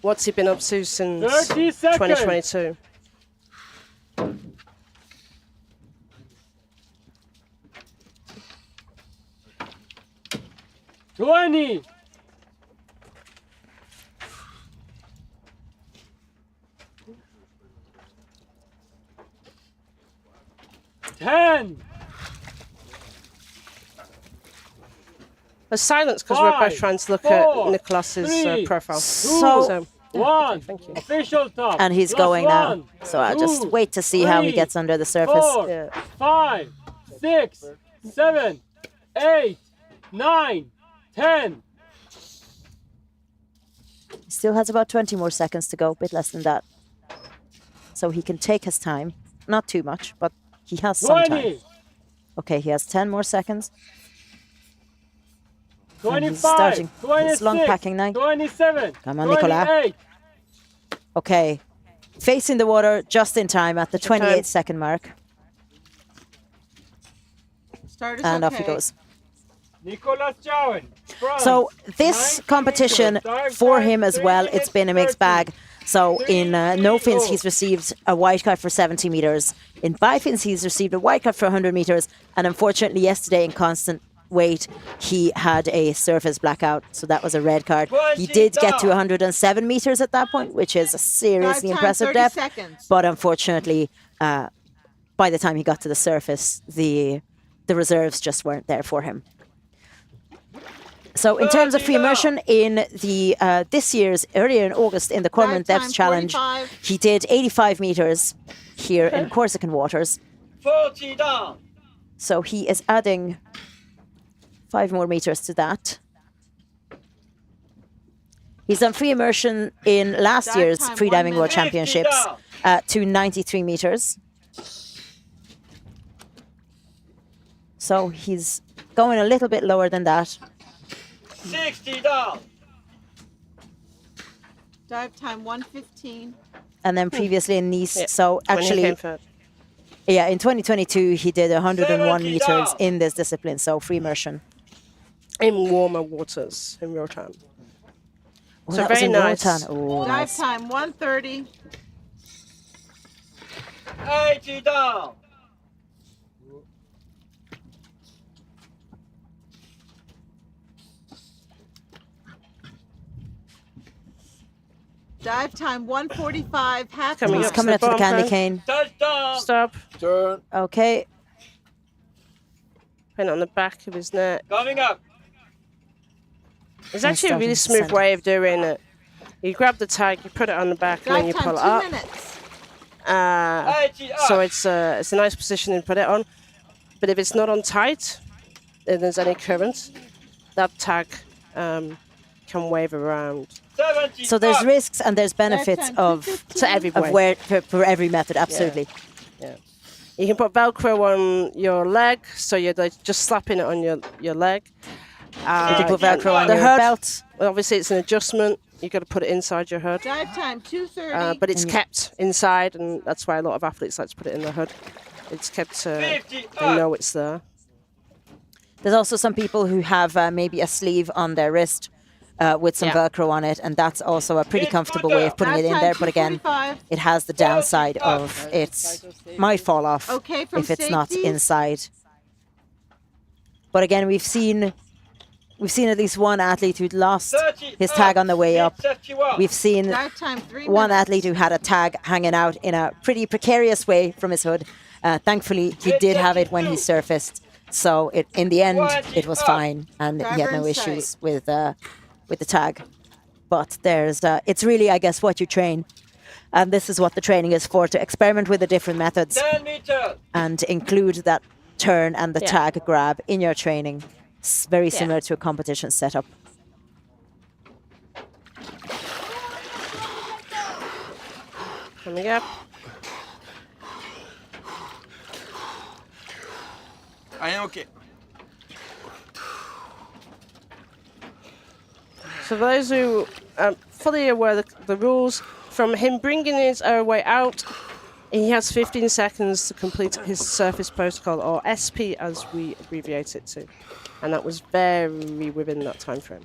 Speaker 2: What's he been up to since
Speaker 10: 30 seconds.
Speaker 2: 2022?
Speaker 10: $20. 10.
Speaker 2: There's silence because we're both
Speaker 10: 5,
Speaker 2: trying to look
Speaker 10: 4,
Speaker 2: at Nicolas's
Speaker 10: 3,
Speaker 2: profile.
Speaker 3: So-
Speaker 10: 1.
Speaker 2: Thank you.
Speaker 10: Official top.
Speaker 3: And he's
Speaker 10: Last
Speaker 3: going now.
Speaker 10: one.
Speaker 3: So I'll just
Speaker 10: 2,
Speaker 3: wait to see how he
Speaker 10: 3,
Speaker 3: gets under the surface.
Speaker 10: 4,
Speaker 2: Yeah.
Speaker 10: 5, 6, 7, 8, 9, 10.
Speaker 3: He still has about 20 more seconds to go, a bit less than that. So he can take his time. Not too much, but he has some time.
Speaker 10: 20.
Speaker 3: Okay, he has 10 more seconds. And he's
Speaker 10: 25.
Speaker 3: starting
Speaker 10: 26.
Speaker 3: his long packing now.
Speaker 10: 27.
Speaker 3: Come on, Nicolas.
Speaker 10: 28.
Speaker 3: Okay, facing the water just in time at the 28-second mark.
Speaker 5: Start is
Speaker 3: And
Speaker 5: okay.
Speaker 3: off he goes.
Speaker 10: Nicolas Jaouen. France.
Speaker 3: So this
Speaker 10: 90
Speaker 3: competition
Speaker 10: meters,
Speaker 3: for
Speaker 10: dive
Speaker 3: him
Speaker 10: time,
Speaker 3: as well,
Speaker 10: 3
Speaker 3: it's been a mixed
Speaker 10: minutes
Speaker 3: bag. So in no fins,
Speaker 10: 3-0.
Speaker 3: he's received a white card for 70 meters. In bifins, he's received a white card for 100 meters. And unfortunately, yesterday in constant weight, he had a surface blackout. So that was a red card. He did get to 107 meters at that point, which is a seriously
Speaker 5: Dive time,
Speaker 3: impressive
Speaker 5: 30
Speaker 3: depth.
Speaker 5: seconds.
Speaker 3: But unfortunately, by the time he got to the surface, the reserves just weren't there for him. So in terms of free immersion, in the this year's, earlier in August, in the Cormorant
Speaker 5: Dive
Speaker 3: Depth
Speaker 5: time,
Speaker 3: Challenge,
Speaker 5: 45.
Speaker 3: he did 85 meters here in Corsican waters.
Speaker 10: 40 down.
Speaker 3: So he is adding 5 more meters to that. He's done free immersion in last
Speaker 5: Dive
Speaker 3: year's
Speaker 5: time, 1
Speaker 3: Freediving World
Speaker 5: minute.
Speaker 3: Championships to 93 meters. So he's going a little bit lower than that.
Speaker 10: 60 down.
Speaker 5: Dive time 1:15.
Speaker 3: And then previously in Nice,
Speaker 2: Yeah,
Speaker 3: so
Speaker 2: when he
Speaker 3: actually,
Speaker 2: came third.
Speaker 3: yeah, in 2022 he did 101
Speaker 10: 70
Speaker 3: meters
Speaker 10: down.
Speaker 3: in this discipline, so free immersion.
Speaker 2: In warmer waters in Rotan.
Speaker 3: Oh,
Speaker 2: So
Speaker 3: that was
Speaker 2: very
Speaker 3: in
Speaker 2: nice.
Speaker 3: Rotan. Oh,
Speaker 5: Dive
Speaker 3: nice.
Speaker 5: time 1:30.
Speaker 10: 80 down.
Speaker 5: Dive time 1:45. Half
Speaker 2: Coming
Speaker 3: He's
Speaker 2: up to
Speaker 3: coming
Speaker 2: the
Speaker 3: up to the
Speaker 2: bump
Speaker 3: candy
Speaker 2: then.
Speaker 3: cane.
Speaker 10: Touchdown.
Speaker 2: Stop.
Speaker 9: Turn.
Speaker 3: Okay,
Speaker 2: Pin it on the back of his neck.
Speaker 10: Coming up.
Speaker 2: It's actually a really
Speaker 3: starting to
Speaker 2: smooth way of doing it. You grab the tag, you put it on the back, and then
Speaker 5: Dive
Speaker 2: you
Speaker 5: time
Speaker 2: pull it
Speaker 5: 2
Speaker 2: up.
Speaker 5: minutes.
Speaker 10: 80 up.
Speaker 2: So it's a nice position to put it on. But if it's not on tight, and there's any current, that tag can wave around.
Speaker 10: 70
Speaker 3: so there's
Speaker 10: up.
Speaker 3: risks and there's benefits
Speaker 5: time,
Speaker 3: of
Speaker 5: 2:15.
Speaker 2: To every way.
Speaker 3: where for every method, absolutely.
Speaker 2: Yeah. You can put Velcro on your leg, so you're like just slapping it on your leg.
Speaker 3: You can put
Speaker 10: yeah.
Speaker 3: Velcro on
Speaker 2: The
Speaker 3: your
Speaker 2: hood.
Speaker 3: belt.
Speaker 2: Well, obviously, it's an adjustment. You've got to put it inside your hood.
Speaker 5: Dive time 2:30.
Speaker 2: But it's kept inside, and that's why a lot of athletes like to put it in the hood. It's kept,
Speaker 10: 50
Speaker 2: they
Speaker 10: up.
Speaker 2: know it's there.
Speaker 3: There's also some people who have maybe a sleeve on their wrist with some
Speaker 2: Yeah.
Speaker 3: Velcro on it, and that's also a pretty
Speaker 10: It's
Speaker 3: comfortable
Speaker 10: good
Speaker 3: way of putting
Speaker 5: Dive
Speaker 3: it in
Speaker 5: time
Speaker 3: there. But again,
Speaker 5: 2:45.
Speaker 3: it has the downside of it might fall off
Speaker 5: Okay, from
Speaker 3: if it's not
Speaker 5: safety.
Speaker 3: inside. But again, we've seen at least one athlete who'd lost
Speaker 10: 30
Speaker 3: his tag on the way up.
Speaker 10: 71.
Speaker 3: We've seen
Speaker 5: Dive time 3
Speaker 3: one
Speaker 5: minutes.
Speaker 3: athlete who had a tag hanging out in a pretty precarious way from his hood. Thankfully, he did have it when he surfaced. So in the end, it was fine, and he had no
Speaker 5: Dahlgren
Speaker 3: issues with the tag. but there's it's really, I guess, what you train. And this is what the training is for, to experiment with the different methods
Speaker 10: 10 meters.
Speaker 3: and include that turn and the
Speaker 2: Yeah.
Speaker 3: tag grab in your training. It's very similar to a competition setup.
Speaker 2: Coming up.
Speaker 4: I am okay.
Speaker 2: So those who are fully aware of the rules, from him bringing his airway out, he has 15 seconds to complete his surface protocol, or SP as we abbreviate it to. And that was very within that time frame.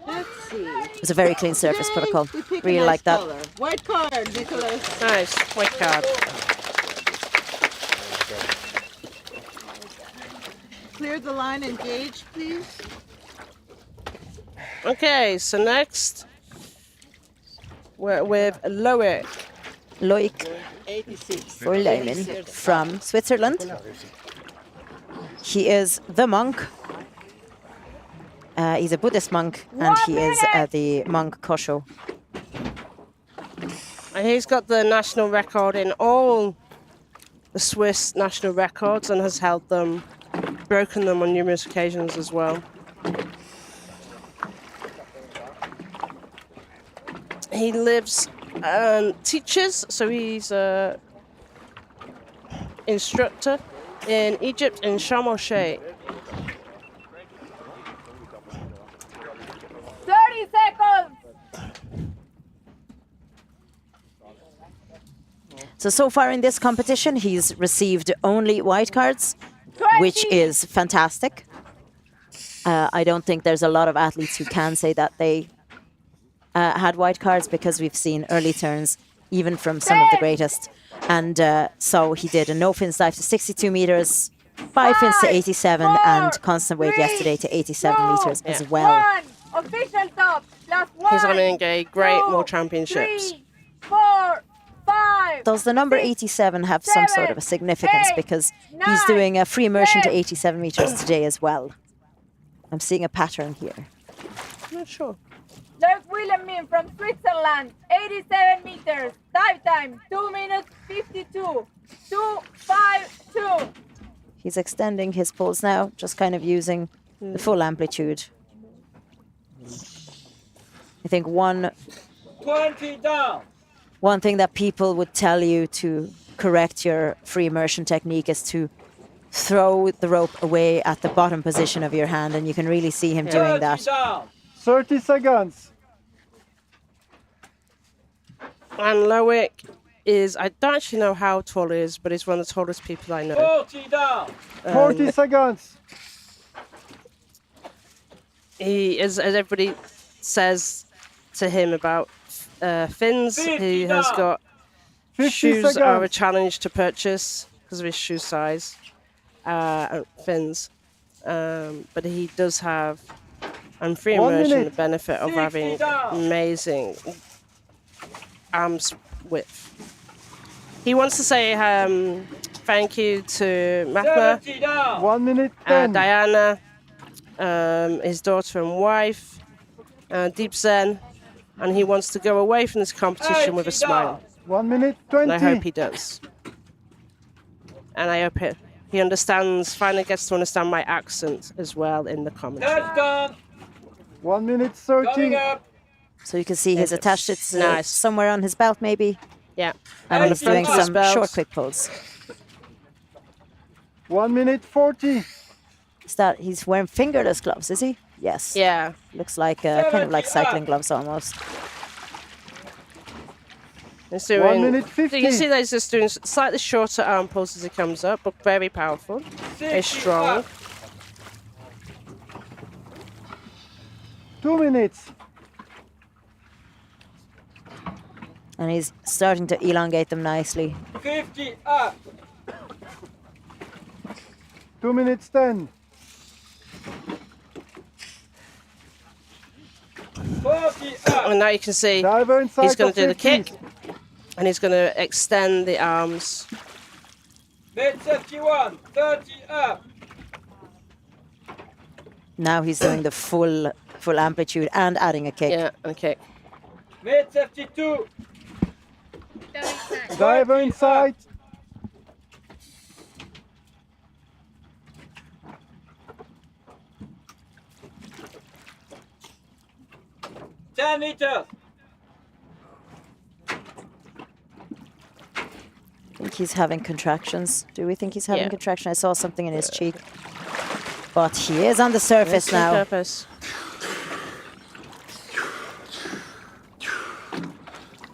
Speaker 5: Let's see.
Speaker 3: It was a very clean surface
Speaker 5: Today,
Speaker 3: protocol.
Speaker 5: we pick a
Speaker 3: Really
Speaker 5: nice
Speaker 3: like that.
Speaker 5: color. White card, Nicolas.
Speaker 2: Nice, white card.
Speaker 5: Clear the line and gauge, please.
Speaker 2: Okay, so next we're with Loic.
Speaker 3: Loic Vuillemin from Switzerland. He is the monk. He's a Buddhist monk, and he is the monk Kosho.
Speaker 2: And he's got the national record in all the Swiss national records and has held them, broken them on numerous occasions as well. He lives and teaches, so he's a instructor in Egypt in Sharm el Sheikh.
Speaker 6: 30 seconds.
Speaker 3: So far in this competition, he's received only white cards, which is fantastic. I don't think there's a lot of athletes who can say that they had white cards, because we've seen early turns, even from some of the greatest. And so he did a no fins dive to 62 meters, 5 fins to 87, and constant wave yesterday to 87 meters as well.
Speaker 6: One. Official top. Last one.
Speaker 2: He's running a great
Speaker 6: two,
Speaker 2: World Championships.
Speaker 6: 3, 4, 5.
Speaker 3: Does the number 87 have some sort of a significance? Because he's doing a free immersion to 87 meters today as well. I'm seeing a pattern here.
Speaker 2: Not sure.
Speaker 6: Loic Vuillemin from Switzerland, 87 meters. Dive time, 2 minutes 52. 2:52.
Speaker 3: He's extending his pulse now, just kind of using the full amplitude. I think
Speaker 10: 20 down.
Speaker 3: one thing that people would tell you to correct your free immersion technique is to throw the rope away at the bottom position of your hand, and you can really see him doing that.
Speaker 10: Down.
Speaker 7: 30 seconds.
Speaker 2: And Loic is, I don't actually know how tall he is, but he's one of the tallest people I know.
Speaker 10: 40 down.
Speaker 7: 40 seconds.
Speaker 2: He is, as everybody says to him about fins, he has got
Speaker 7: 50
Speaker 2: shoes that are a
Speaker 7: seconds.
Speaker 2: challenge to purchase because of his shoe size, fins. But he does have, and free
Speaker 7: 1
Speaker 2: immersion, the
Speaker 7: minute.
Speaker 2: benefit of having amazing arms width. He wants to say thank you to Matma,
Speaker 10: 70 down.
Speaker 7: 1 minute 10.
Speaker 2: Diana, his daughter and wife, Deep Zen, and he wants to go away from this competition with a smile.
Speaker 7: 1 minute
Speaker 2: And I
Speaker 7: 20.
Speaker 2: hope he does. And I hope he understands, finally gets to understand my accent as well in the commentary.
Speaker 10: That's done.
Speaker 7: 1 minute
Speaker 10: Coming
Speaker 7: 30.
Speaker 10: up.
Speaker 3: So you can see he's attached it
Speaker 2: Nice.
Speaker 3: somewhere on his belt, maybe,
Speaker 2: Yeah.
Speaker 3: and he's doing
Speaker 2: Front of his
Speaker 3: some
Speaker 2: belt.
Speaker 3: short, quick pulls.
Speaker 7: 1 minute 40.
Speaker 3: Is that he's wearing fingerless gloves? Is he? Yes.
Speaker 2: Yeah.
Speaker 3: Looks like kind of like cycling gloves almost.
Speaker 2: He's doing,
Speaker 7: 1 minute
Speaker 2: so you
Speaker 7: 50.
Speaker 2: can see that he's just doing slightly shorter arm pulls as he comes up, but very powerful, very
Speaker 10: 60
Speaker 2: strong.
Speaker 10: up.
Speaker 7: 2 minutes.
Speaker 3: And he's starting to elongate them nicely.
Speaker 10: 50 up.
Speaker 7: 2 minutes 10.
Speaker 10: 40 up.
Speaker 2: And now you can see
Speaker 7: Diver inside
Speaker 2: he's going
Speaker 7: for
Speaker 2: to do the
Speaker 7: 50.
Speaker 2: kick, and he's going to extend the arms.
Speaker 10: Mid 51. 30 up.
Speaker 3: Now he's doing the full full amplitude and adding a kick.
Speaker 2: Yeah, and a kick.
Speaker 10: Mid 52.
Speaker 7: Diver inside.
Speaker 10: Ten meters.
Speaker 3: I think he's having contractions. Do we think he's having
Speaker 2: Yeah.
Speaker 3: contraction? I saw something in his cheek. But he is on the surface
Speaker 2: Yes, on
Speaker 3: now.
Speaker 2: surface.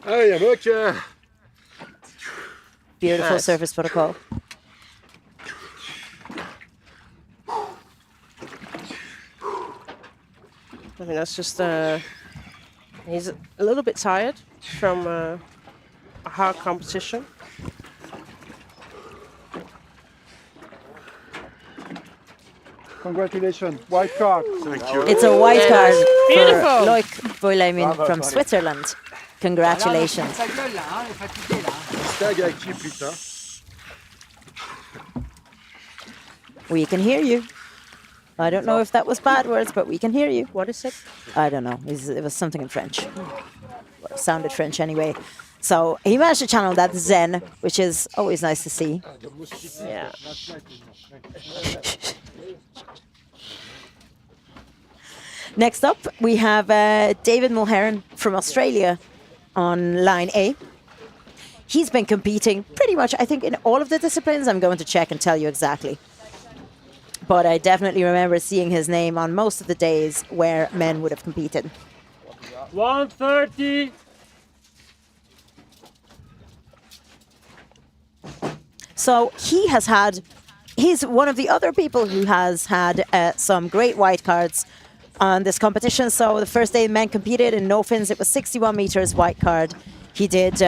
Speaker 4: Hey, I'm okay.
Speaker 3: Beautiful
Speaker 2: Nice.
Speaker 3: surface protocol.
Speaker 2: I mean, that's just he's a little bit tired from a hard competition.
Speaker 7: Congratulations. White card.
Speaker 4: Thank you.
Speaker 3: It's a white card
Speaker 2: Beautiful.
Speaker 3: for Loic Vuillemin from Switzerland. Congratulations.
Speaker 4: Tag à qui plus tard?
Speaker 3: We can hear you. I don't know if that was bad words, but we can hear you.
Speaker 2: What is it?
Speaker 3: I don't know. It was something in French. Well, it sounded French anyway. So he managed to channel that Zen, which is always nice to see.
Speaker 2: Yeah.
Speaker 3: Next up, we have David Mulheron from Australia on line A. He's been competing pretty much, I think, in all of the disciplines. I'm going to check and tell you exactly. But I definitely remember seeing his name on most of the days where men would have competed.
Speaker 10: 130.
Speaker 3: So he's one of the other people who has had some great white cards on this competition. So the first day men competed in no fins, it was 61 meters white card. He did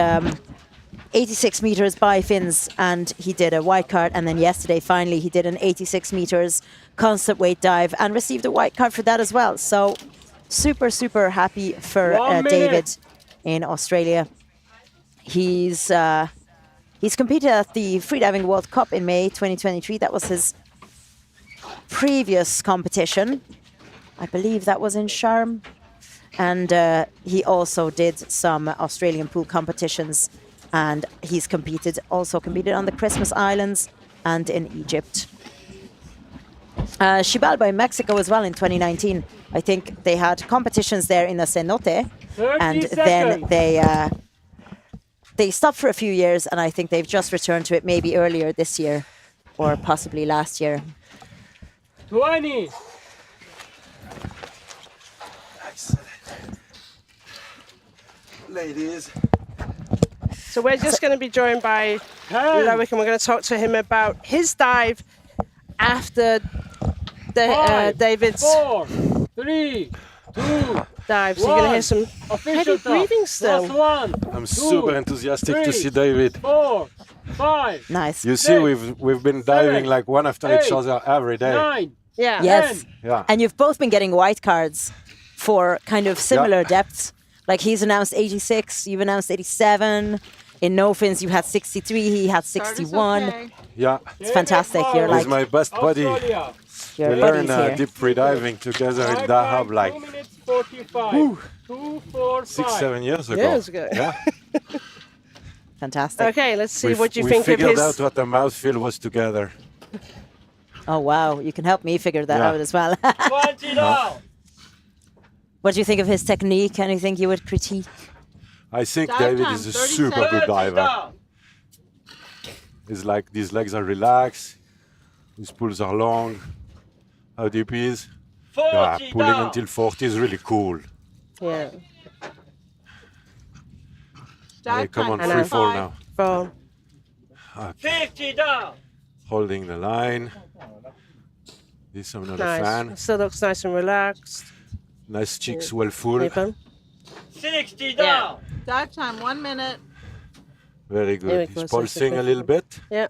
Speaker 3: 86 meters by fins and he did a white card. And then yesterday, finally, he did an 86 meters constant weight dive and received a white card for that as well. So super, super happy for David in Australia. He's competed at the Freediving World Cup in May 2023. That was his previous competition. I believe that was in Sharm. And he also did some Australian pool competitions. And he's also competed on the Christmas Islands and in Egypt. Xibalba in Mexico as well in 2019. I think they had competitions there in the cenote. And then they stopped for a few years, and I think they've just returned to it maybe earlier this year or possibly last year.
Speaker 10: 20.
Speaker 4: Ladies.
Speaker 2: So we're just going to be joined by Loic, and we're going to talk to him about his dive after David's
Speaker 10: 4, 3, 2,
Speaker 2: dive. So you're going to hear some heavy breathing still.
Speaker 11: I'm super enthusiastic to see David.
Speaker 10: 4, 5.
Speaker 3: Nice.
Speaker 11: You see, we've been diving like one after each other every day.
Speaker 10: 9.
Speaker 2: Yeah.
Speaker 3: Yes.
Speaker 11: Yeah.
Speaker 3: And you've both been getting white cards for kind of similar depths. Like he's announced 86, you've announced 87. In no fins, you had 63, he had 61.
Speaker 5: Okay.
Speaker 11: Yeah.
Speaker 3: It's fantastic. You're
Speaker 11: He's
Speaker 3: like,
Speaker 11: my best buddy.
Speaker 10: Australia.
Speaker 3: your
Speaker 11: We learn
Speaker 3: buddies here.
Speaker 11: deep free diving together in Dahab like
Speaker 10: 2 minutes 45. 2, 4, 5.
Speaker 11: 6-7 years ago.
Speaker 2: Years ago.
Speaker 11: Yeah.
Speaker 3: Fantastic.
Speaker 2: Okay, let's see what you
Speaker 11: we
Speaker 2: think of
Speaker 11: figured
Speaker 2: his.
Speaker 11: out what the mouthfeel was together.
Speaker 3: Oh, wow. You can help me figure that out as well.
Speaker 10: 20 down.
Speaker 3: What do you think of his technique? Anything you would critique?
Speaker 11: I think
Speaker 5: Dive
Speaker 11: David
Speaker 5: time,
Speaker 11: is a
Speaker 5: 30
Speaker 11: super good
Speaker 10: 30
Speaker 11: diver.
Speaker 10: down.
Speaker 11: It's like these legs are relaxed, his pulls are long. How deep he is?
Speaker 10: 40
Speaker 11: Yeah, pulling
Speaker 10: down.
Speaker 11: until 40 is really cool.
Speaker 2: Yeah.
Speaker 11: Hey, come on,
Speaker 2: I know.
Speaker 11: free fall now.
Speaker 2: Fall.
Speaker 10: 50 down.
Speaker 11: Holding the line. This I'm not a
Speaker 2: Nice.
Speaker 11: fan.
Speaker 2: Still looks nice and relaxed.
Speaker 11: Nice cheeks, well full.
Speaker 2: Even.
Speaker 10: 60 down.
Speaker 5: Dive time, 1 minute.
Speaker 11: Very
Speaker 2: Here
Speaker 11: good.
Speaker 2: it
Speaker 11: He's
Speaker 2: goes,
Speaker 11: pulsing a
Speaker 2: that's
Speaker 11: little bit.
Speaker 2: Yeah.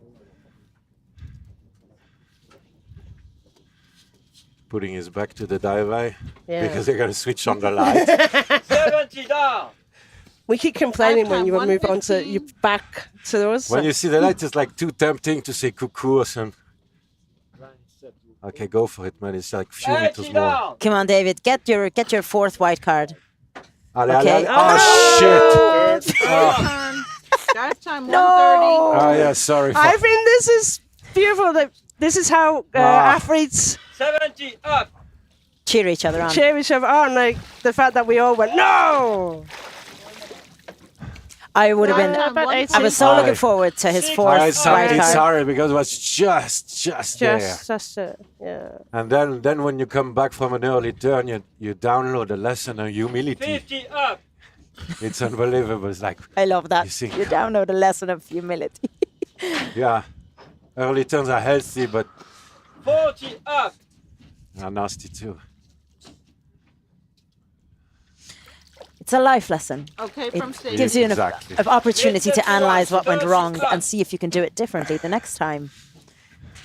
Speaker 11: Putting his back to the dive eye
Speaker 2: Yeah.
Speaker 11: because they're going to switch on the light.
Speaker 10: 70 down.
Speaker 2: We keep complaining when you
Speaker 5: Dive time,
Speaker 2: move on to
Speaker 5: 115.
Speaker 2: your back to us.
Speaker 11: When you see the light, it's like too tempting to say cuckoo or something. Okay, go for it, man. It's like a few meters
Speaker 10: 30
Speaker 11: more.
Speaker 10: down.
Speaker 3: Come on, David, get your fourth white card.
Speaker 11: Allez,
Speaker 3: Okay.
Speaker 11: allez, allez. Oh, shit!
Speaker 5: Dive time 1:30.
Speaker 11: Oh, yeah, sorry.
Speaker 2: I think this is beautiful. This is how athletes
Speaker 10: 70 up.
Speaker 3: Cheer each other on.
Speaker 2: cheer each other on. Like the fact that we all went, no!
Speaker 3: I would have been.
Speaker 2: About 80.
Speaker 3: I was so looking forward to his fourth
Speaker 11: I
Speaker 3: white
Speaker 11: sounded
Speaker 3: card.
Speaker 11: sorry because it was just there.
Speaker 2: Just yeah.
Speaker 11: And then when you come back from an early turn, you download a lesson on humility.
Speaker 10: 50 up.
Speaker 11: It's unbelievable. It's like,
Speaker 3: I love that.
Speaker 11: You think-
Speaker 3: You download a lesson of humility.
Speaker 11: yeah, early turns are healthy, but
Speaker 10: 40 up.
Speaker 11: are nasty too.
Speaker 3: It's a life lesson.
Speaker 5: Okay,
Speaker 3: It
Speaker 5: from stage.
Speaker 3: gives you an
Speaker 11: Exactly.
Speaker 3: opportunity to analyze what went wrong and see if you can do it differently the next time.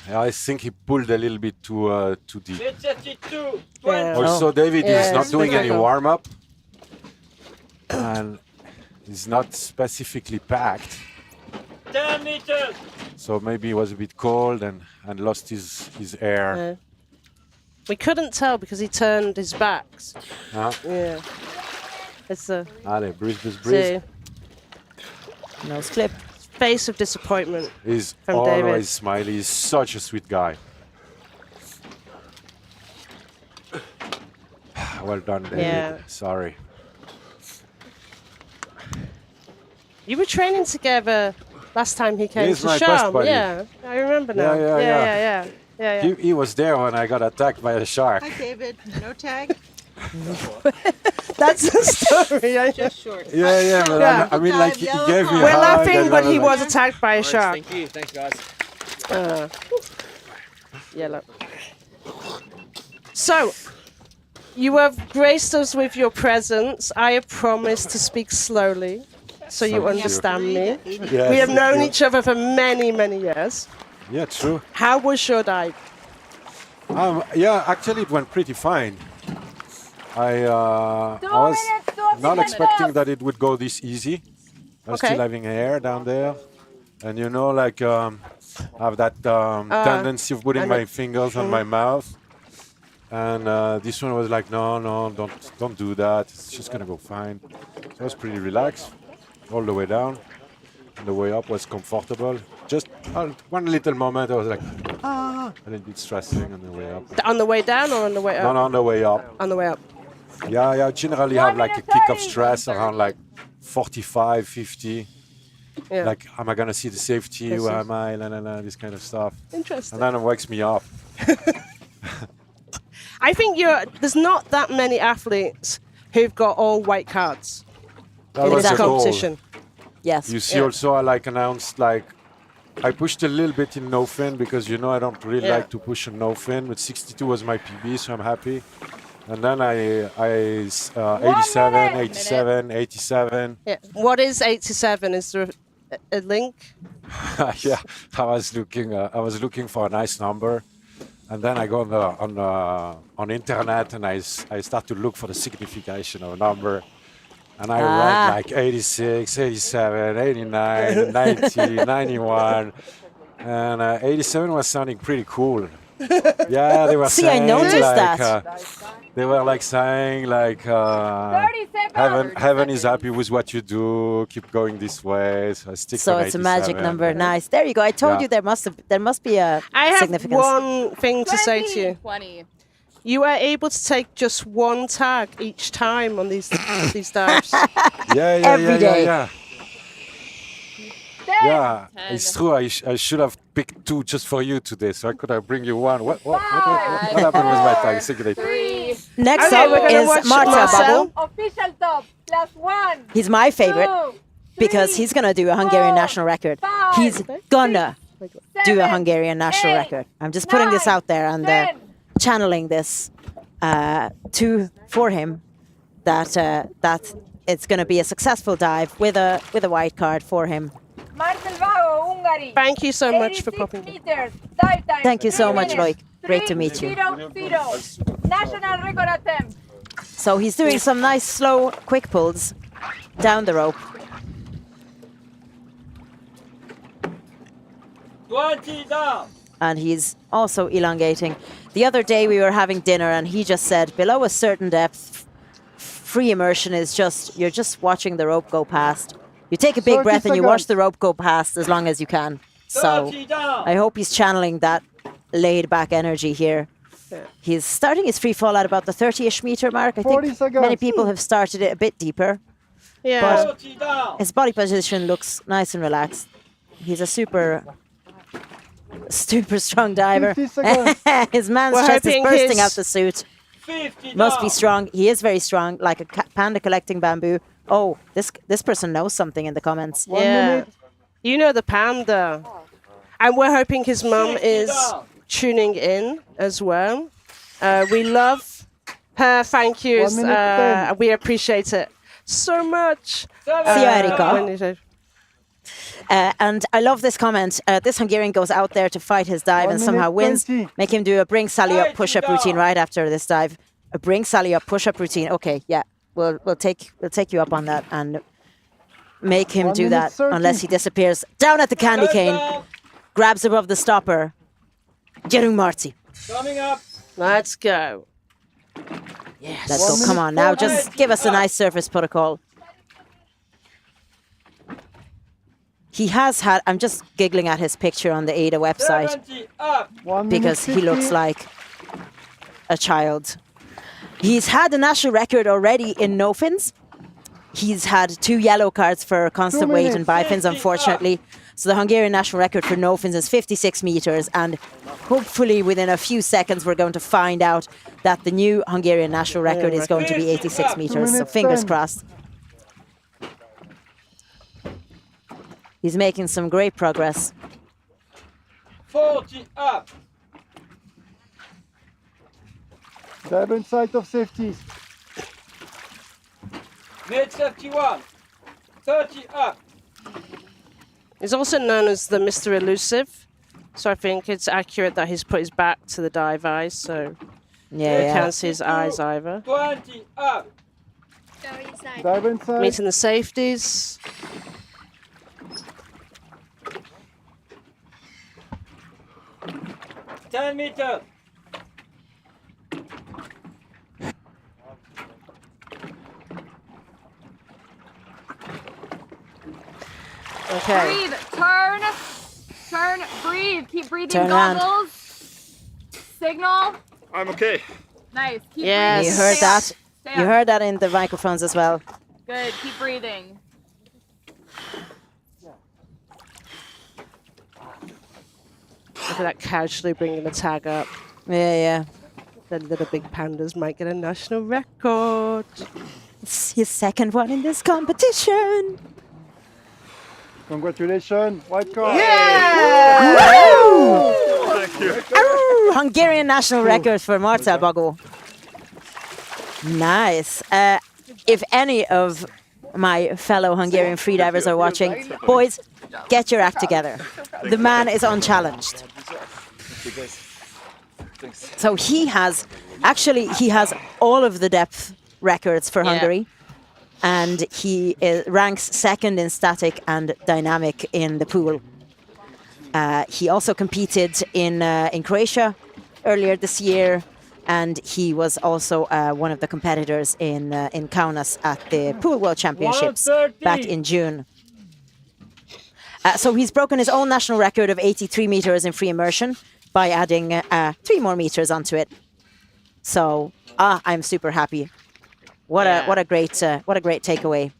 Speaker 11: Yeah, I think he pulled a little bit too deep.
Speaker 10: 32.
Speaker 2: Yeah.
Speaker 10: 20.
Speaker 11: Also, David is
Speaker 2: Yeah,
Speaker 11: not
Speaker 2: it's
Speaker 11: doing any
Speaker 2: difficult.
Speaker 11: warm up, and he's not specifically packed.
Speaker 10: 10 meters.
Speaker 11: So maybe he was a bit cold and lost his air.
Speaker 2: Yeah. We couldn't tell because he turned his back.
Speaker 11: Huh?
Speaker 2: Yeah. It's a
Speaker 11: Allez, breathe, breathe.
Speaker 3: Nose clip.
Speaker 2: face of disappointment.
Speaker 11: He's
Speaker 2: From
Speaker 11: always
Speaker 2: David.
Speaker 11: smiling. He's such a sweet guy. Well done, David.
Speaker 2: Yeah.
Speaker 11: Sorry.
Speaker 2: You were training together last time he came
Speaker 11: He's
Speaker 2: to
Speaker 11: my best
Speaker 2: Sharm.
Speaker 11: buddy.
Speaker 2: Yeah, I remember now.
Speaker 11: Yeah. He was there when I got attacked by a shark.
Speaker 5: Hi, David. No tag.
Speaker 2: That's the story.
Speaker 5: Just short.
Speaker 11: Yeah, but
Speaker 2: Yeah.
Speaker 11: I mean, like, he gave me a
Speaker 2: We're
Speaker 11: hug
Speaker 2: laughing,
Speaker 11: and
Speaker 2: but
Speaker 11: I
Speaker 2: he
Speaker 11: like-
Speaker 2: was attacked by a shark.
Speaker 10: Thank you. Thanks, guys.
Speaker 2: Yellow. So, you have graced us with your presence. I have promised to speak slowly, so you
Speaker 11: Thank you.
Speaker 2: understand me.
Speaker 11: Yes,
Speaker 2: We have known
Speaker 11: thank you.
Speaker 2: each other for many, many years.
Speaker 11: Yeah, true.
Speaker 2: How was your dive?
Speaker 11: Yeah, actually, it went pretty fine. I was not expecting that it would go this easy. I was
Speaker 2: Okay.
Speaker 11: still having hair down there, and you know, like I have that tendency of putting my fingers on my mouth. And this one was like, no, don't do that. It's just gonna go fine. So I was pretty relaxed all the way down. And the way up was comfortable. Just one little moment, I was like, a little bit stressing on the way up.
Speaker 2: On the way down or on the way up?
Speaker 11: No, on the way up.
Speaker 2: On the way up.
Speaker 11: Yeah, I generally have like a kick of stress around like 45, 50.
Speaker 2: Yeah.
Speaker 11: Like, am I gonna see the safety?
Speaker 2: Yes,
Speaker 11: Where
Speaker 2: yes.
Speaker 11: am I? This kind of stuff.
Speaker 2: Interesting.
Speaker 11: And then it wakes me up.
Speaker 2: I think there's not that many athletes who've got all white cards
Speaker 11: That
Speaker 2: in
Speaker 11: was
Speaker 2: this
Speaker 11: the goal.
Speaker 2: competition.
Speaker 3: Yes.
Speaker 11: You see, also I like announced like I pushed a little bit in no fin because you know I don't really
Speaker 2: Yeah.
Speaker 11: like to push a no fin. But 62 was my PB, so I'm happy. And then I 87, 87, 87.
Speaker 2: Yeah. What is 87? Is there a link?
Speaker 11: Yeah, I was looking for a nice number, and then I go on internet and I start to look for the signification of a number, and I read like 86, 87, 89, 90, 91, and 87 was sounding pretty cool. Yeah, they were
Speaker 3: See, I
Speaker 11: saying
Speaker 3: noticed
Speaker 11: like,
Speaker 3: that.
Speaker 11: they were like saying like
Speaker 6: 30 seconds.
Speaker 11: heaven is happy with what you do. Keep going this way. So I stick
Speaker 3: So
Speaker 11: on
Speaker 3: it's a magic
Speaker 11: 87.
Speaker 3: number. Nice. There you go. I told
Speaker 11: Yeah.
Speaker 3: you there must be a
Speaker 2: I have
Speaker 3: significance.
Speaker 2: one thing to say to you.
Speaker 6: 20.
Speaker 2: You are able to take just one tag each time on these dives.
Speaker 11: Yeah,
Speaker 3: Every day.
Speaker 11: Yeah. Yeah, it's true. I should have picked two just for you today, so I could have bring you one. What happened with my tag? Secret.
Speaker 6: 3.
Speaker 3: Next
Speaker 2: Okay,
Speaker 3: up
Speaker 2: we're gonna
Speaker 3: is
Speaker 2: watch
Speaker 3: Marcell Bago.
Speaker 6: Official top. +1.
Speaker 3: He's my favorite
Speaker 6: 2,
Speaker 3: because
Speaker 6: 3,
Speaker 3: he's gonna do a Hungarian
Speaker 6: 4,
Speaker 3: national record.
Speaker 6: 5,
Speaker 3: He's gonna do a
Speaker 6: 7,
Speaker 3: Hungarian national
Speaker 6: 8,
Speaker 3: record. I'm just putting this
Speaker 6: 9,
Speaker 3: out there and
Speaker 6: 10.
Speaker 3: channeling this for him that it's gonna be a successful dive with a white card for him.
Speaker 6: Marcell Bago, Hungary.
Speaker 2: Thank you so much for
Speaker 6: 86
Speaker 2: popping.
Speaker 6: meters. Dive time.
Speaker 3: Thank you so
Speaker 6: 3
Speaker 3: much,
Speaker 6: minutes.
Speaker 3: Loic. Great to meet you.
Speaker 6: 3:00. National record attempt.
Speaker 3: So he's doing some nice slow quick pulls down the rope.
Speaker 10: 20 down.
Speaker 3: And he's also elongating. The other day we were having dinner and he just said below a certain depth, free immersion is just, you're just watching the rope go past. You take a big breath and you watch the rope go past as long as you can. So I hope he's channeling that laid back energy here. Yeah. He's starting his free fall at about the 30-ish meter mark. I think many people have started it a bit deeper.
Speaker 2: Yeah.
Speaker 3: But his body position looks nice and relaxed. He's a super strong diver. His man's chest is bursting out the suit. Must be strong. He is very strong, like a panda collecting bamboo. Oh, this person knows something in the comments.
Speaker 2: Yeah. You know the panda. And we're hoping his mum is tuning in as well. We love her. Thank yous. We appreciate it so much.
Speaker 3: See you, Erika. And I love this comment. This Hungarian goes out there to fight his dive and somehow wins. Make him do a bring sally up push-up routine right after this dive. A bring sally up push-up routine. Okay, yeah, we'll take you up on that and make him do that unless he disappears down at the candy cane, grabs above the stopper. Jihoon Maričić.
Speaker 10: Coming up.
Speaker 2: Let's go.
Speaker 3: Yes. Let's go. Come on now. Just give us a nice surface protocol. He has had, I'm just giggling at his picture on the AIDA website because he looks like a child. He's had a national record already in no fins. He's had 2 yellow cards for constant weight and bifins, unfortunately. So the Hungarian national record for no fins is 56 meters. And hopefully within a few seconds, we're going to find out that the new Hungarian national record is going to be 86 meters. So fingers crossed. He's making some great progress.
Speaker 10: 40 up.
Speaker 7: Dive inside of safety.
Speaker 10: Mid 51. 30 up.
Speaker 2: He's also known as the Mr. Elusive. So I think it's accurate that he's put his back to the dive eyes, so you can't see his eyes either.
Speaker 10: 20 up.
Speaker 7: Dive inside.
Speaker 2: Meeting the safeties.
Speaker 10: $10 meters.
Speaker 2: Okay.
Speaker 6: Breathe, turn, breathe. Keep breathing.
Speaker 3: Turn
Speaker 6: Goggles. Signal.
Speaker 4: I'm okay.
Speaker 6: Nice. Keep
Speaker 3: You
Speaker 6: breathing.
Speaker 3: heard that.
Speaker 6: Stay
Speaker 3: You
Speaker 6: up.
Speaker 3: heard that in the microphones as well.
Speaker 6: Good. Keep breathing.
Speaker 2: Look at that, casually bringing the tag up.
Speaker 3: Yeah.
Speaker 2: The little big pandas might get a national record.
Speaker 3: It's his second one in this competition.
Speaker 7: Congratulations, white card.
Speaker 4: Thank you.
Speaker 3: Hungarian national record for Marcell Bago. Nice. If any of my fellow Hungarian freedivers are watching, boys, get your act together. The man is unchallenged. So he has all of the depth records for Hungary. And he ranks second in static and dynamic in the pool. He also competed in Croatia earlier this year, and he was also one of the competitors in Kaunas at the Pool World Championships back in June. So he's broken his own national record of 83 meters in free immersion by adding 3 more meters onto it. So I'm super happy. What a great takeaway.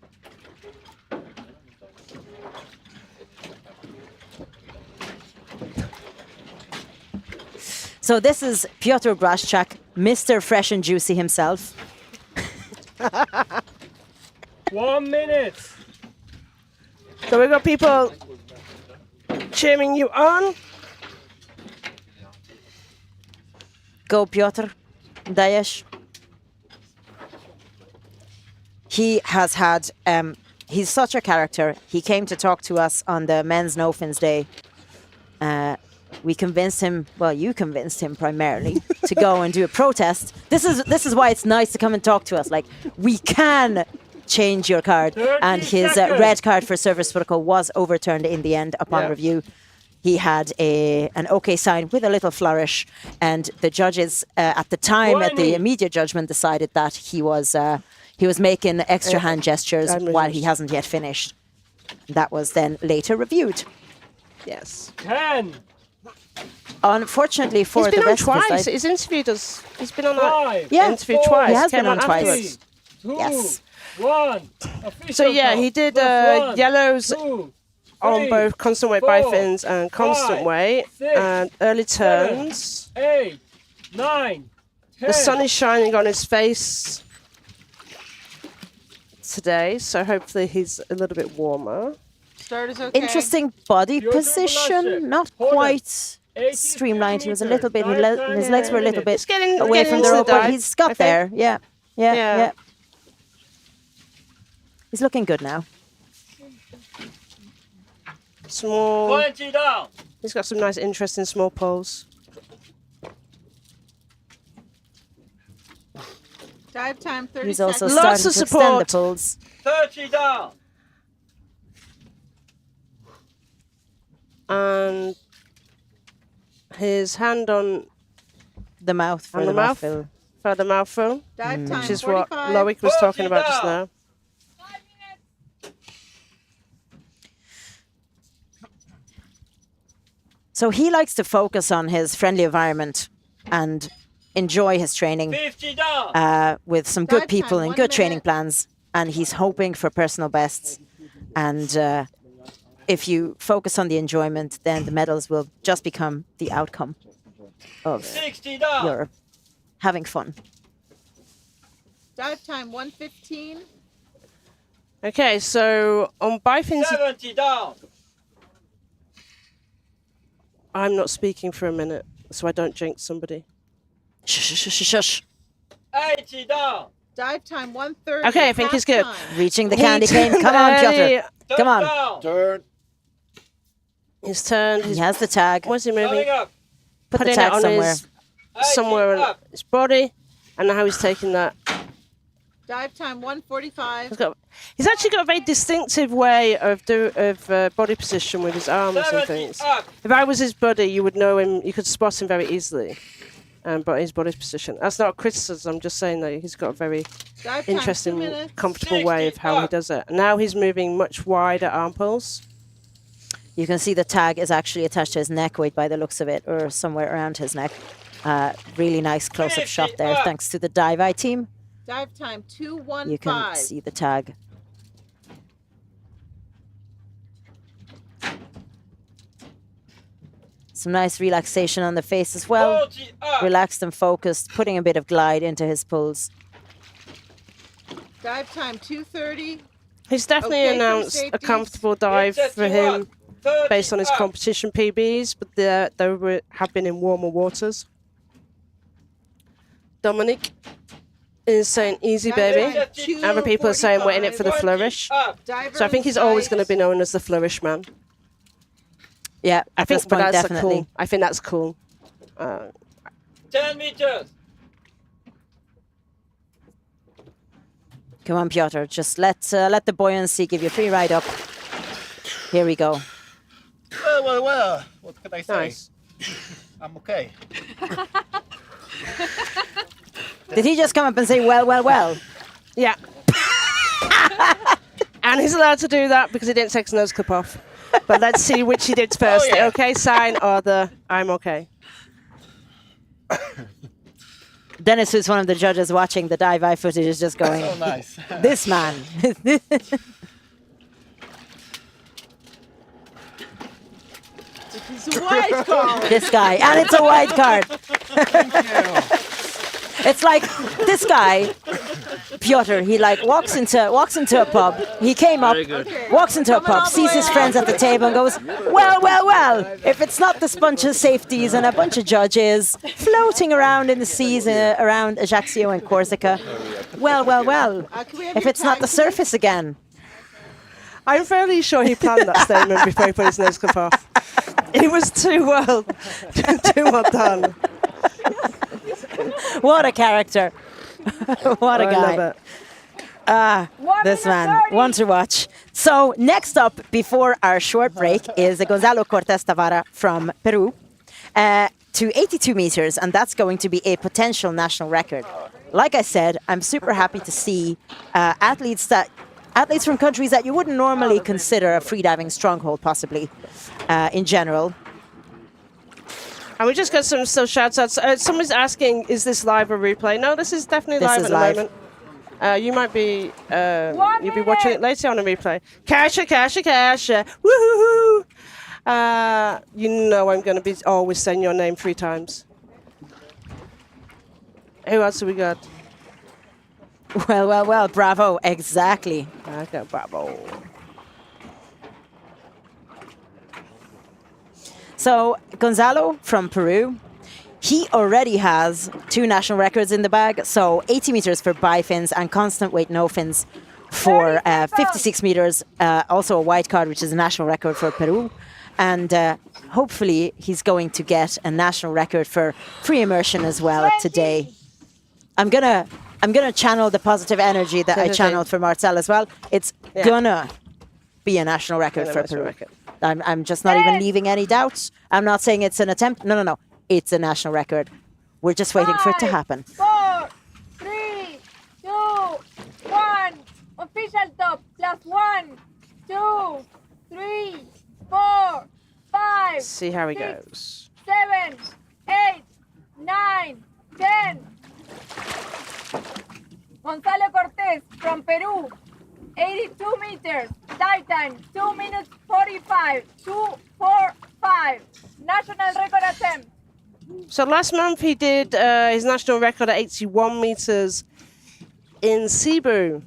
Speaker 3: So this is Piotr Błaszczak, Mr. Fresh and Juicy himself.
Speaker 10: 1 minute.
Speaker 2: So we've got people cheering you on.
Speaker 3: Go Piotr, Dajesh. He has had, he's such a character. He came to talk to us on the Men's No Fins Day. We convinced him, well, you convinced him primarily, to go and do a protest. This is why it's nice to come and talk to us. Like, we can change your card. And his red card for service protocol was overturned in the end upon review. he had an okay sign with a little flourish, and the judges at the time at the immediate judgment decided that he was making extra hand gestures while he hasn't yet finished. That was then later reviewed.
Speaker 2: Yes.
Speaker 10: 10.
Speaker 3: Unfortunately for
Speaker 2: He's been
Speaker 3: the
Speaker 2: on
Speaker 3: rest of the
Speaker 2: twice.
Speaker 3: side,
Speaker 2: His interview does. He's been on
Speaker 10: Five,
Speaker 3: Yeah.
Speaker 2: interview
Speaker 10: four,
Speaker 2: twice.
Speaker 3: He has
Speaker 2: Came
Speaker 3: been on twice.
Speaker 2: afterwards.
Speaker 10: 2,
Speaker 3: Yes.
Speaker 10: 1.
Speaker 2: So yeah, he did yellows on both constant weight bifins and constant weight, and early turns.
Speaker 10: 8, 9, 10.
Speaker 2: The sun is shining on his face today, so hopefully he's a little bit warmer.
Speaker 5: Start is okay.
Speaker 3: interesting body
Speaker 10: Piotr
Speaker 3: position,
Speaker 10: Błaszczak.
Speaker 3: not
Speaker 10: Hold on.
Speaker 3: quite
Speaker 10: 80
Speaker 3: streamlined. He was a
Speaker 10: meters.
Speaker 3: little bit,
Speaker 10: Dive
Speaker 3: his legs were a little bit
Speaker 2: He's getting
Speaker 3: away from the
Speaker 2: into
Speaker 3: rope, but
Speaker 2: dive,
Speaker 3: he's got
Speaker 2: I think.
Speaker 3: there. Yeah.
Speaker 2: Yeah.
Speaker 3: He's looking good now.
Speaker 2: Small.
Speaker 10: 20 down.
Speaker 2: He's got some nice, interesting small poles.
Speaker 5: Dive time 30
Speaker 3: He's also
Speaker 5: seconds.
Speaker 2: Lots
Speaker 3: starting
Speaker 2: of
Speaker 3: to extend the
Speaker 2: support.
Speaker 3: pulls.
Speaker 10: 30 down.
Speaker 2: And his hand on
Speaker 3: The mouth for
Speaker 2: On
Speaker 3: the
Speaker 2: the mouth?
Speaker 3: mouthful.
Speaker 2: for the mouthful,
Speaker 5: Dive time
Speaker 2: which is what
Speaker 5: 45.
Speaker 2: Loic was talking about just
Speaker 10: down.
Speaker 2: now.
Speaker 3: So he likes to focus on his friendly environment and enjoy his training
Speaker 10: 50 down.
Speaker 3: with some good
Speaker 5: Dive
Speaker 3: people
Speaker 5: time,
Speaker 3: and
Speaker 5: 1
Speaker 3: good training
Speaker 5: minute.
Speaker 3: plans. And he's hoping for personal bests. And if you focus on the enjoyment, then the medals will just become the outcome of
Speaker 10: 60 down.
Speaker 3: your having fun.
Speaker 5: Dive time 1:15.
Speaker 2: Okay, so on bifins,
Speaker 10: 70 down.
Speaker 2: I'm not speaking for a minute, so I don't jinx somebody.
Speaker 3: Shush, shush, shush, shush.
Speaker 10: 80 down.
Speaker 5: Dive time 1:30.
Speaker 2: Okay, I think he's good.
Speaker 5: Halftime.
Speaker 3: Reaching the candy cane. Come on, Piotr. Come on.
Speaker 10: Down.
Speaker 4: Turn.
Speaker 2: He's turned.
Speaker 3: He
Speaker 2: He's
Speaker 3: has the tag.
Speaker 2: what's he
Speaker 10: Coming
Speaker 2: moving?
Speaker 10: up.
Speaker 3: Put the
Speaker 2: Putting it
Speaker 3: tag
Speaker 2: on
Speaker 3: somewhere.
Speaker 2: his somewhere
Speaker 10: 80
Speaker 2: on
Speaker 10: up.
Speaker 2: his body, and now he's taking that.
Speaker 5: Dive time 1:45.
Speaker 2: He's actually got a very distinctive way of body position with his arms and
Speaker 10: 70
Speaker 2: things.
Speaker 10: up.
Speaker 2: If I was his buddy, you would know him. You could spot him very easily. But his body position. That's not a criticism. I'm just saying that he's got a very
Speaker 5: Dive time 2
Speaker 2: interesting,
Speaker 5: minutes.
Speaker 2: comfortable way of how he does it. And now he's moving much wider arm pulls.
Speaker 3: You can see the tag is actually attached to his neck weight by the looks of it, or somewhere around his neck. Really nice close-up shot there, thanks to the Dive Eye team.
Speaker 5: Dive time 2:15.
Speaker 3: You can see the tag. Some nice relaxation on the face as well.
Speaker 10: 40 up.
Speaker 3: Relaxed and focused, putting a bit of glide into his pulls.
Speaker 5: Dive time 2:30.
Speaker 2: He's definitely
Speaker 5: Okay, for
Speaker 2: announced a
Speaker 5: safety.
Speaker 2: comfortable dive for him
Speaker 10: 30
Speaker 2: based on his
Speaker 10: up.
Speaker 2: competition PBs, but they have been in warmer waters. Dominic is saying easy, baby.
Speaker 5: Dive time
Speaker 2: Other people are saying we're in it for the
Speaker 5: 2:45.
Speaker 2: flourish.
Speaker 10: Up.
Speaker 5: Diver
Speaker 2: So I think he's always going to
Speaker 5: insight.
Speaker 2: be known as the flourish man.
Speaker 3: Yeah,
Speaker 2: I
Speaker 3: at this
Speaker 2: think, but
Speaker 3: point,
Speaker 2: that's
Speaker 3: definitely.
Speaker 2: cool. I think that's cool.
Speaker 10: 10 meters.
Speaker 3: Come on, Piotr. Just let the buoyancy give you a free ride up. Here we go.
Speaker 12: Well. What can I say?
Speaker 2: Nice.
Speaker 12: I'm okay.
Speaker 3: Did he just come up and say, well?
Speaker 2: Yeah. And he's allowed to do that because he didn't take his nose clip off. But let's see which he did first. The okay sign or the I'm okay.
Speaker 3: Dennis, who's one of the judges watching the Dive Eye footage, is just going,
Speaker 12: Oh, nice.
Speaker 3: this man.
Speaker 5: It's a white card.
Speaker 3: This guy. And it's a white card.
Speaker 12: Thank you.
Speaker 3: It's like this guy, Piotr, he like walks into a pub. He came up, walks into a pub, sees his friends at the table and goes, well, if it's not this bunch of safeties and a bunch of judges floating around in the seas around Ajaccio and Corsica, well,
Speaker 5: Can we have
Speaker 3: if
Speaker 5: your
Speaker 3: it's not
Speaker 5: tag,
Speaker 3: the
Speaker 5: please?
Speaker 3: surface again.
Speaker 2: I'm fairly sure he planned that statement before he put his nose clip off. It was too well done.
Speaker 3: What a character. What a
Speaker 2: I
Speaker 3: guy.
Speaker 2: love it.
Speaker 3: This man, one to watch. So next up, before our short break, is Gonzalo Cortes Tavara from Peru to 82 meters, and that's going to be a potential national record. Like I said, I'm super happy to see athletes from countries that you wouldn't normally consider a freediving stronghold, possibly, in general.
Speaker 2: And we just got some shouts outs. Somebody's asking, is this live or replay? No, this is definitely live at the moment. You might be you'll be watching it later on a replay. Kasha, woohoo! You know I'm going to be always saying your name 3 times. Who else have we got?
Speaker 3: Well, bravo, exactly.
Speaker 2: Okay, bravo.
Speaker 3: So Gonzalo from Peru, he already has 2 national records in the bag. So 80 meters for bifins and constant weight no fins for 56 meters. Also a white card, which is a national record for Peru. And hopefully he's going to get a national record for free immersion as well today. I'm gonna channel the positive energy that I channeled for Marcell as well. It's gonna be a national record for Peru. I'm just not even leaving any doubts. I'm not saying it's an attempt. No. It's a national record. We're just waiting for it to happen.
Speaker 6: 4, 3, 2, 1. Official top. Plus 1, 2, 3, 4, 5.
Speaker 2: See how he
Speaker 6: 6,
Speaker 2: goes.
Speaker 6: 7, 8, 9, 10. Gonzalo Cortes from Peru. 82 meters. Dive time 2 minutes 45. 2:45. National record attempt.
Speaker 2: So last month he did his national record at 81 meters in Cebu.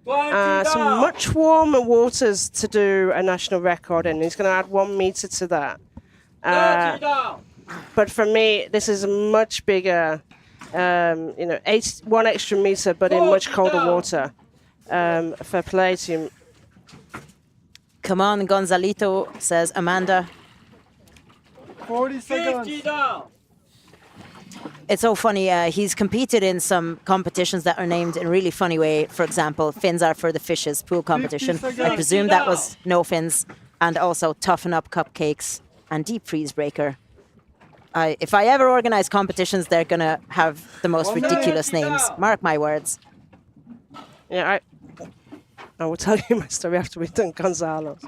Speaker 2: Some much warmer waters to do a national record in. He's going to add 1 meter to that. But for me, this is a much bigger, 1 extra meter, but in much colder water. Fair play to him.
Speaker 3: Come on, Gonzalito, says Amanda.
Speaker 7: 40 seconds.
Speaker 3: It's so funny. He's competed in some competitions that are named in a really funny way. For example, fins are for the fishes pool competition. I presume that was no fins, and also toughen up cupcakes and deep freeze breaker. If I ever organize competitions, they're gonna have the most ridiculous names. Mark my words.
Speaker 2: Yeah, I will tell you my story after we've done Gonzalo's.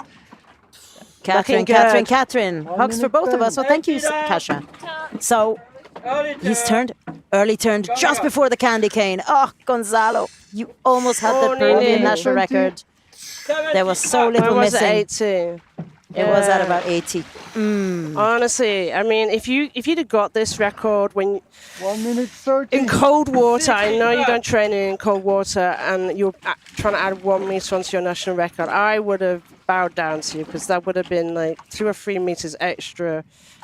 Speaker 3: Catherine. Hugs for both of us. Well, thank you, Kasha. So he's early turned just before the candy cane. Oh, Gonzalo, you almost had the Peruvian national record. There was so little missing. It was at about 80.
Speaker 2: Honestly, I mean, if you'd have got this record when
Speaker 7: 1 minute 30
Speaker 2: in cold water, I know you don't train in cold water, and you're trying to add 1 meter onto your national record, I would have bowed down to you, because that would have been like 2 or 3 meters extra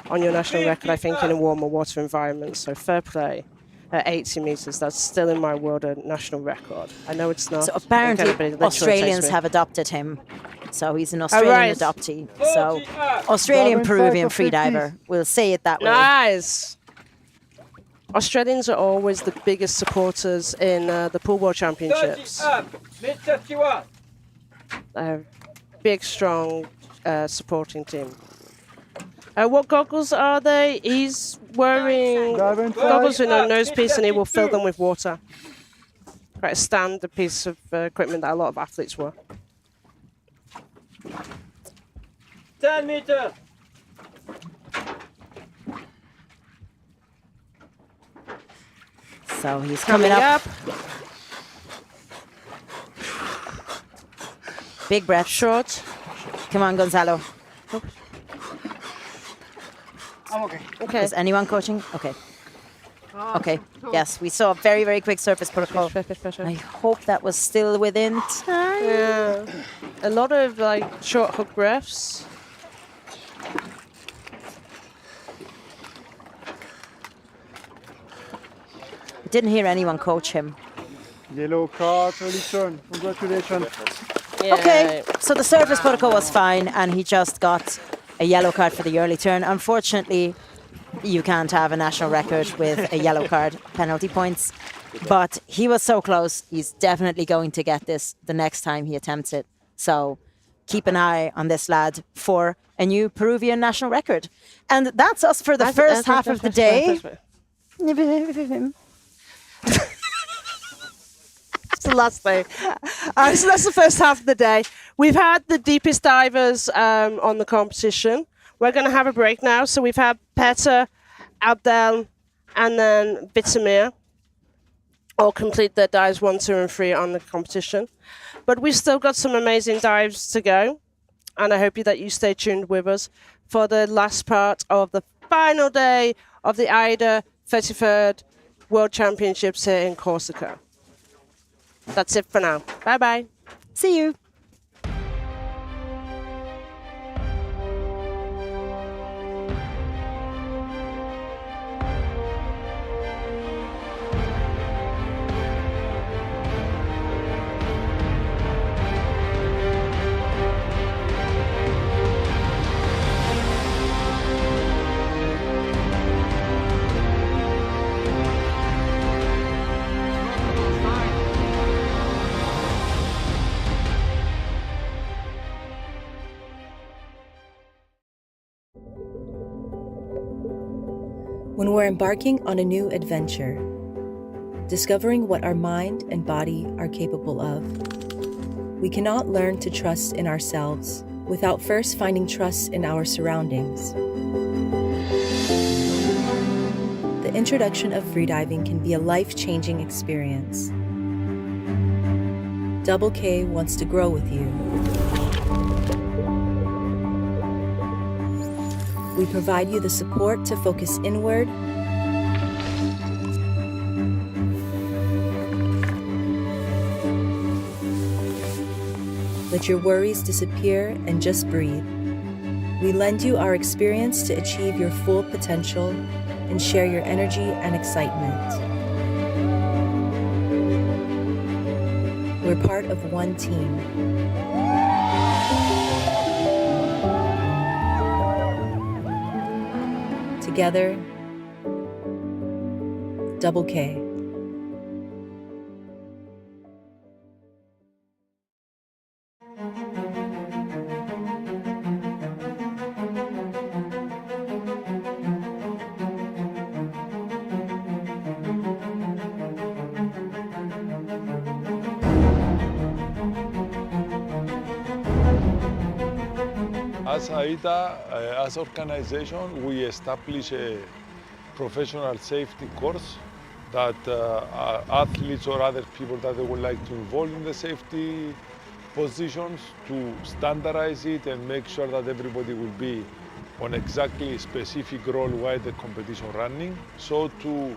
Speaker 2: on your national record, I think, in a warmer water environment. So fair play. At 80 meters, that's still in my world a national record. I know it's not.
Speaker 3: So apparently Australians have adopted him. So he's an Australian adoptee. So Australian Peruvian freediver. We'll say it that way.
Speaker 2: Nice. Australians are always the biggest supporters in the Pool World Championships. Big, strong supporting team. What goggles are they? He's wearing goggles with no nose piece, and he will fill them with water. Quite a standard piece of equipment that a lot of athletes wear.
Speaker 10: 10 meters.
Speaker 3: So he's coming up. Big breath.
Speaker 2: Short.
Speaker 3: Come on, Gonzalo.
Speaker 7: I'm okay.
Speaker 3: Okay. Is anyone coaching? Okay. Okay. Yes, we saw a very, very quick surface protocol. I hope that was still within time.
Speaker 2: Yeah. A lot of short hook breaths.
Speaker 3: Didn't hear anyone coach him.
Speaker 7: Yellow card, early turn. Congratulations.
Speaker 2: Yeah.
Speaker 3: Okay, so the surface protocol was fine, and he just got a yellow card for the early turn. Unfortunately, you can't have a national record with a yellow card penalty points. but he was so close. He's definitely going to get this the next time he attempts it. So keep an eye on this lad for a new Peruvian national record. And that's us for the first half of the day.
Speaker 2: It's the last day. So that's the first half of the day. We've had the deepest divers on the competition. We're going to have a break now. So we've had Petar, Abdel, and then Vitomir all complete their dives 1, 2, and 3 on the competition. But we've still got some amazing dives to go. And I hope that you stay tuned with us for the last part of the final day of the AIDA 33rd World Championships here in Corsica. That's it for now. Bye-bye.
Speaker 3: See you.
Speaker 1: When we're embarking on a new adventure, discovering what our mind and body are capable of, we cannot learn to trust in ourselves without first finding trust in our surroundings. The introduction of freediving can be a life-changing experience. Double K wants to grow with you. We provide you the support to focus inward, let your worries disappear and just breathe. We lend you our experience to achieve your full potential and share your energy and excitement. We're part of one team. Together, Double K.
Speaker 13: As AIDA, as organization, we establish a professional safety course that athletes or other people that they would like to involve in the safety positions to standardize it and make sure that everybody will be on exactly a specific role while the competition running. So to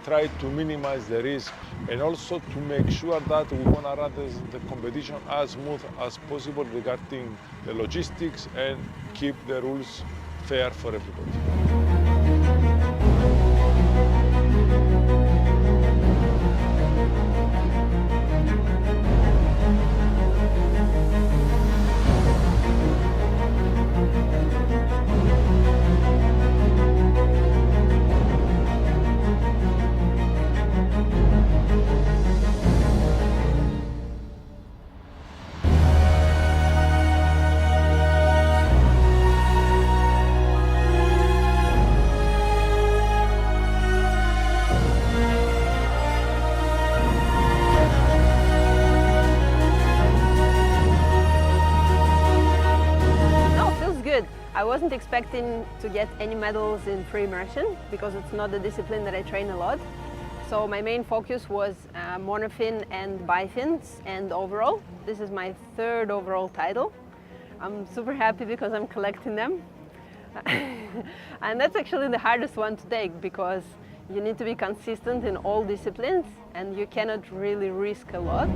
Speaker 13: try to minimize the risk and also to make sure that we want to run the competition as smooth as possible regarding the logistics and keep the rules fair for everybody.
Speaker 14: I wasn't expecting to get any medals in free immersion because it's not a discipline that I train a lot. So my main focus was monofin and bifins and overall. This is my 3rd overall title. I'm super happy because I'm collecting them. And that's actually the hardest one to take because you need to be consistent in all disciplines and you cannot really risk a lot.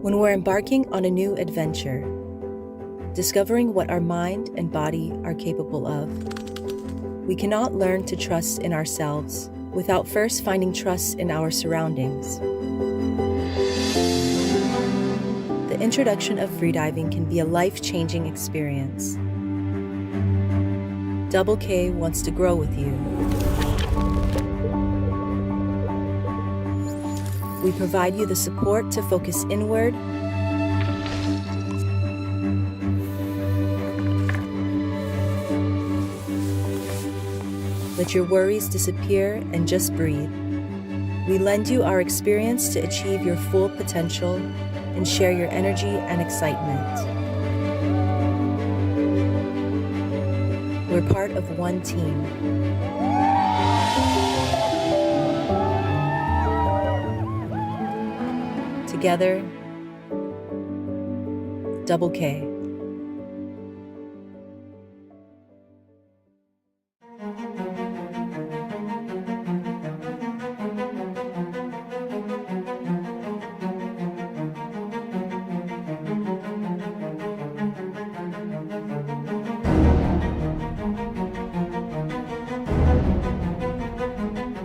Speaker 1: When we're embarking on a new adventure, discovering what our mind and body are capable of, we cannot learn to trust in ourselves without first finding trust in our surroundings. The introduction of freediving can be a life-changing experience. Double K wants to grow with you. We provide you the support to focus inward, let your worries disappear and just breathe. We lend you our experience to achieve your full potential and share your energy and excitement. We're part of one team. Together, Double K.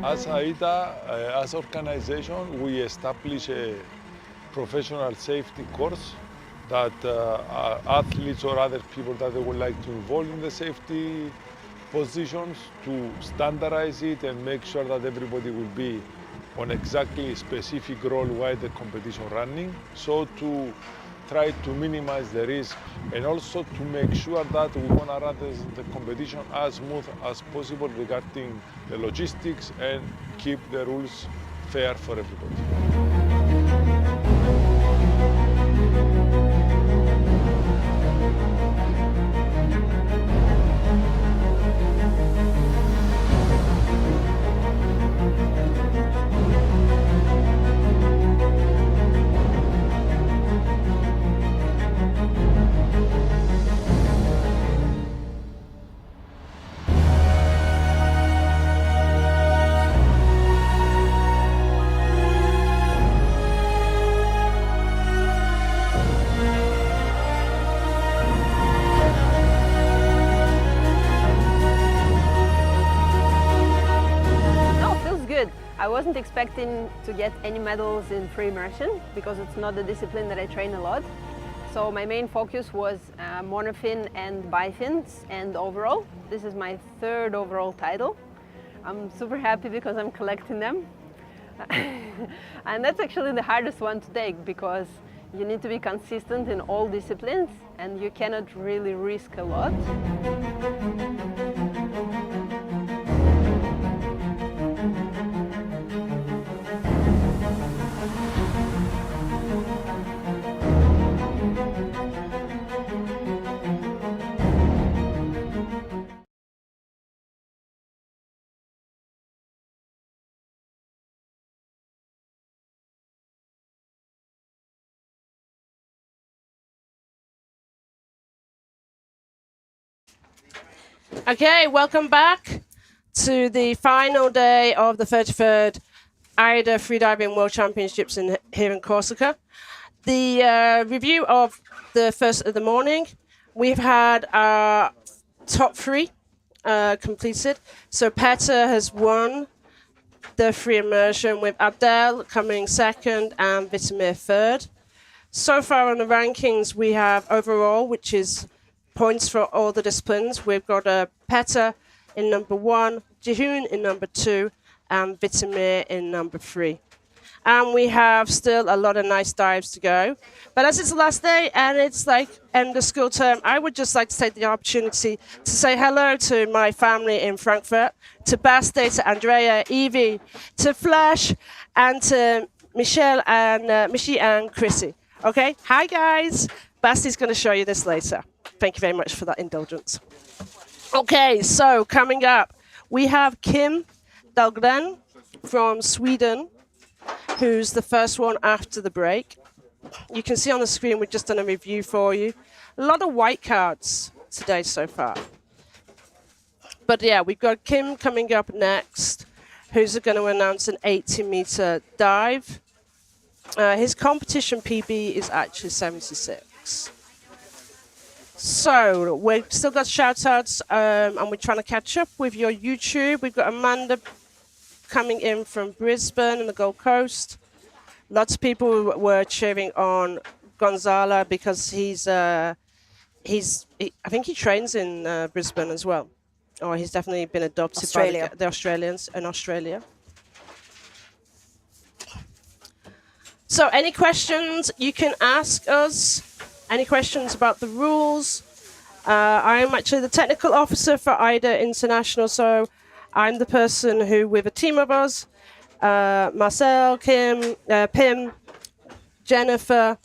Speaker 13: As AIDA, as organization, we establish a professional safety course that athletes or other people that they would like to involve in the safety positions to standardize it and make sure that everybody will be on exactly specific role while the competition running. So to try to minimize the risk and also to make sure that we want to run the competition as smooth as possible regarding the logistics and keep the rules fair for everybody.
Speaker 14: I wasn't expecting to get any medals in free immersion because it's not a discipline that I train a lot. So my main focus was monofin and bifins and overall. This is my third overall title. I'm super happy because I'm collecting them. And that's actually the hardest one to take because you need to be consistent in all disciplines and you cannot really risk a lot.
Speaker 2: Okay, welcome back to the final day of the 33rd AIDA Freediving World Championships here in Corsica. The review of the first of the morning, we've had our top three completed. So Petar has won the free immersion with Abdel coming second and Vitomir third. So far on the rankings, we have overall, which is points for all the disciplines. We've got Petar in number 1, Jihoon in number 2, and Vitomir in number 3. And we have still a lot of nice dives to go. But as it's the last day and it's like end of school term, I would just like to take the opportunity to say hello to my family in Frankfurt, to Basti, to Andrea, Evie, to Flash, and to Michelle and Michi and Chrissy. Okay, hi guys. Basti's going to show you this later. Thank you very much for that indulgence. Okay, so coming up, we have Kim Dahlgren from Sweden, who's the first one after the break. You can see on the screen, we've just done a review for you. A lot of white cards today so far. But yeah, we've got Kim coming up next, who's going to announce an 80-meter dive. His competition PB is actually 76. So we've still got shout-outs, and we're trying to catch up with your YouTube. We've got Amanda coming in from Brisbane and the Gold Coast. Lots of people were cheering on Gonzalo because I think he trains in Brisbane as well, or he's definitely been adopted by the Australians in Australia. So any questions you can ask us? Any questions about the rules? I'm actually the technical officer for AIDA International, so I'm the person who, with a team of us, Marcel, Kim, Pim, Jennifer,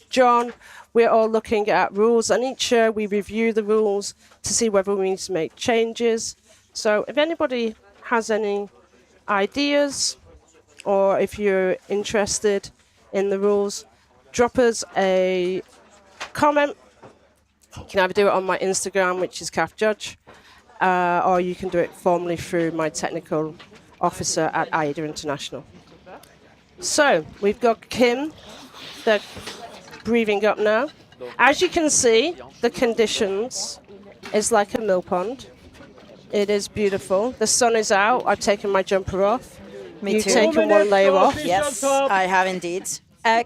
Speaker 2: John, we're all looking at rules, and each year we review the rules to see whether we need to make changes. So if anybody has any ideas, or if you're interested in the rules, drop us a comment. You can either do it on my Instagram, which is CAF Judge, or you can do it formally through my technical officer at AIDA International. So we've got Kim, they're breathing up now. As you can see, the conditions is like a mill pond. It is beautiful. The sun is out. I've taken my jumper off.
Speaker 3: Me
Speaker 2: You've
Speaker 3: too.
Speaker 2: taken one layer off.
Speaker 3: Yes, I have indeed.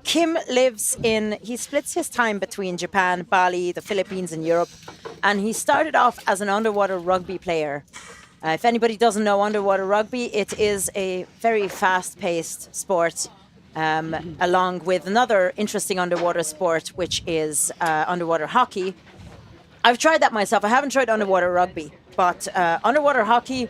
Speaker 3: Kim he splits his time between Japan, Bali, the Philippines and Europe. And he started off as an underwater rugby player. If anybody doesn't know underwater rugby, it is a very fast-paced sport, along with another interesting underwater sport, which is underwater hockey. I've tried that myself. I haven't tried underwater rugby, but underwater hockey,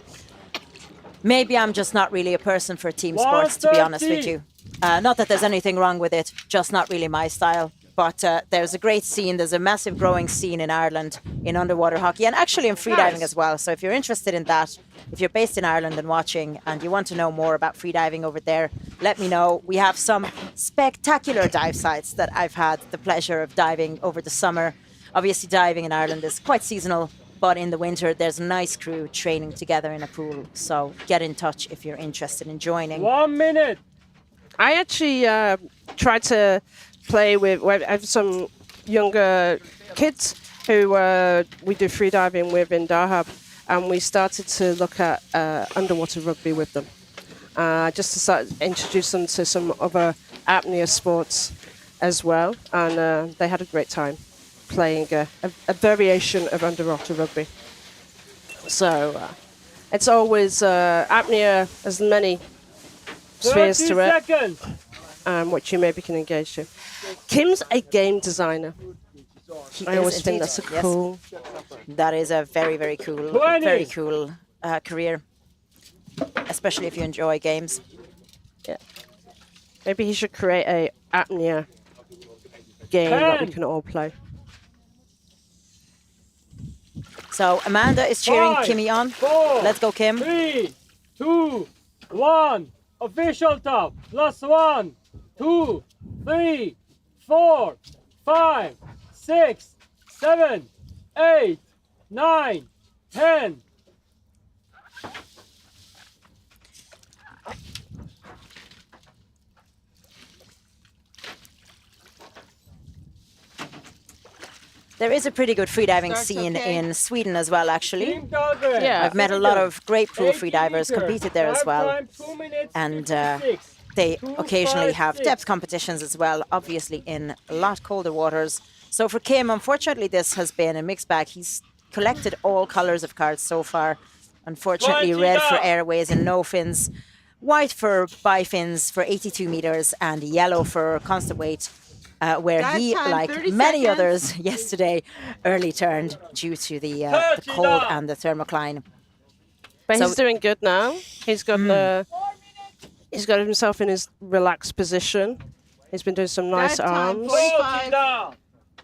Speaker 3: maybe I'm just not really a person for team sports, to be honest with you. Not that there's anything wrong with it, just not really my style. But there's a great scene, there's a massive growing scene in Ireland in underwater hockey and actually in freediving as well. So if you're interested in that, if you're based in Ireland and watching and you want to know more about freediving over there, let me know. We have some spectacular dive sites that I've had the pleasure of diving over the summer. Obviously diving in Ireland is quite seasonal, but in the winter there's a nice crew training together in a pool. So get in touch if you're interested in joining.
Speaker 10: 1 minute.
Speaker 2: I actually tried to play with. I have some younger kids who we do freediving with in Dahab, and we started to look at underwater rugby with them, just to start introduce them to some other apnea sports as well, and they had a great time playing a variation of underwater rugby. So it's always apnea has many spheres to it, which you maybe can engage to. Kim's a game designer. I always think that's cool.
Speaker 3: That is a very, very cool, career, especially if you enjoy games.
Speaker 2: Yeah. Maybe he should create a apnea game that we can all play.
Speaker 3: So Amanda is cheering Kimmy on.
Speaker 10: 4,
Speaker 3: Let's go, Kim.
Speaker 10: 3, 2, 1. Official top. Plus 1, 2, 3, 4, 5, 6, 7, 8, 9, 10.
Speaker 3: There is a pretty good freediving scene in Sweden as well, actually.
Speaker 2: Yeah,
Speaker 3: I've met a lot of great pro freedivers, competed there as well. And they occasionally have depth competitions as well, obviously in a lot colder waters. So for Kim, unfortunately, this has been a mixed bag. He's collected all colors of cards so far. Unfortunately, red for airways and no fins, white for bifins for 82 meters, and yellow for constant weight. Where he, like many others yesterday, early turned due to the cold and the thermocline.
Speaker 2: But he's doing good now. He's got he's got himself in his relaxed position. He's been doing some nice arms.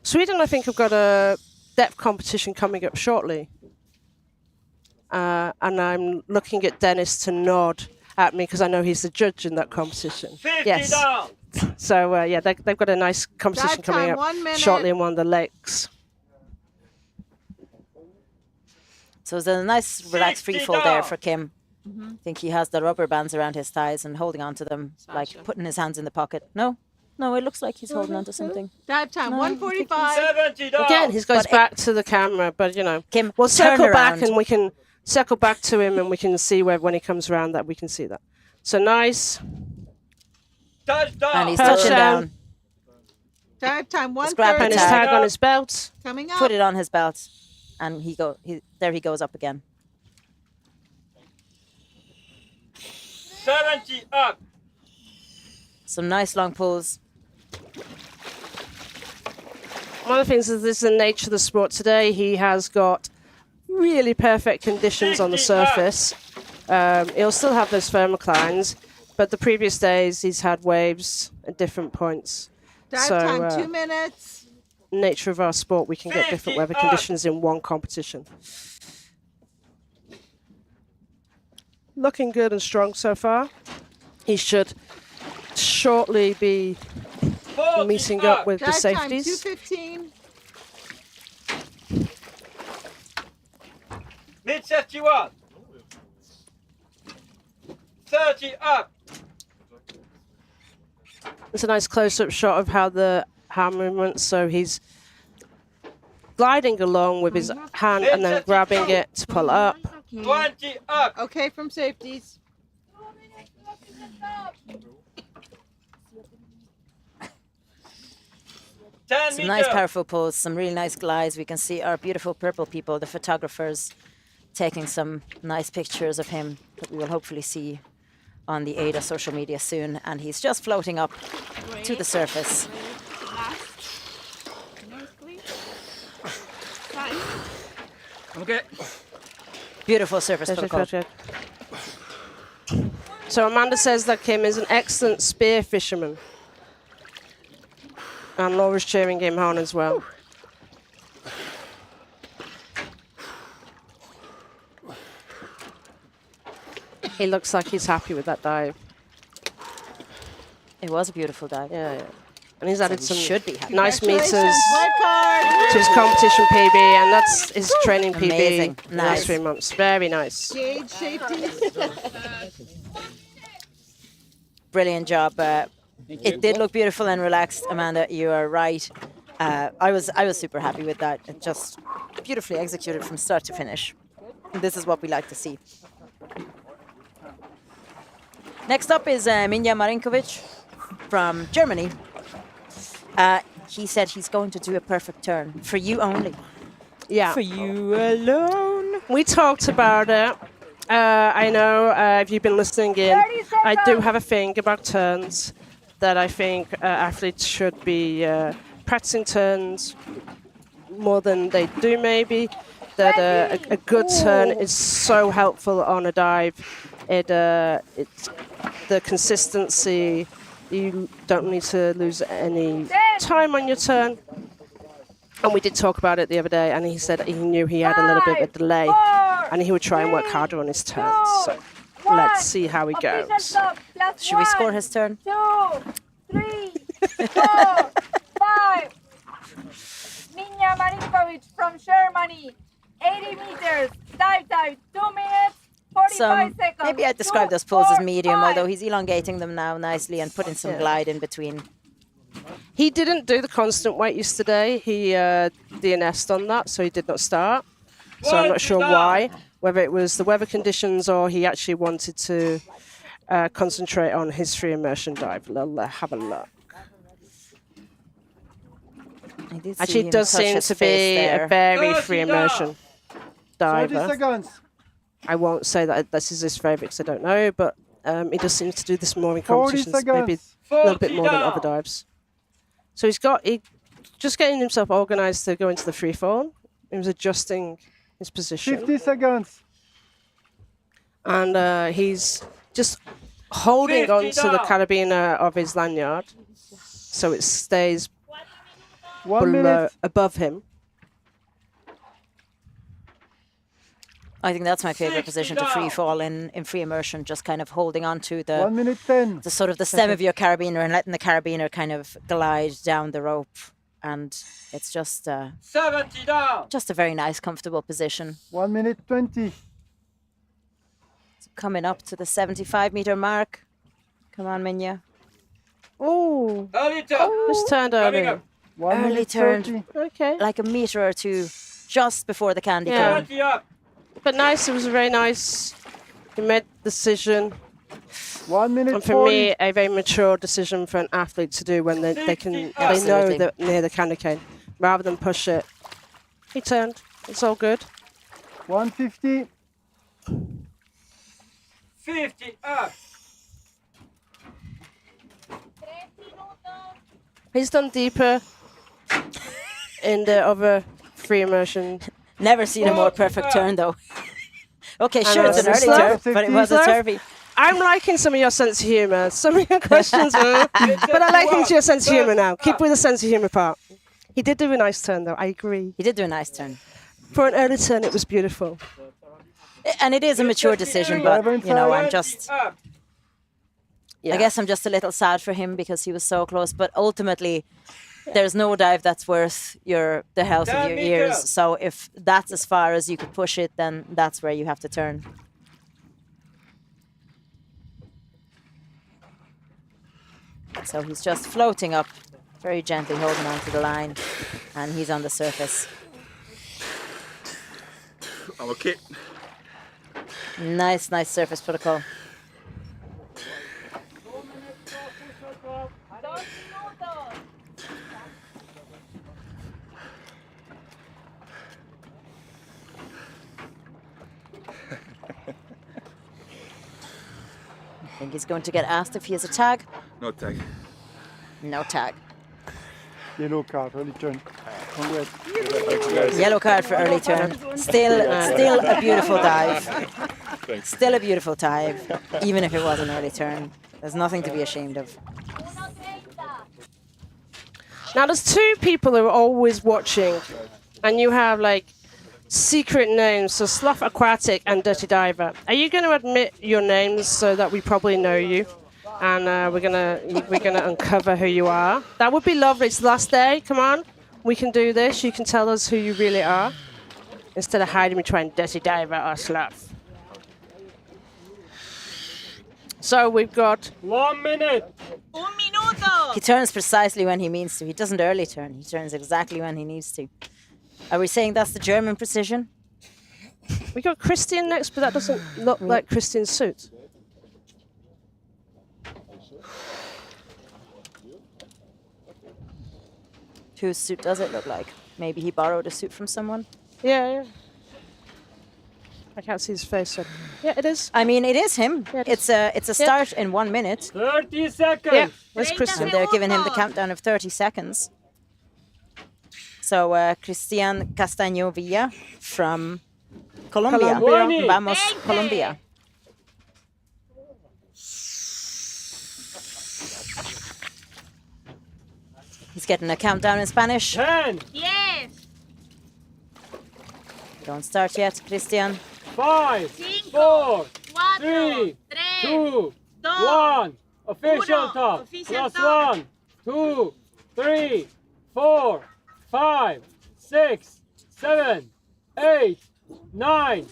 Speaker 2: Sweden, I think, have got a depth competition coming up shortly. And I'm looking at Dennis to nod at me because I know he's the judge in that competition.
Speaker 10: 50
Speaker 2: yes.
Speaker 10: down.
Speaker 2: So, yeah, they've got a nice competition coming up shortly in one of the lakes.
Speaker 3: So there's a nice relaxed free fall there for Kim. I think he has the rubber bands around his thighs and holding on to them, like putting his hands in the pocket. No? No, it looks like he's holding on to something.
Speaker 5: Dive time,
Speaker 3: No,
Speaker 5: 145.
Speaker 10: 70 down.
Speaker 2: Again, he goes
Speaker 3: But
Speaker 2: back to the camera, but you know,
Speaker 3: Kim,
Speaker 2: we'll
Speaker 3: turn
Speaker 2: circle back
Speaker 3: around.
Speaker 2: and we can circle back to him and we can see where when he comes around that we can see that. So nice.
Speaker 10: Touchdown.
Speaker 3: And he's
Speaker 2: Touchdown.
Speaker 3: touching down.
Speaker 5: Dive time,
Speaker 3: Let's grab
Speaker 5: 130.
Speaker 2: And his
Speaker 3: tag.
Speaker 2: tag on his belt.
Speaker 5: Coming up.
Speaker 3: Put it on his belt, and there he goes up again.
Speaker 10: 70 up.
Speaker 3: Some nice long pulls.
Speaker 2: One of the things is this is the nature of the sport today. He has got really perfect conditions on the surface. He'll still have those thermoclines, but the previous days he's had waves at different points.
Speaker 5: Dive
Speaker 2: So,
Speaker 5: time, 2 minutes.
Speaker 2: Nature of our sport, we can get different weather conditions in one competition. Looking good and strong so far. He should shortly be meeting up with the
Speaker 5: Dive time,
Speaker 2: safeties.
Speaker 5: 2:15.
Speaker 10: Mid 71. 30 up.
Speaker 2: It's a nice close-up shot of how the hand movements. So he's gliding along with his hand and then grabbing it to pull up.
Speaker 10: 20 up.
Speaker 5: Okay, from safeties.
Speaker 3: Some nice powerful pulls, some really nice glides. We can see our beautiful purple people, the photographers, taking some nice pictures of him that we will hopefully see on the AIDA social media soon. And he's just floating up to the surface.
Speaker 10: Okay.
Speaker 3: Beautiful surface protocol.
Speaker 2: So Amanda says that Kim is an excellent spear fisherman. And Laura's cheering him on as well. He looks like he's happy with that dive.
Speaker 3: It was a beautiful dive.
Speaker 2: Yeah. And he's added
Speaker 3: he
Speaker 2: some
Speaker 3: should be happy.
Speaker 2: nice meters
Speaker 5: Red card.
Speaker 2: to his competition PB, and that's his training PB
Speaker 3: Amazing.
Speaker 2: in the last
Speaker 3: Nice.
Speaker 2: 3 months. Very nice.
Speaker 5: Gauge safeties.
Speaker 3: Brilliant job. It did look beautiful and relaxed, Amanda. You are right. I was super happy with that. It just beautifully executed from start to finish. This is what we like to see. Next up is Minja Marinkovic from Germany. He said he's going to do a perfect turn for you only.
Speaker 2: Yeah.
Speaker 3: For you alone.
Speaker 2: We talked about it. I know if you've been listening in, I do have a thing about turns that I think athletes should be practicing turns more than they do maybe. That a good turn is so helpful on a dive. It's the consistency. You don't need to lose any time on your turn. And we did talk about it the other day, and he said he knew he had a little bit of a delay, and he would try and work harder on his turn. So let's see how he goes.
Speaker 3: Should we score his turn?
Speaker 6: 2, 3, 4, 5. Minja Marinkovic from Germany. 80 meters. Dive time. 2 minutes. 45 seconds.
Speaker 3: Maybe I'd describe those pulls as
Speaker 6: 4,
Speaker 3: medium,
Speaker 6: 5.
Speaker 3: although he's elongating them now nicely and putting some glide in between.
Speaker 2: He didn't do the constant weight yesterday. He DNS'd on that, so he did not start. So I'm not sure why, whether it was the weather conditions or he actually wanted to concentrate on his free immersion dive. Have a look. Actually, it does seem to be a very free immersion
Speaker 7: 30
Speaker 2: diver.
Speaker 7: seconds.
Speaker 2: I won't say that this is his favourite because I don't know, but he does seem to do this more in
Speaker 7: 40
Speaker 2: competitions, maybe a little bit more than other dives. So he just getting himself organised to go into the free fall. He was adjusting his position.
Speaker 7: 50 seconds.
Speaker 2: And he's just holding on to the carabiner of his lanyard so it stays
Speaker 7: 1 minute.
Speaker 2: above him.
Speaker 3: I think that's my favorite position to free fall in free immersion, just kind of holding on to
Speaker 7: 1 minute 10.
Speaker 3: the sort of the stem of your carabiner and letting the carabiner kind of glide down the rope. And it's just
Speaker 10: 70 down.
Speaker 3: just a very nice, comfortable position.
Speaker 7: 1 minute 20.
Speaker 3: Coming up to the 75-meter mark. Come on, Minja.
Speaker 2: Oh,
Speaker 10: Early turn.
Speaker 2: just turned
Speaker 10: Coming
Speaker 2: early.
Speaker 10: up.
Speaker 3: Early turned,
Speaker 2: Okay.
Speaker 3: like a meter or two, just before the candy
Speaker 2: Yeah.
Speaker 3: cane.
Speaker 10: 30 up.
Speaker 2: But nice, it was very nice. He made the decision.
Speaker 7: 1 minute
Speaker 2: And for
Speaker 7: 40.
Speaker 2: me, a very mature decision for an athlete to do when they know
Speaker 3: Absolutely.
Speaker 2: that near the candy cane, rather than push it. He turned. It's all good.
Speaker 7: 150.
Speaker 10: 50 up.
Speaker 2: He's done deeper in the other free immersion.
Speaker 3: Never seen a more perfect turn though. Okay, sure, it's an early
Speaker 2: Slow.
Speaker 3: turn, but it was a
Speaker 2: Slow.
Speaker 3: turvy.
Speaker 2: I'm liking some of your sense of humour. Some of your questions were, but I like your sense of humour now. Keep with the sense of humour part. He did do a nice turn though, I agree.
Speaker 3: He did do a nice turn.
Speaker 2: For an early turn, it was beautiful.
Speaker 3: And it is a mature decision, but you know, I'm just,
Speaker 10: Up.
Speaker 3: I guess I'm just a little sad for him because he was so close. But ultimately, there's no dive that's worth the health of
Speaker 10: 10
Speaker 3: your
Speaker 10: meters.
Speaker 3: ears. So if that's as far as you could push it, then that's where you have to turn. So he's just floating up, very gently holding onto the line, and he's on the surface.
Speaker 12: I'm okay.
Speaker 3: Nice, nice surface protocol. I think he's going to get asked if he has a tag.
Speaker 12: No tag.
Speaker 3: No tag.
Speaker 7: Yellow card, early turn. Congrats.
Speaker 3: Yellow card for early turn. Still a beautiful dive. Still a beautiful dive, even if it was an early turn. There's nothing to be ashamed of.
Speaker 2: Now, there's two people who are always watching, and you have like secret names, so Sloth Aquatic and Dirty Diver. Are you going to admit your names so that we probably know you, and we're gonna uncover who you are? That would be lovely. It's the last day. Come on, we can do this. You can tell us who you really are, instead of hiding between Dirty Diver or Sloth. So we've got
Speaker 10: 1 minute.
Speaker 3: He turns precisely when he means to. He doesn't early turn. He turns exactly when he needs to. Are we saying that's the German precision?
Speaker 2: We got Cristian next, but that doesn't look like Cristian's suit.
Speaker 3: Whose suit does it look like? Maybe he borrowed a suit from someone?
Speaker 2: Yeah. I can't see his face. So. Yeah, it is.
Speaker 3: I mean, it is him.
Speaker 2: Yeah,
Speaker 3: it's a start in 1 minute.
Speaker 10: 30 seconds.
Speaker 2: Yeah, where's Cristian?
Speaker 3: And they're giving him the countdown of 30 seconds. So Cristian Castaño Villa from Colombia.
Speaker 2: Colombia.
Speaker 3: Vamos, Colombia. He's getting a countdown in Spanish.
Speaker 10: 10.
Speaker 6: Yes.
Speaker 3: Don't start yet, Cristian.
Speaker 10: 5, 4, 3, 2, 1. Official top.
Speaker 6: Official
Speaker 10: Plus
Speaker 6: top.
Speaker 10: 1, 2, 3, 4, 5, 6, 7, 8, 9,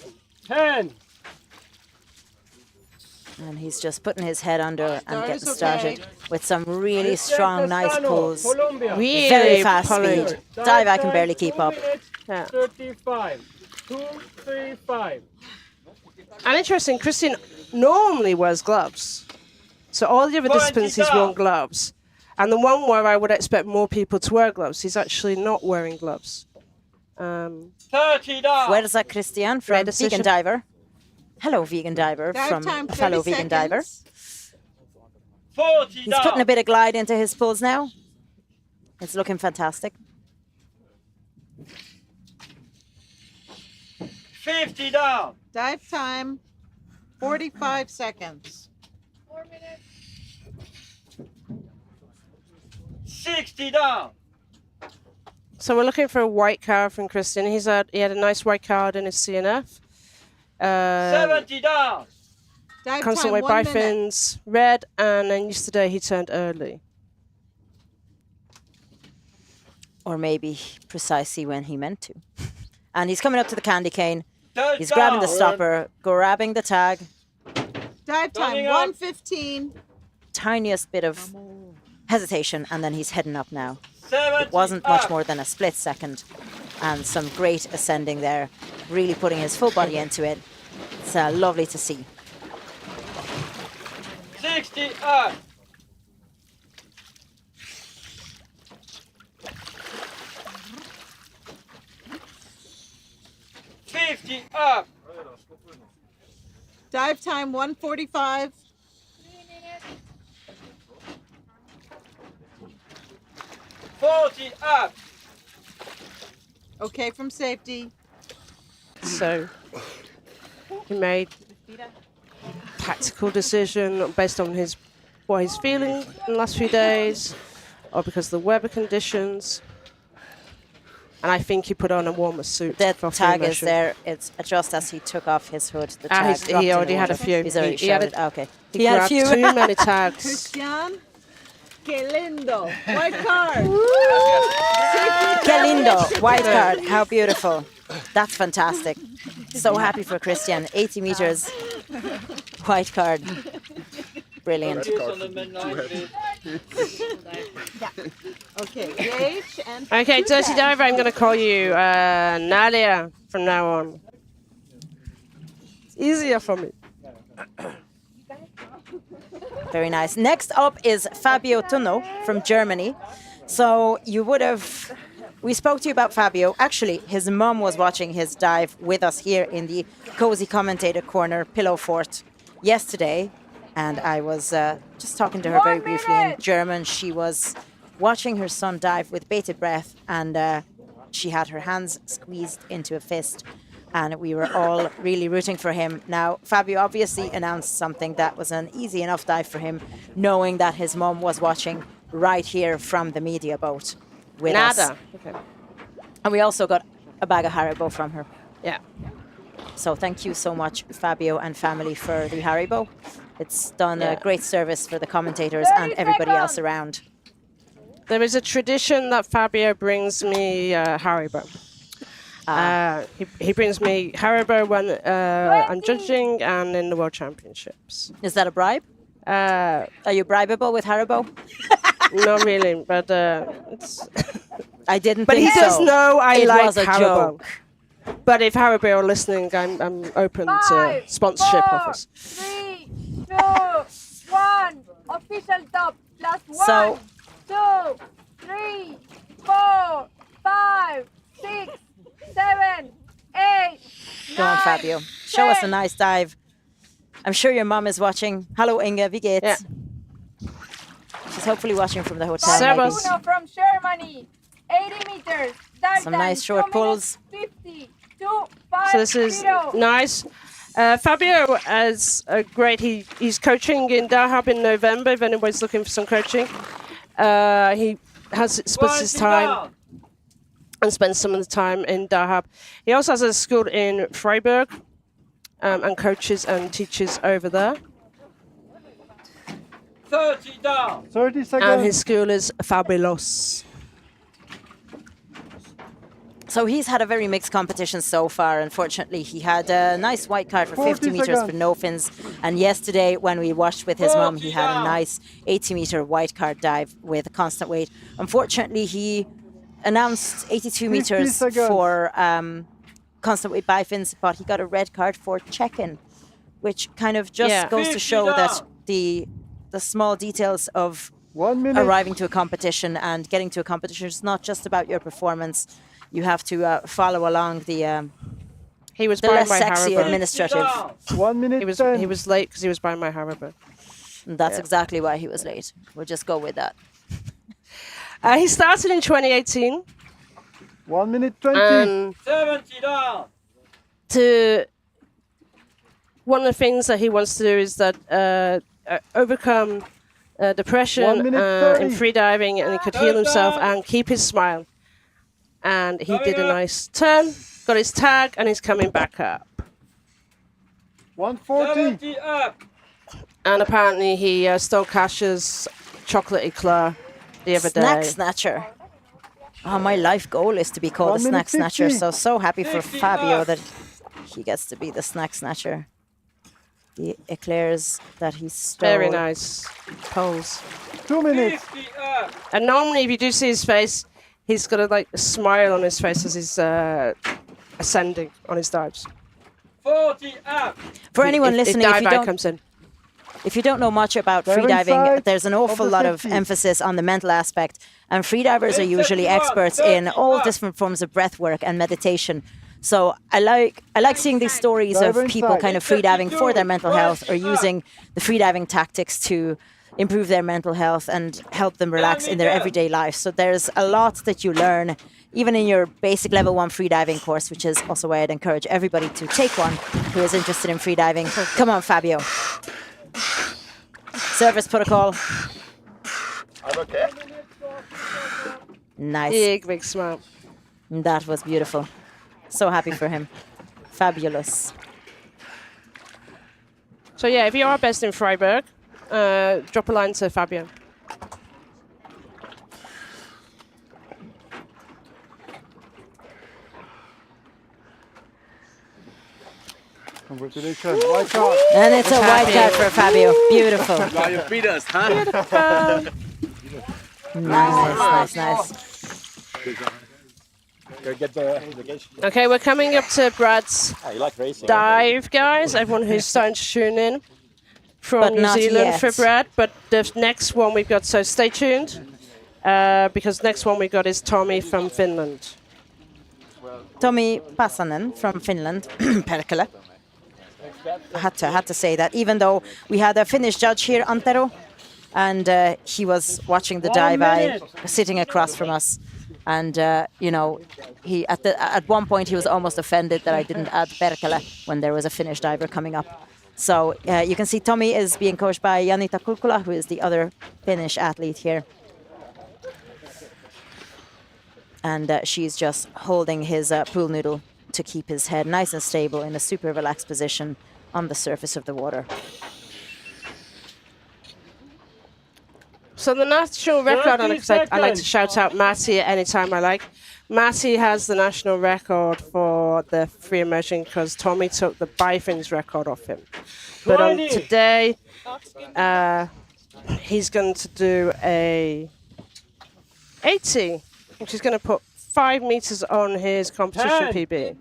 Speaker 10: 10.
Speaker 3: And he's just putting his head under and
Speaker 5: Start
Speaker 3: getting
Speaker 5: is okay.
Speaker 3: started with some really strong, nice pulls.
Speaker 10: Colombia.
Speaker 2: Really
Speaker 3: Very fast
Speaker 2: pulling.
Speaker 3: speed. Dive, I can barely keep up.
Speaker 2: Yeah.
Speaker 10: 35, 2, 3, 5.
Speaker 2: And interesting, Cristian normally wears gloves. So all the other disciplines he's worn gloves. And the one where I would expect more people to wear gloves, he's actually not wearing gloves.
Speaker 10: 30 down.
Speaker 3: Where is that Cristian from?
Speaker 2: Right decision.
Speaker 3: Vegan Diver. Hello, Vegan Diver,
Speaker 5: Dive
Speaker 3: from
Speaker 5: time,
Speaker 3: a fellow
Speaker 5: 30
Speaker 3: Vegan Diver.
Speaker 5: seconds.
Speaker 10: 40
Speaker 3: He's
Speaker 10: down.
Speaker 3: putting a bit of glide into his pulls now. It's looking fantastic.
Speaker 10: 50 down.
Speaker 5: Dive time, 45 seconds.
Speaker 6: 4 minutes.
Speaker 10: 60 down.
Speaker 2: So we're looking for a white card from Cristian. He had a nice white card in his CNF.
Speaker 10: 70 down.
Speaker 5: Dive
Speaker 2: Constant
Speaker 5: time,
Speaker 2: weight
Speaker 5: 1 minute.
Speaker 2: bifins, red, and then yesterday he turned early.
Speaker 3: Or maybe precisely when he meant to. And he's coming up to the candy cane.
Speaker 10: Third
Speaker 3: He's grabbing the
Speaker 10: down.
Speaker 3: stopper, grabbing the tag.
Speaker 5: Dive time,
Speaker 10: Coming up.
Speaker 5: 1:15.
Speaker 3: Tiniest bit of hesitation, and then he's heading up now.
Speaker 10: 70
Speaker 3: It wasn't much more than a split second, and some great ascending there, really putting his full body into it. It's lovely to see.
Speaker 10: 60 up. 50 up.
Speaker 5: Dive time 1:45.
Speaker 10: 40 up.
Speaker 5: Okay from safety.
Speaker 2: So he made tactical decision based on what he's feeling in the last few days, or because of the weather conditions. And I think he put on a warmer suit.
Speaker 3: The
Speaker 2: for
Speaker 3: tag
Speaker 2: free
Speaker 3: is there. It's just as he took off his hood. The tag
Speaker 2: he
Speaker 3: dropped in
Speaker 2: already
Speaker 3: the
Speaker 2: had a
Speaker 3: water.
Speaker 2: few.
Speaker 3: He's already
Speaker 2: He had
Speaker 3: shouted.
Speaker 2: a-
Speaker 3: Okay.
Speaker 2: He
Speaker 3: had a
Speaker 2: grabbed
Speaker 3: few.
Speaker 2: too many tags.
Speaker 5: Cristian, que lindo. White card.
Speaker 3: Que lindo. White card. How beautiful. That's fantastic. So happy for Cristian. 80 meters. White card. Brilliant.
Speaker 5: Okay, gauge and
Speaker 2: Okay,
Speaker 5: two
Speaker 2: Dirty
Speaker 5: tags.
Speaker 2: Diver, I'm going to call you Nadia from now on. It's easier for me.
Speaker 3: Very nice. Next up is Fabio Tunno from Germany. So you would have... We spoke to you about Fabio. Actually, his mum was watching his dive with us here in the Cozy Commentator Corner Pillow Fort yesterday. And I was just talking to her very briefly in German. She was watching her son dive with bated breath, and she had her hands squeezed into a fist. And we were all really rooting for him. Now, Fabio obviously announced something that was an easy enough dive for him, knowing that his mum was watching right here from the media boat with us.
Speaker 2: Okay.
Speaker 3: And we also got a bag of Haribo from her.
Speaker 2: Yeah.
Speaker 3: So thank you so much, Fabio and family, for the Haribo. It's done a great service for the commentators and everybody else around.
Speaker 2: There is a tradition that Fabio brings me Haribo. He brings me Haribo when I'm judging and in the World Championships.
Speaker 3: Is that a bribe? Are you bribeable with Haribo?
Speaker 2: Not really, but it's...
Speaker 3: I didn't
Speaker 2: But
Speaker 3: think
Speaker 2: he does
Speaker 3: so.
Speaker 2: know I
Speaker 3: It
Speaker 2: like
Speaker 3: was a
Speaker 2: Haribo.
Speaker 3: joke.
Speaker 2: But if Haribo are listening, I'm open to sponsorship
Speaker 6: 4,
Speaker 2: offers.
Speaker 6: 3, 2, 1. Official top. Last 1,
Speaker 3: So-
Speaker 6: 2, 3, 4, 5, 6, 7, 8.
Speaker 3: Go on, Fabio. Show us a nice dive. I'm sure your mom is watching. Hello, Inga. Wie geht's?
Speaker 2: Yeah.
Speaker 3: She's hopefully watching from the hotel.
Speaker 6: Fabio
Speaker 3: maybe.
Speaker 6: Tunno from Germany. 80 meters. Dive
Speaker 3: Some
Speaker 6: time,
Speaker 3: nice short
Speaker 6: 2
Speaker 3: pulls.
Speaker 6: minutes 50, 2, 5,
Speaker 2: So this is
Speaker 6: 0.
Speaker 2: nice. Fabio is great. He's coaching in Dahab in November. If anybody's looking for some coaching, he has splits his time and spends some of the time in Dahab. He also has a school in Freiburg and coaches and teaches over there.
Speaker 10: 30 down.
Speaker 7: 30 seconds.
Speaker 2: And his school is fabulous.
Speaker 3: So he's had a very mixed competition so far. Unfortunately, he had a nice white card for 50 meters for
Speaker 7: seconds.
Speaker 3: no fins. And yesterday, when we watched with his mum, he had a nice 80-meter white card dive with a constant weight. Unfortunately, he announced 82 meters
Speaker 7: seconds.
Speaker 3: for constant weight bifins, but he got a red card for check-in, which kind of just goes to
Speaker 10: 50
Speaker 3: show that
Speaker 10: down.
Speaker 3: the small details of
Speaker 7: 1 minute.
Speaker 3: arriving to a competition and getting to a competition is not just about your performance. You have to follow along the
Speaker 2: He was
Speaker 3: the
Speaker 2: buying
Speaker 3: less
Speaker 2: my
Speaker 3: sexy
Speaker 2: Haribo.
Speaker 3: administrative.
Speaker 7: 1 minute.
Speaker 2: He was late because he was buying my Haribo.
Speaker 3: And that's exactly why he was late. We'll just go with that.
Speaker 2: He started in 2018.
Speaker 7: 1 minute 20.
Speaker 10: 70 down.
Speaker 2: One of the things that he wants to do is that overcome depression
Speaker 7: 1 minute
Speaker 2: in
Speaker 7: 30.
Speaker 2: free diving, and he could heal himself and keep his smile. And he did a nice turn, got his tag, and he's coming back up.
Speaker 7: 140.
Speaker 10: 70 up.
Speaker 2: And apparently he stole Cash's chocolate eclair the other
Speaker 3: Snack
Speaker 2: day.
Speaker 3: Snatcher. Oh, my life goal is to be called
Speaker 7: 1
Speaker 3: a Snack
Speaker 7: minute
Speaker 3: Snatcher.
Speaker 7: 50.
Speaker 3: So happy for
Speaker 10: 50
Speaker 3: Fabio
Speaker 10: up.
Speaker 3: that he gets to be the Snack Snatcher. the eclairs that he stole.
Speaker 2: Very nice poles.
Speaker 7: 2 minutes.
Speaker 2: And normally, if you do see his face, he's got a smile on his face as he's ascending on his dives.
Speaker 10: 40 up.
Speaker 3: For anyone listening,
Speaker 2: if
Speaker 3: you don't know much about freediving, there's an awful lot of emphasis on the mental aspect. And freedivers are usually experts in all different forms of breath work and meditation. So I like seeing these stories of people kind of freediving for their mental health or using the freediving tactics to improve their mental health and help them relax in their everyday life. So there's a lot that you learn, even in your basic level 1 freediving course, which is also why I'd encourage everybody to take one who is interested in freediving. Come on, Fabio. Service protocol.
Speaker 12: I'm okay.
Speaker 3: Nice.
Speaker 2: Big smile.
Speaker 3: That was beautiful. So happy for him. Fabulous.
Speaker 2: So yeah, if you are best in Freiburg, drop a line to Fabio.
Speaker 7: Congratulations. White card.
Speaker 3: And it's a white card for Fabio. Beautiful.
Speaker 10: You beat us, huh?
Speaker 2: Beautiful.
Speaker 3: Nice.
Speaker 2: Okay, we're coming up to Brad's
Speaker 12: You like racing,
Speaker 2: dive, guys. Everyone who's starting to tune in from
Speaker 3: But
Speaker 2: New
Speaker 3: not
Speaker 2: Zealand
Speaker 3: yet.
Speaker 2: for Brad. But the next one we've got, so stay tuned, because next one we got is Tommi from Finland.
Speaker 3: Tommi Pasanen from Finland. Perkele. Had to say that, even though we had a Finnish judge here, Antero, and he was watching the dive sitting across from us. And you know, he at one point he was almost offended that I didn't add Perkele when there was a Finnish diver coming up. So you can see Tommi is being coached by Janita Kulkula, who is the other Finnish athlete here. And she's just holding his pool noodle to keep his head nice and stable in a super relaxed position on the surface of the water.
Speaker 2: So the national record, I like to shout out Matti at any time I like. Matti has the national record for the free immersion because Tommi took the Biffin's record off him. But on today, he's going to do a 80, which is going to put 5 meters on his competition PB.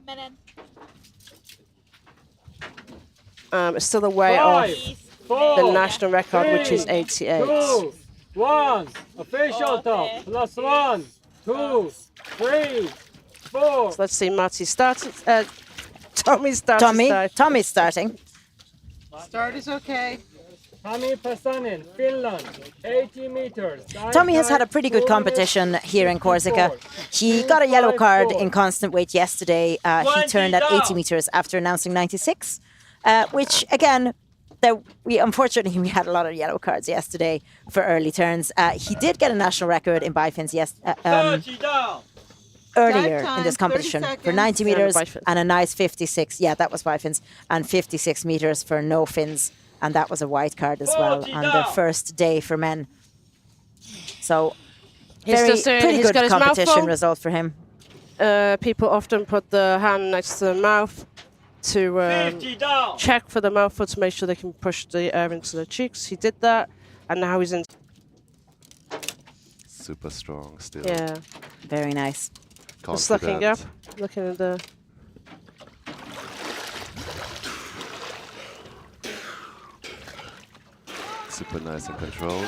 Speaker 2: It's still away off the national record, which is 88.
Speaker 10: 2, 1, official top, plus 1, 2, 3, 4.
Speaker 2: So let's see, Matti started. Tommi started.
Speaker 3: Tommy's starting.
Speaker 5: Start is okay.
Speaker 10: Tommi Pasanen, Finland, 80 meters.
Speaker 3: Tommi has had a pretty good competition here in Corsica. He got a yellow card in constant weight yesterday. He turned at 80 meters after announcing 96, which again, unfortunately we had a lot of yellow cards yesterday for early turns. He did get a national record in bifins earlier in this competition for 90 meters and a nice 56. Yeah, that was bifins, and 56 meters for no fins. And that was a white card as well on the first day for men. So, pretty good competition result for him.
Speaker 2: People often put the hand next to the mouth to check for the mouthful to make sure they can push the air into the cheeks. He did that, and now he's in.
Speaker 15: Super strong still.
Speaker 2: Yeah.
Speaker 3: Very nice.
Speaker 2: Just looking up, looking at the.
Speaker 15: Super nice and controlled.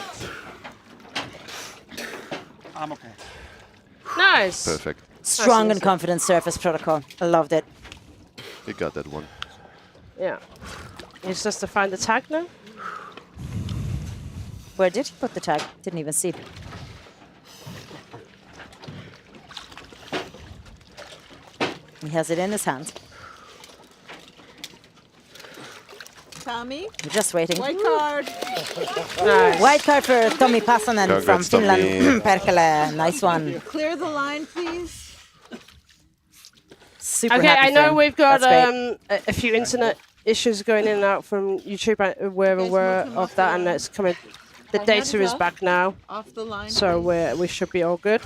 Speaker 12: I'm okay.
Speaker 2: Nice.
Speaker 15: Perfect.
Speaker 3: Strong and confident surface protocol. I loved it.
Speaker 15: You got that one.
Speaker 2: Yeah. It's just to find the tag now.
Speaker 3: Where did he put the tag? Didn't even see. He has it in his hand.
Speaker 5: Tommi.
Speaker 3: We're just waiting.
Speaker 5: White card.
Speaker 3: Nice. White card for Tommi Pasanen from
Speaker 15: Congrats,
Speaker 3: Finland. Perkele, nice one.
Speaker 5: Clear the line, please.
Speaker 3: Super
Speaker 2: Okay,
Speaker 3: happy
Speaker 2: I
Speaker 3: for
Speaker 2: know
Speaker 3: him.
Speaker 2: we've got
Speaker 3: That's
Speaker 2: a few internet issues going in and out from YouTube. We're aware of that, and it's coming. The data is back now,
Speaker 5: Off the line.
Speaker 2: so we should be all good.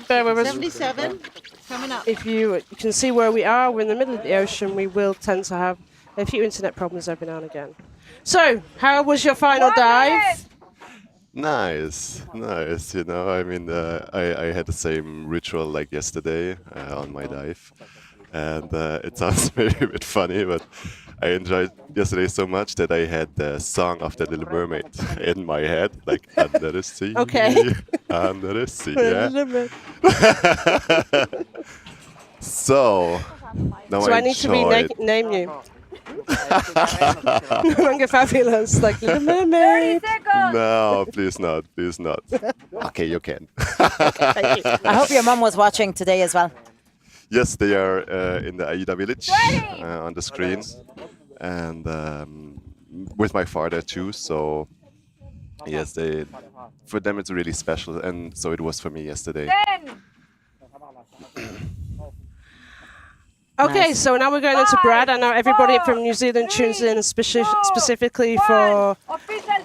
Speaker 2: Bear with us.
Speaker 5: 77 coming up.
Speaker 2: If you can see where we are, we're in the middle of the ocean. We will tend to have A few internet problems every now and again. So, how was your final dive?
Speaker 15: Nice, nice. You know, I mean, I had the same ritual like yesterday on my dive, and it sounds maybe a bit funny, but I enjoyed yesterday so much that I had the song of the Little Mermaid in my head, like under the sea,
Speaker 2: Okay.
Speaker 15: under the sea. Yeah. So now
Speaker 2: So I need to rename you. No longer fabulous, like Little Mermaid.
Speaker 6: 30 seconds.
Speaker 15: No, please not, please not. Okay, you can.
Speaker 2: Thank you.
Speaker 3: I hope your mom was watching today as well.
Speaker 15: Yes, they are in the AIDA village on the screen, and with my father too. So yes, for them it's really special, and so it was for me yesterday.
Speaker 6: 10.
Speaker 2: Okay, so now we're going into Brad. I know everybody from New Zealand tunes in specifically for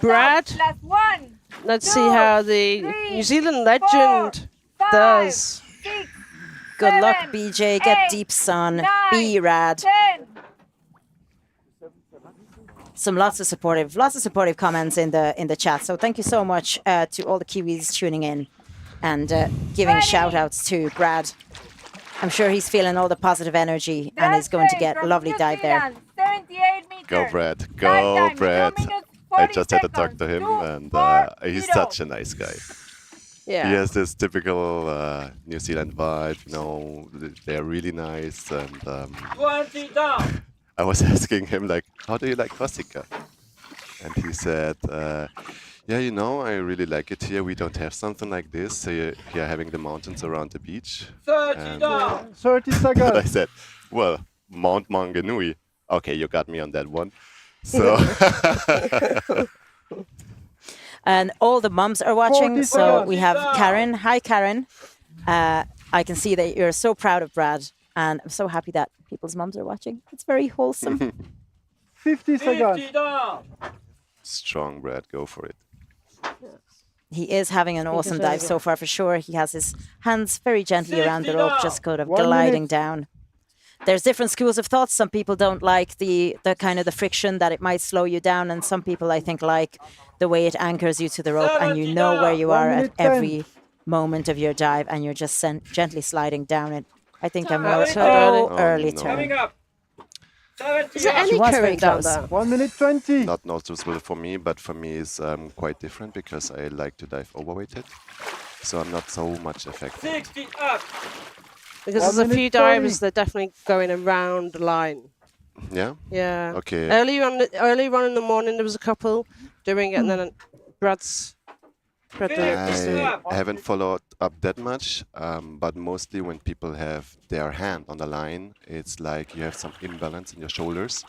Speaker 2: Brad.
Speaker 6: Last one.
Speaker 2: Let's see how the New Zealand legend does.
Speaker 6: 6.
Speaker 3: Good luck,
Speaker 6: 7,
Speaker 3: BJ. Get
Speaker 6: 8,
Speaker 3: deep, son.
Speaker 6: 9,
Speaker 3: Be rad.
Speaker 6: 10.
Speaker 3: Lots of supportive comments in the chat. So thank you so much to all the Kiwis tuning in and giving shout outs to Brad. I'm sure he's feeling all the positive energy and is going to get a lovely dive there.
Speaker 6: 78 meters.
Speaker 15: Go, Brad.
Speaker 6: Dive
Speaker 15: Go,
Speaker 6: time, 2
Speaker 15: Brad.
Speaker 6: minutes,
Speaker 15: I
Speaker 6: 40
Speaker 15: just had to talk to him,
Speaker 6: seconds.
Speaker 15: and he's such a nice guy.
Speaker 2: Yeah.
Speaker 15: He has this typical New Zealand vibe. You know, they're really nice, and
Speaker 10: 20 down.
Speaker 15: I was asking him like, "How do you like Corsica?" And he said, "Yeah, you know, I really like it here. We don't have something like this here, having the mountains around the beach."
Speaker 10: 30 down.
Speaker 7: 30
Speaker 15: And I
Speaker 7: seconds.
Speaker 15: said, "Well, Mount Maunganui." Okay, you got me on that one. So
Speaker 3: And all the mums are watching.
Speaker 7: 40
Speaker 3: So
Speaker 7: seconds.
Speaker 3: we have Karen. Hi, Karen. I can see that you're so proud of Brad, and I'm so happy that people's mums are watching. It's very wholesome.
Speaker 7: 50 seconds.
Speaker 10: 50 down.
Speaker 15: strong, Brad. Go for it.
Speaker 3: He is having an awesome dive so far for sure. He has his hands very gently around the rope, just kind of
Speaker 7: 1
Speaker 3: gliding
Speaker 7: minute.
Speaker 3: down. There's different schools of thought. Some people don't like the kind of the friction that it might slow you down, and some people I think like the way it anchors you to the rope and you know where you are at
Speaker 7: 1 minute 10.
Speaker 3: every moment of your dive and you're just gently sliding down it. I think I'm
Speaker 10: Coming
Speaker 3: so
Speaker 10: up.
Speaker 3: early
Speaker 15: no.
Speaker 3: turn.
Speaker 10: Coming up. 70
Speaker 2: Is there
Speaker 10: down.
Speaker 2: any
Speaker 3: was very
Speaker 2: current down
Speaker 3: close.
Speaker 2: there?
Speaker 7: 1 minute 20.
Speaker 15: Not noticeable for me, but for me it's quite different because I like to dive overweighted, so I'm not so much affected.
Speaker 10: 60 up.
Speaker 2: Because
Speaker 7: 1
Speaker 2: there's a few
Speaker 7: minute 30.
Speaker 2: divers that are definitely going around the line.
Speaker 15: Yeah.
Speaker 2: Yeah.
Speaker 15: Okay.
Speaker 2: Earlier on in the morning, there was a couple doing it, and then Brad did it just
Speaker 15: I haven't followed up that much, but mostly when people have their hand on the line, it's like you have some imbalance in your shoulders,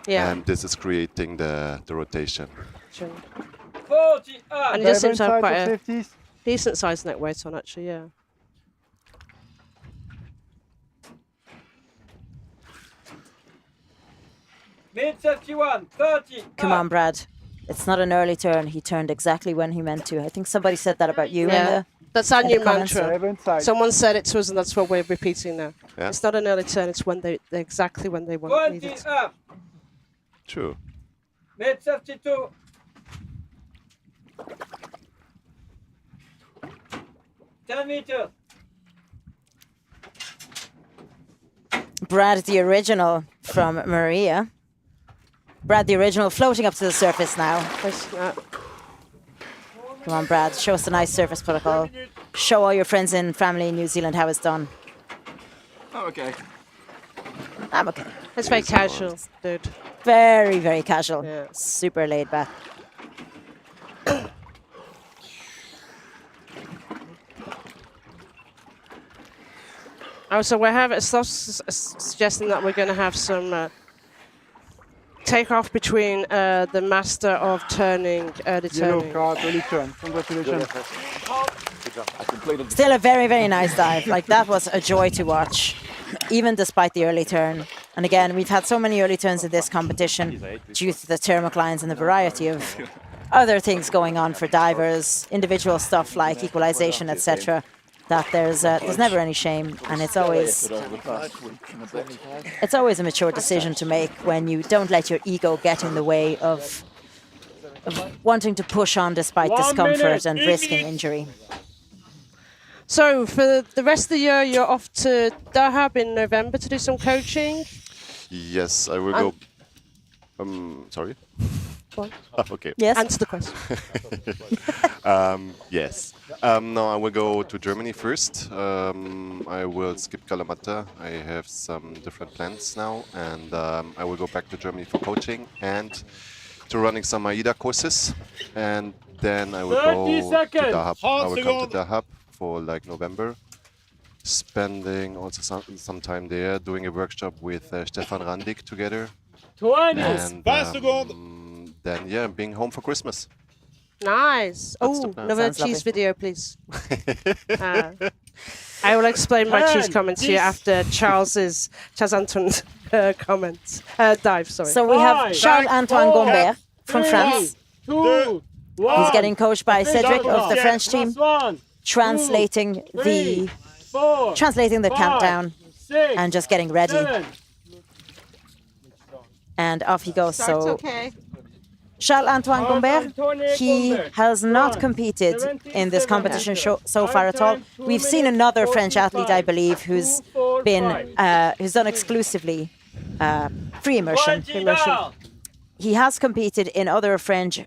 Speaker 2: Yeah.
Speaker 15: and this is creating the rotation.
Speaker 10: 40 up.
Speaker 2: And he just seems to have
Speaker 7: Seven
Speaker 2: quite
Speaker 7: sides
Speaker 2: a
Speaker 7: of 50s.
Speaker 2: decent sized neck weight on, actually, yeah.
Speaker 10: Mid 71. 30.
Speaker 3: Come
Speaker 10: up.
Speaker 3: on, Brad. It's not an early turn. He turned exactly when he meant to. I think somebody said that about you.
Speaker 2: Yeah. That's our
Speaker 3: in the
Speaker 2: new
Speaker 3: comments.
Speaker 2: mantra.
Speaker 7: Seven sides.
Speaker 2: Someone said it to us, and that's what we're repeating now.
Speaker 15: Yeah.
Speaker 2: It's not an early turn, it's when they're exactly when they want
Speaker 10: 20
Speaker 2: need it.
Speaker 10: up.
Speaker 15: True.
Speaker 10: Mid 72. 10 meters.
Speaker 3: Brad, the original from Maria. Brad, the original, floating up to the surface now. Come on, Brad, show us a nice surface protocol. Show all your friends and family in New Zealand how it's done.
Speaker 12: Oh, okay.
Speaker 3: I'm okay.
Speaker 2: It's very casual, dude.
Speaker 3: Very, very casual.
Speaker 2: Yeah.
Speaker 3: Super laid back.
Speaker 2: Oh, so we're having suggesting that we're going to have some takeoff between the master of turning, early
Speaker 7: Yellow
Speaker 2: turning.
Speaker 7: card, early turn. Congratulations.
Speaker 3: Still a very, very nice dive. Like, that was a joy to watch, even despite the early turn. And again, we've had so many early turns in this competition due to the thermoclines and the variety of other things going on for divers, individual stuff like equalization, etc. that there's never any shame, and it's always a mature decision to make when you don't let your ego get in the way of wanting to push on despite discomfort and risking injury.
Speaker 2: So for the rest of the year, you're off to Dahab in November to do some coaching?
Speaker 15: Yes, I will go. Sorry? Okay.
Speaker 2: Yes. Answer the question.
Speaker 15: Yes. No, I will go to Germany first. I will skip Kalamata. I have some different plans now, and I will go back to Germany for coaching and to running some AIDA courses, and then I will go to Dahab. I will come to Dahab for like November, spending also some time there, doing a workshop with Stefan Randig together.
Speaker 10: 20
Speaker 15: and then yeah, being home for Christmas.
Speaker 2: Nice.
Speaker 15: That's
Speaker 2: Oh, another cheese video, please. I will explain my cheese comment to you after Charles Antoine's comments. Dive, sorry.
Speaker 3: So we have Charles-Antoine Gombert from France. He's getting coached by Cedric of the French team, translating the countdown and just getting ready. And off he goes. So Charles-Antoine Gombert, he has not competed in this competition so far at all. We've seen another French athlete, I believe, who's done exclusively free immersion. He has competed in other French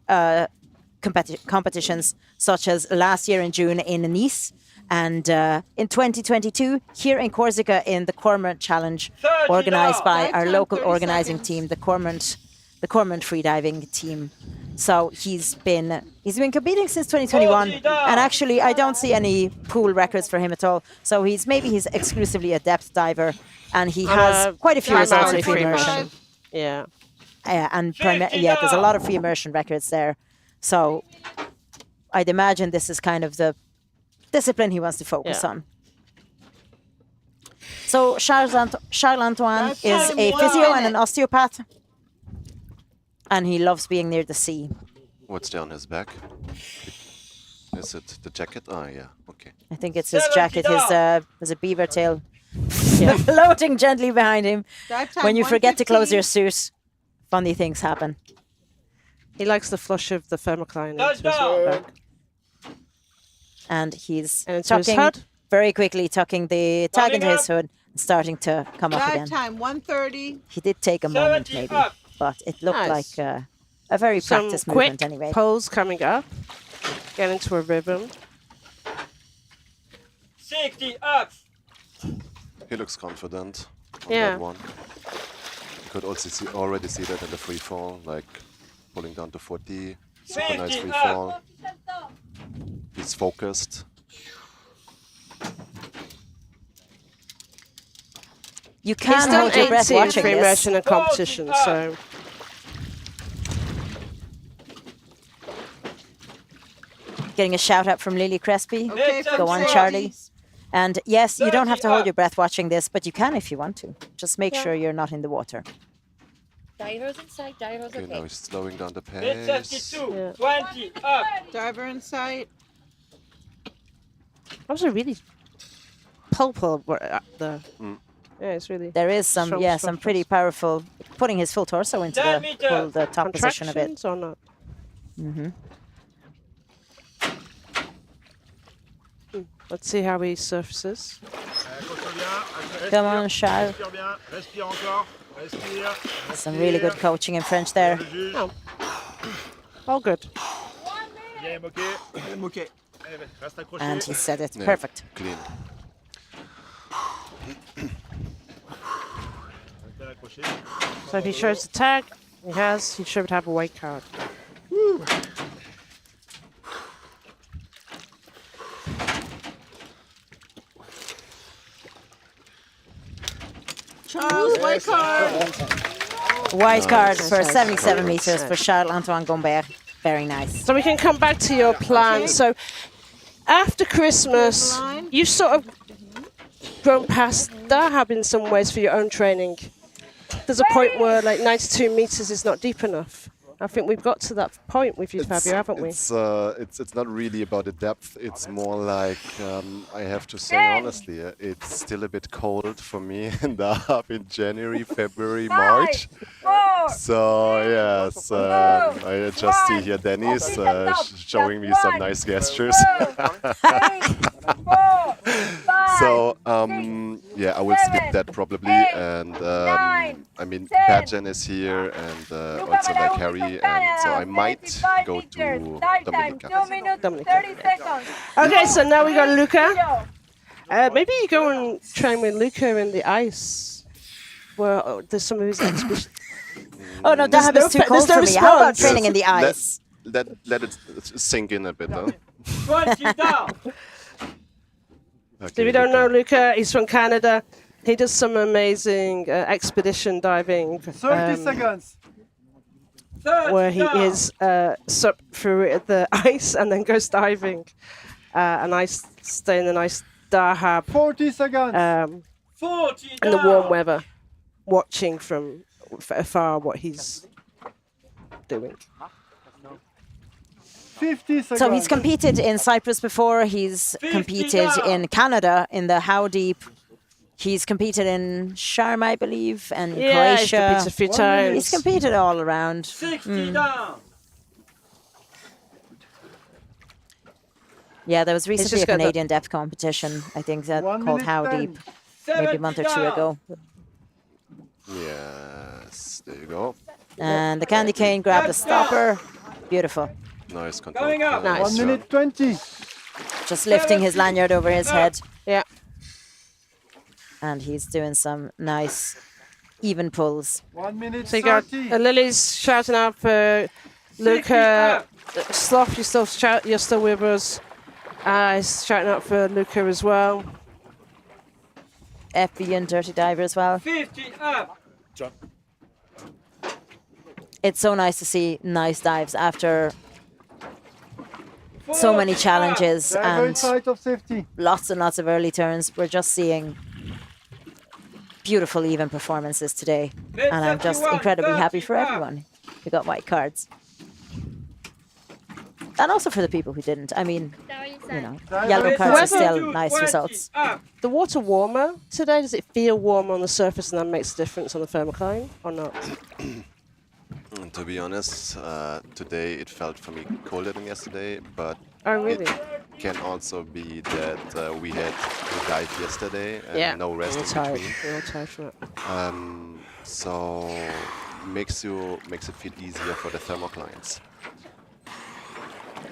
Speaker 3: competitions, such as last year in June in Nice, and in 2022 here in Corsica in the Cormorant Challenge, organized by our local organizing team, the Cormorant Freediving team. So he's been competing since 2021, and actually I don't see any pool records for him at all. So he's exclusively a depth diver, and he has quite a few results in free immersion.
Speaker 2: Yeah.
Speaker 3: There's a lot of free immersion records there. So I'd imagine this is kind of the discipline he wants to focus on. So Charles-Antoine is a physio and an osteopath, and he loves being near the sea.
Speaker 15: What's down his back? Is it the jacket? Oh, yeah. Okay.
Speaker 3: I think it's his jacket. There's a beaver tail floating gently behind him. When you forget to close your suit, funny things happen.
Speaker 2: He likes the flush of the thermocline into his back.
Speaker 3: And he's
Speaker 2: tucking
Speaker 3: very quickly, tucking the tag into his hood, and starting to come up again.
Speaker 5: Time 1:30.
Speaker 3: He did take a moment, maybe, but it looked like a very practiced movement anyway.
Speaker 2: Pulls coming up, get into a rhythm.
Speaker 10: 60 up.
Speaker 15: He looks confident on
Speaker 2: Yeah.
Speaker 15: that one. You could also already see that in the free fall, like pulling down to 40. Super nice free fall. He's focused.
Speaker 3: You can hold your breath watching
Speaker 2: free
Speaker 3: this.
Speaker 2: immersion and competition, so.
Speaker 3: Getting a shout out from Lily Crespi.
Speaker 5: Okay,
Speaker 3: Go on, Charlie. And yes, you don't have to hold your breath watching this, but you can if you want to. Just make sure you're not in the water.
Speaker 6: Divers inside, divers
Speaker 15: Okay, now he's slowing down the pace.
Speaker 10: 20 up.
Speaker 5: Diver in sight.
Speaker 2: That was a really pull the. Yeah, it's really.
Speaker 3: There is some pretty powerful, putting his full torso into the top position of it.
Speaker 2: Or not?
Speaker 3: Mm-hmm.
Speaker 2: Let's see how he surfaces.
Speaker 3: Come on, Charles. Some really good coaching in French there.
Speaker 2: Oh. All good.
Speaker 3: And he said it.
Speaker 15: Yeah,
Speaker 3: Perfect.
Speaker 15: Clean.
Speaker 2: So if he shows the tag, he should have a white card.
Speaker 5: Woo. Charles, white card.
Speaker 3: White card for 77 meters for Charles-Antoine Gombert. Very nice.
Speaker 2: So we can come back to your plan. So after Christmas, you've sort of grown past Dahab in some ways for your own training. There's a point where like 92 meters is not deep enough. I think we've got to that point with you, Fabio, haven't we?
Speaker 15: It's not really about the depth. It's more like I have to say honestly, it's still a bit cold for me in Dahab in January, February, March. So yes, I just see here Dennis showing me some nice gestures. So yeah, I will skip that probably, and I mean Bajan is here, and also like Harry, and so I might go to Dominica.
Speaker 2: Okay, so now we got Luca. Maybe you go and train with Luca in the ice. Well, there's some of his exhibitions.
Speaker 3: Oh no, Dahab is too cold for me. How about training in the ice?
Speaker 15: Let it sink in a bit, though.
Speaker 10: 20 down.
Speaker 2: If you don't know Luca, he's from Canada. He does some amazing expedition diving.
Speaker 7: 30 seconds.
Speaker 2: Where he is through the ice and then goes diving. And I stay in the nice Dahab.
Speaker 7: 40 seconds.
Speaker 10: 40
Speaker 2: in the warm weather, watching from afar what he's doing.
Speaker 7: 50 seconds.
Speaker 3: So he's competed in Cyprus before. He's competed in Canada in the How Deep. He's competed in Sharm, I believe, and Croatia.
Speaker 2: He's competed a few times.
Speaker 3: He's competed all around.
Speaker 10: 60 down.
Speaker 3: Yeah, there was recently a Canadian depth competition, I think, that called How Deep, maybe a month or two ago.
Speaker 15: Yes, there you go.
Speaker 3: And the candy cane grabbed the stopper. Beautiful.
Speaker 15: Nice control.
Speaker 10: Going up.
Speaker 2: Nice.
Speaker 7: 1 minute 20.
Speaker 3: Just lifting his lanyard over his head.
Speaker 2: Yeah.
Speaker 3: And he's doing some nice even pulls.
Speaker 7: 1 minute
Speaker 2: So you got
Speaker 7: 30.
Speaker 2: Lily's shouting out for Luca. Sloth, you're still with us. He's shouting out for Luca as well.
Speaker 3: FB and Dirty Diver as well.
Speaker 10: 50 up.
Speaker 3: It's so nice to see nice dives after so many challenges
Speaker 7: Very
Speaker 3: and
Speaker 7: tight of safety.
Speaker 3: lots and lots of early turns. We're just seeing beautiful even performances today. And I'm just incredibly happy for everyone who got white cards. And also for the people who didn't. I mean, you know, yellow cards are still nice results.
Speaker 2: The water warmer today? Does it feel warm on the surface and that makes a difference on the thermocline or not?
Speaker 15: To be honest, today it felt for me colder than yesterday, but
Speaker 2: really?
Speaker 15: it can also be that we had a dive yesterday and no rest in between.
Speaker 2: We're all tired from it.
Speaker 15: So makes it feel easier for the thermoclines.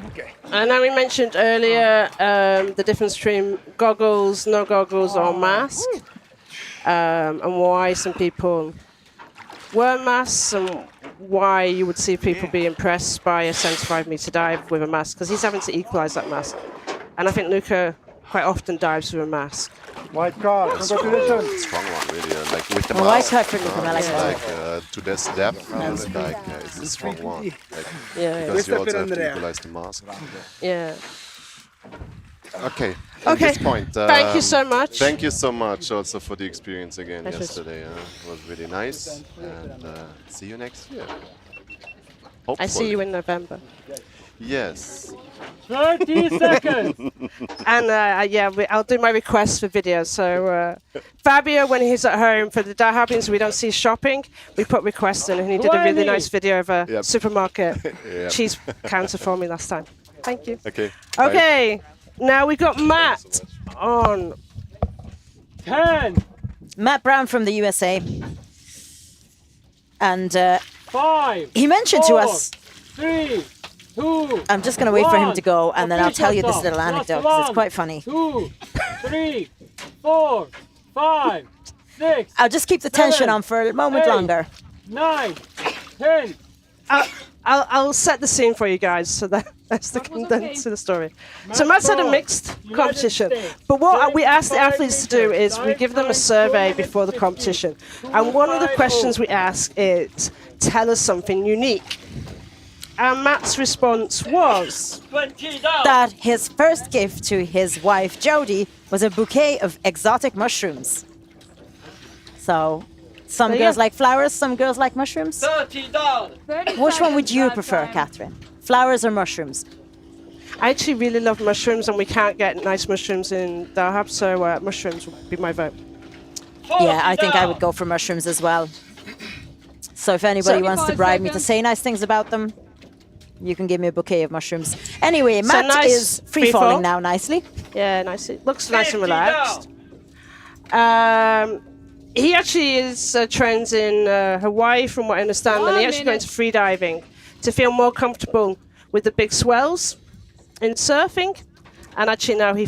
Speaker 2: Okay. I know we mentioned earlier the difference between goggles, no goggles, or mask, and why some people wear masks, and why you would see people be impressed by a 75-meter dive with a mask, because he's having to equalise that mask. And I think Luca quite often dives with a mask.
Speaker 7: White card, congratulations.
Speaker 15: Strong one, really. Like with the
Speaker 3: A white
Speaker 15: mask.
Speaker 3: card for Luca, I like
Speaker 15: Like to this depth, it's like it's a strong one. Like, because you also have to equalize the mask.
Speaker 2: Yeah.
Speaker 15: Okay. At this point,
Speaker 2: thank you so much.
Speaker 15: Thank you so much also for the experience again yesterday. It was really nice. And see you next year. Hopefully.
Speaker 2: I see you in November.
Speaker 15: Yes.
Speaker 10: 30 seconds.
Speaker 2: And yeah, I'll do my requests for videos. So Fabio, when he's at home for the Dahab, so we don't see shopping, we put requests in, and he did a really nice video of a supermarket cheese counter for me last time. Thank you.
Speaker 15: Okay.
Speaker 2: Okay. Now we've got Matt on.
Speaker 10: 10.
Speaker 3: Matt Brown from the USA. And
Speaker 10: 5.
Speaker 3: he mentioned to us.
Speaker 10: 3. 2.
Speaker 3: I'm just going to wait for him to go, and then I'll tell you this little anecdote, because it's quite funny.
Speaker 10: 2, 3, 4, 5, 6.
Speaker 3: I'll just keep the tension on for a moment longer.
Speaker 10: 9, 10.
Speaker 2: I'll set the scene for you guys, so that's the condense to the story. So Matt's had a mixed competition, but what we ask the athletes to do is we give them a survey before the competition, and one of the questions we ask is, tell us something unique. And Matt's response was
Speaker 3: that his first gift to his wife Jodie was a bouquet of exotic mushrooms. So Some girls like flowers, some girls like mushrooms.
Speaker 10: 30 down.
Speaker 3: Which one would you prefer, Catherine? Flowers or mushrooms?
Speaker 2: I actually really love mushrooms, and we can't get nice mushrooms in Dahab, so mushrooms would be my vote.
Speaker 3: Yeah, I think I would go for mushrooms as well. So if anybody wants to bribe me to say nice things about them, you can give me a bouquet of mushrooms. Anyway, Matt
Speaker 2: nice
Speaker 3: is free-falling now nicely.
Speaker 2: Yeah, nice. It looks nice and relaxed. He actually is trains in Hawaii, from what I understand, and he actually goes to freediving to feel more comfortable with the big swells in surfing. And actually now he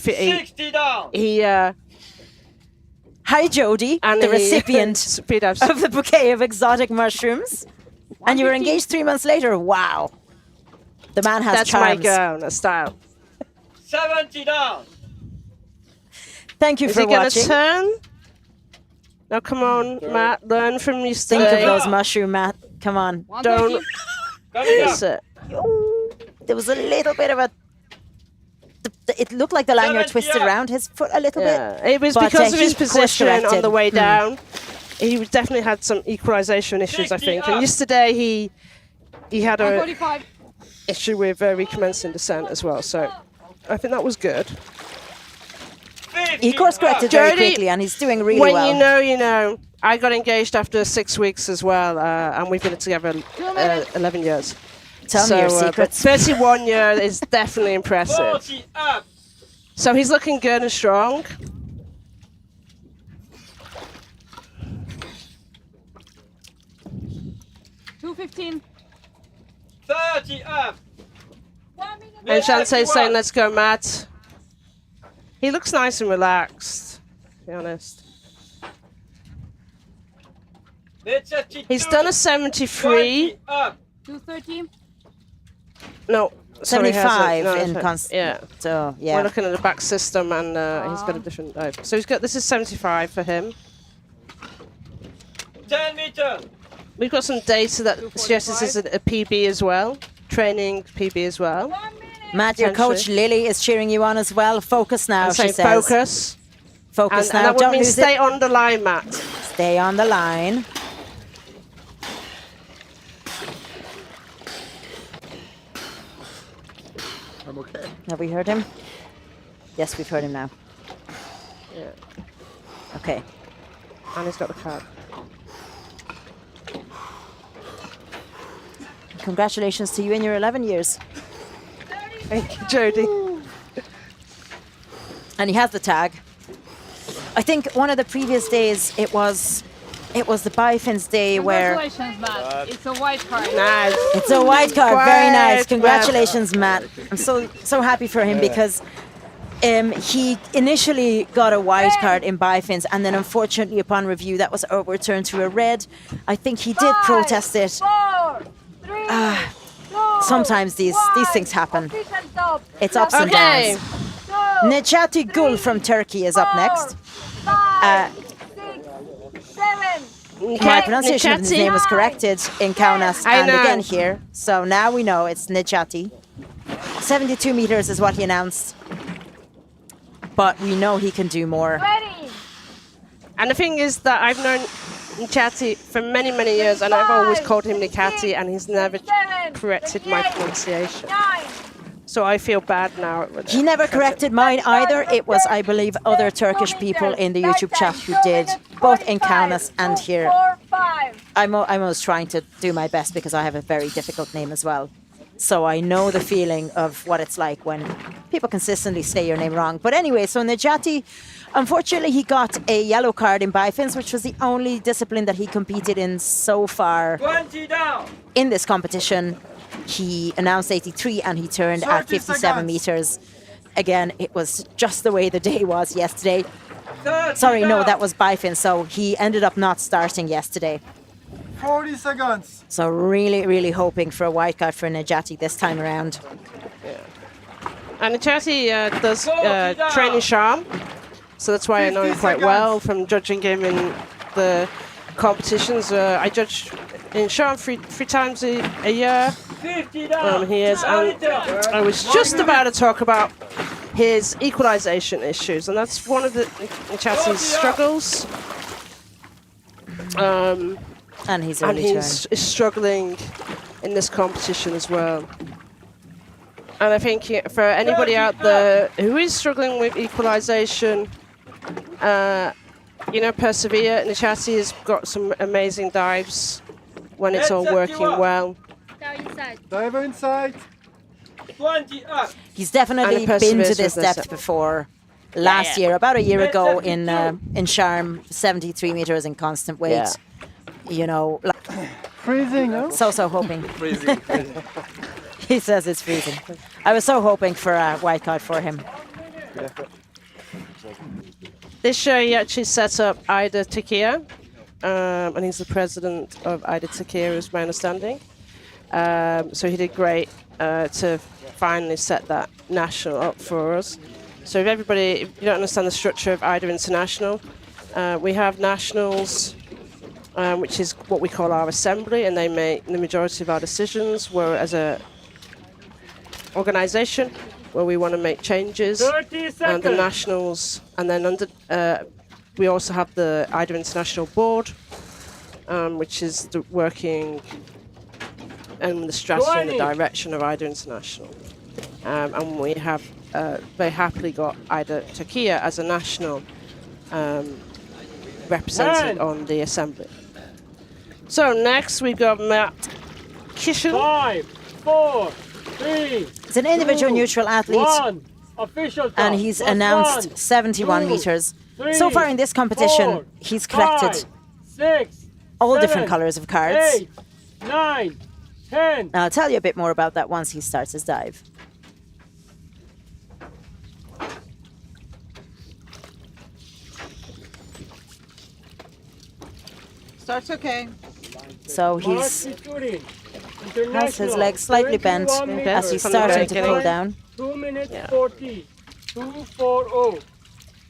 Speaker 3: Hi, Jody, the recipient of the bouquet of exotic mushrooms. And you were engaged 3 months later. Wow. The man has
Speaker 2: That's
Speaker 3: charms.
Speaker 2: my girl, that's style.
Speaker 10: 70 down.
Speaker 3: Thank you
Speaker 2: Is
Speaker 3: for
Speaker 2: he gonna
Speaker 3: watching.
Speaker 2: turn? Now come on, Matt, learn from yesterday.
Speaker 3: Think of those mushroom, Matt. Come on.
Speaker 2: Don't. That's it.
Speaker 3: There was a little bit of a... It looked like the lanyard twisted around his foot a little bit.
Speaker 2: It was
Speaker 3: but,
Speaker 2: because of his
Speaker 3: he
Speaker 2: position on
Speaker 3: course-corrected.
Speaker 2: the way down. He definitely had some equalisation issues, I think. And yesterday he had a
Speaker 6: 145.
Speaker 2: issue with recommencing descent as well. So I think that was good.
Speaker 3: He course-corrected very quickly, and he's doing really well.
Speaker 2: When you know, you know. I got engaged after 6 weeks as well, and we've been together 11 years.
Speaker 3: Tell me your secrets.
Speaker 2: 31 years is definitely impressive.
Speaker 10: 40 up.
Speaker 2: So he's looking good and strong.
Speaker 6: $2.15.
Speaker 10: 30 up.
Speaker 2: And Shantae's saying, let's go, Matt. He looks nice and relaxed, to be honest. He's done a 73.
Speaker 6: 2.13.
Speaker 2: No, sorry,
Speaker 3: 75
Speaker 2: hasn't.
Speaker 3: in
Speaker 2: No,
Speaker 3: constant.
Speaker 2: yeah.
Speaker 3: So, yeah.
Speaker 2: We're looking at the back system, and he's got a different dive. So he's got, this is 75 for him.
Speaker 10: 10 meters.
Speaker 2: We've got some data that suggests this is a PB as well, training PB as well.
Speaker 3: Matt, your coach Lily is cheering you on as well. Focus now,
Speaker 2: And
Speaker 3: she
Speaker 2: say
Speaker 3: says.
Speaker 2: focus.
Speaker 3: Focus
Speaker 2: And
Speaker 3: now.
Speaker 2: that would
Speaker 3: Don't
Speaker 2: mean
Speaker 3: lose
Speaker 2: stay
Speaker 3: it.
Speaker 2: on the line, Matt.
Speaker 3: Stay on the line.
Speaker 4: I'm okay.
Speaker 3: Have we heard him? Yes, we've heard him now.
Speaker 2: Yeah.
Speaker 3: Okay.
Speaker 2: And he's got the card.
Speaker 3: Congratulations to you in your 11 years.
Speaker 2: Thank you, Jody.
Speaker 3: And he has the tag. I think one of the previous days it was the Bifins day where
Speaker 6: Congratulations, Matt. It's a white card.
Speaker 2: Nice.
Speaker 3: it's a white card. Very nice.
Speaker 2: White,
Speaker 3: Congratulations, Matt. I'm so happy for him because he initially got a white card in Bifins, and then unfortunately upon review that was overturned to a red. I think he did protest it.
Speaker 6: 4, 3,
Speaker 3: Sometimes these things happen.
Speaker 6: official stop.
Speaker 3: It's ups and
Speaker 2: Okay.
Speaker 3: downs. Necati Gul from Turkey is up next.
Speaker 6: 5, 6, 7.
Speaker 3: My pronunciation of his name was corrected in Kaunas
Speaker 2: I
Speaker 3: and
Speaker 2: know.
Speaker 3: again here. So now we know it's Necati. 72 meters is what he announced. But we know he can do more.
Speaker 6: Ready.
Speaker 2: And the thing is that I've known Nikati for many, many years, and I've always called him Nikati, and he's never corrected my pronunciation.
Speaker 6: 9.
Speaker 2: So I feel bad now.
Speaker 3: He never corrected mine either. It was, I believe, other Turkish people in the YouTube chat who did, both in Kaunas and here.
Speaker 6: 4, 5.
Speaker 3: I'm always trying to do my best because I have a very difficult name as well. So I know the feeling of what it's like when people consistently say your name wrong. But anyway, so Necati, unfortunately, he got a yellow card in Bifins, which was the only discipline that he competed in so far
Speaker 10: 20 down.
Speaker 3: in this competition. He announced 83 and he turned at 57 meters. Again, it was just the way the day was yesterday. Sorry, no, that was Bifins, so he ended up not starting yesterday.
Speaker 7: 40 seconds.
Speaker 3: So really, really hoping for a white card for Necati this time around.
Speaker 2: And Nikati does train in Sharm, so that's why I know him quite well from judging him in the competitions. I judge in Sharm three times a year.
Speaker 10: 50 down.
Speaker 2: He is, and I was just about to talk about his equalization issues, and that's one of the Nikati's struggles.
Speaker 3: And he's early turn.
Speaker 2: Is struggling in this competition as well. And I think for anybody out there who is struggling with equalisation, persevere. Nichati has got some amazing dives when it's all working well.
Speaker 7: Diver inside.
Speaker 10: 20 up.
Speaker 3: He's definitely been to this depth before. Last year, about a year ago in Sharm, 73 meters in constant weight.
Speaker 2: Yeah.
Speaker 3: You know,
Speaker 7: freezing, huh?
Speaker 3: So hoping.
Speaker 12: Freezing.
Speaker 3: He says it's freezing. I was so hoping for a white card for him.
Speaker 2: This year he actually set up AIDA Turkey, and he's the president of AIDA Turkey, is my understanding. So he did great to finally set that national up for us. So if you don't understand the structure of AIDA International, we have nationals, which is what we call our assembly, and they make the majority of our decisions. We're as a organization where we want to make changes.
Speaker 10: 30 seconds.
Speaker 2: And the nationals, and then we also have the AIDA International Board, which is working and the strategy and the direction of AIDA International. And we have very happily got AIDA Turkey as a national represented on the assembly. So next we got Matt Kishin.
Speaker 10: 5, 4, 3.
Speaker 3: It's an individual neutral athlete.
Speaker 10: 1. Official time.
Speaker 3: And he's announced
Speaker 10: 1,
Speaker 3: 71
Speaker 10: 2,
Speaker 3: meters.
Speaker 10: 3,
Speaker 3: So far in this competition,
Speaker 10: 4,
Speaker 3: he's collected
Speaker 10: 5, 6,
Speaker 3: all
Speaker 10: 7,
Speaker 3: different colors of cards.
Speaker 10: 8, 9, 10.
Speaker 3: I'll tell you a bit more about that once he starts his dive.
Speaker 5: Starts okay.
Speaker 3: So he's has his legs slightly bent as he's starting to pull down.
Speaker 10: 2 minutes 40. 2:40.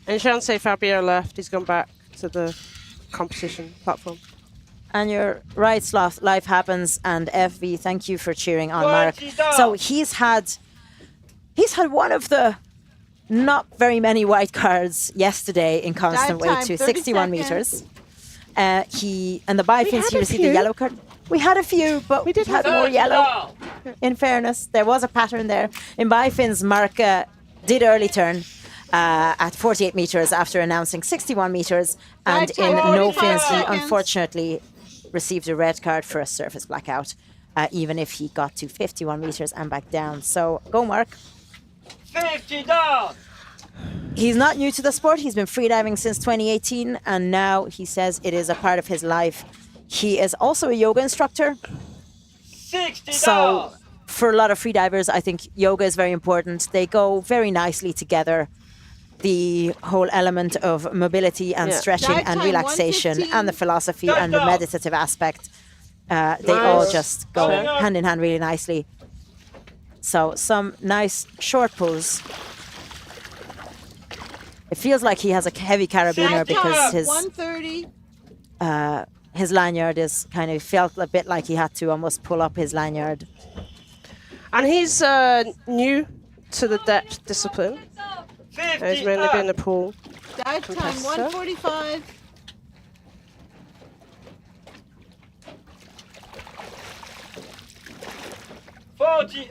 Speaker 2: And Shansei Fabio left. He's gone back to the competition platform.
Speaker 3: And your right, Sloth, life happens. And FV, thank you for cheering on Mark. So he's had one of the not very many white cards yesterday in constant weight to 61 meters. And the bifins, he received a yellow card. We had a few, but we did have more yellow. In fairness, there was a pattern there. In bifins, Mark did early turn at 48 meters after announcing 61 meters. And in no fins, he unfortunately received a red card for a surface blackout, even if he got to 51 meters and back down. So go, Mark.
Speaker 10: 50 down.
Speaker 3: He's not new to the sport. He's been freediving since 2018, and now he says it is a part of his life. He is also a yoga instructor.
Speaker 10: 60
Speaker 3: so for a lot of freedivers, I think yoga is very important. They go very nicely together. The whole element of mobility and stretching and relaxation and the philosophy and the meditative aspect, they all just go hand in hand really nicely. So some nice short pulls. It feels like he has a heavy carabiner because his lanyard is kind of felt a bit like he had to almost pull up his lanyard.
Speaker 2: And he's new to the depth discipline. He's mainly been in the pool.
Speaker 5: Dive time 1:45.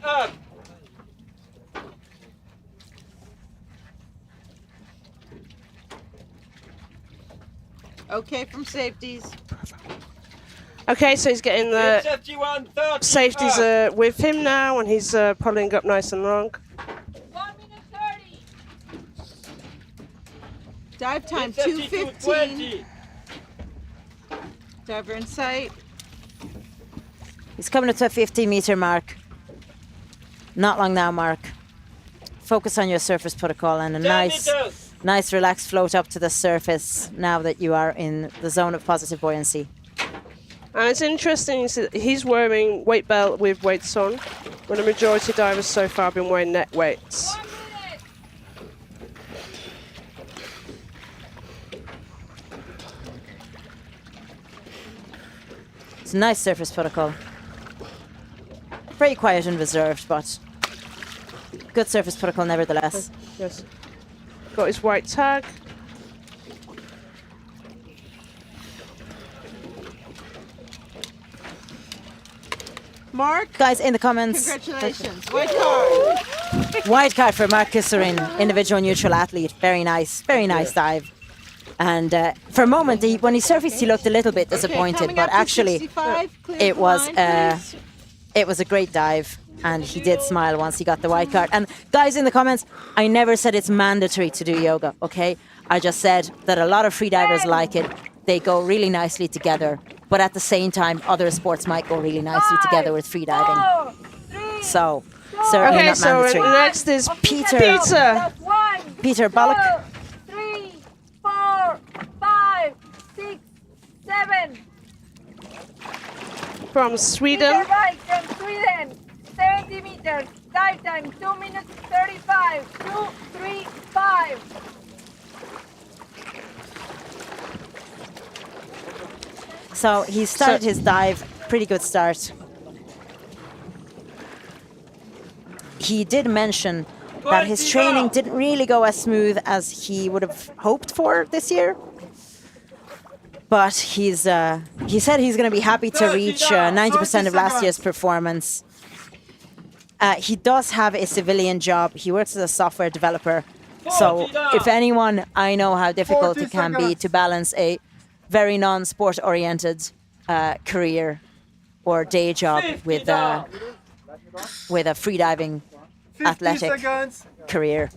Speaker 10: up.
Speaker 5: Okay from safeties.
Speaker 2: Okay, so he's getting the safeties with him now, and he's pulling up nice and long.
Speaker 6: 1 minute 30.
Speaker 5: Dive time 2:15. Diver in sight.
Speaker 3: He's coming up to a 15-meter mark. Not long now, Mark. Focus on your surface protocol and a nice relaxed float up to the surface now that you are in the zone of positive buoyancy.
Speaker 2: And it's interesting, he's wearing weight belt with weights on, when the majority of divers so far have been wearing net weights.
Speaker 3: It's a nice surface protocol. Very quiet and reserved, but good surface protocol nevertheless.
Speaker 2: Yes. Got his white tag.
Speaker 5: Mark,
Speaker 3: guys in the comments.
Speaker 5: congratulations. White card.
Speaker 3: White card for Mark Kisserin, individual neutral athlete. Very nice dive. And for a moment, when he surfaced, he looked a little bit disappointed, but actually, it was a great dive, and he did smile once he got the white card. And guys in the comments, I never said it's mandatory to do yoga, okay? I just said that a lot of freedivers like it. They go really nicely together, but at the same time, other sports might go really nicely together with freediving. So, certainly not mandatory.
Speaker 2: Next is Peter.
Speaker 3: Peter Błaszczak.
Speaker 6: 3, 4, 5, 6, 7.
Speaker 2: From Sweden.
Speaker 6: Peter Bike from Sweden. 70 meters. Dive time 2 minutes 35. 2, 3, 5.
Speaker 3: So he started his dive, pretty good start. He did mention that his training didn't really go as smooth as he would have hoped for this year. But he said he's going to be happy to reach 90% of last year's performance. He does have a civilian job. He works as a software developer. So if anyone, I know how difficult it can be to balance a very non-sport oriented career or day job with a freediving athletic career.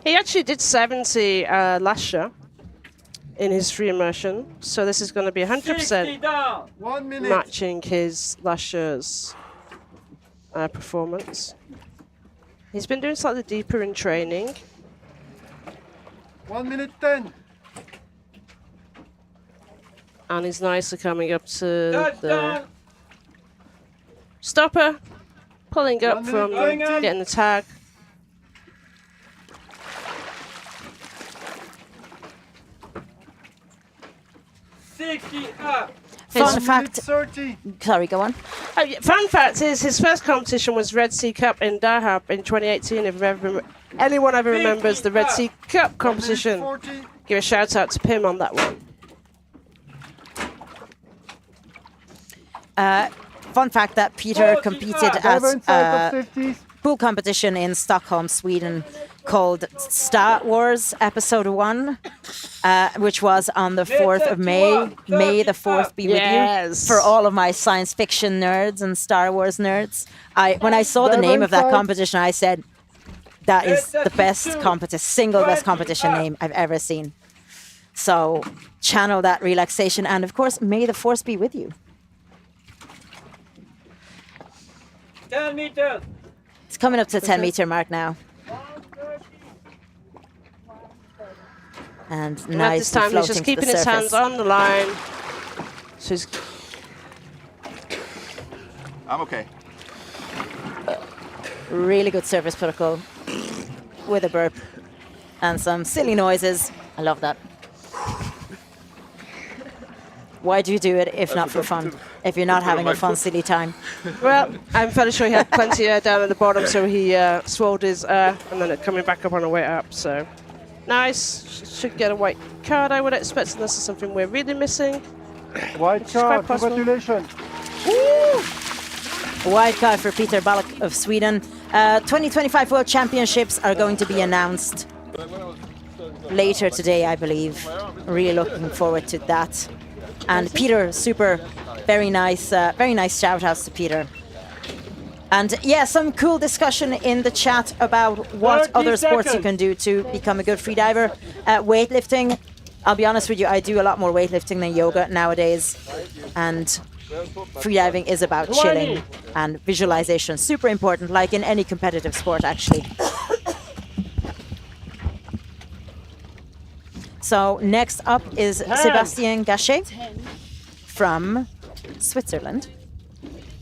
Speaker 2: He actually did 70 last year in his free immersion, so this is going to be 100% matching his last year's performance. He's been doing slightly deeper in training.
Speaker 7: 1 minute 10.
Speaker 2: And he's nicely coming up to the stopper, pulling up from getting the tag.
Speaker 3: Fun fact. Sorry, go on.
Speaker 2: Fun fact is his first competition was Red Sea Cup in Dahab in 2018. If anyone ever remembers the Red Sea Cup competition, give a shout out to Pim on that one.
Speaker 3: Fun fact that Peter competed at a pool competition in Stockholm, Sweden, called Star Wars Episode 1, which was on the 4th of May. May the 4th be with you. For all of my science fiction nerds and Star Wars nerds. When I saw the name of that competition, I said, that is the best single best competition name I've ever seen. So channel that relaxation, and of course, may the force be with you.
Speaker 10: 10 meters.
Speaker 3: It's coming up to the 10-meter mark now. And nice.
Speaker 2: This time he's just keeping his hands on the line. So he's
Speaker 12: I'm okay.
Speaker 3: Really good surface protocol with a burp and some silly noises. I love that. Why do you do it if not for fun? If you're not having a fun, silly time?
Speaker 2: Well, I'm fairly sure he had plenty of air down at the bottom, so he swallowed his air and then it coming back up on the way up. So nice. Should get a white card, I would expect, unless there's something we're really missing.
Speaker 7: White card, congratulations.
Speaker 3: Woo! White card for Peter Błaszczak of Sweden. 2025 World Championships are going to be announced later today, I believe. Really looking forward to that. And Peter, very nice shout outs to Peter. And yeah, some cool discussion in the chat about what other sports you can do to become a good freediver. Weightlifting, I'll be honest with you, I do a lot more weightlifting than yoga nowadays. And freediving is about chilling and visualization. Super important, like in any competitive sport, actually. So next up is Sébastien Gachet from Switzerland.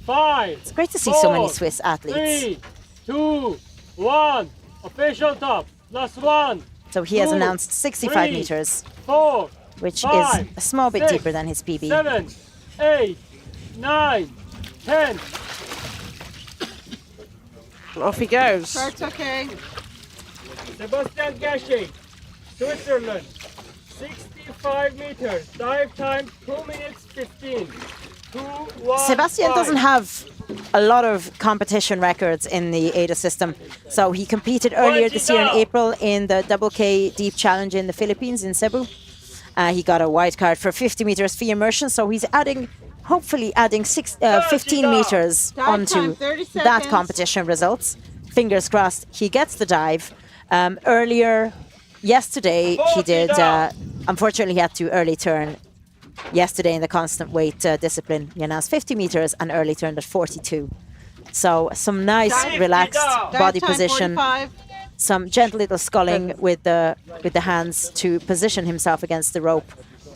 Speaker 10: 5.
Speaker 3: It's great to see so many Swiss athletes.
Speaker 10: 3, 2, 1. Official top. Last one.
Speaker 3: So he has announced 65 meters,
Speaker 10: 4,
Speaker 3: which
Speaker 10: 5,
Speaker 3: is a small bit
Speaker 10: 6,
Speaker 3: deeper than his PB.
Speaker 10: 7, 8, 9, 10.
Speaker 2: Off he goes.
Speaker 5: Start's okay.
Speaker 10: Sébastien Gachet, Switzerland. 65 meters. Dive time 2 minutes 15.
Speaker 3: Sebastian doesn't have a lot of competition records in the AIDA system. So he competed earlier this year in April in the Double K Deep Challenge in the Philippines, in Cebu. He got a white card for 50 meters free immersion, so he's hopefully adding 15 meters onto that competition results. Fingers crossed he gets the dive. Earlier, yesterday, he did, unfortunately he had to early turn yesterday in the constant weight discipline. He announced 50 meters and early turned at 42. So some nice relaxed body position, some gentle little sculling with the hands to position himself against the rope.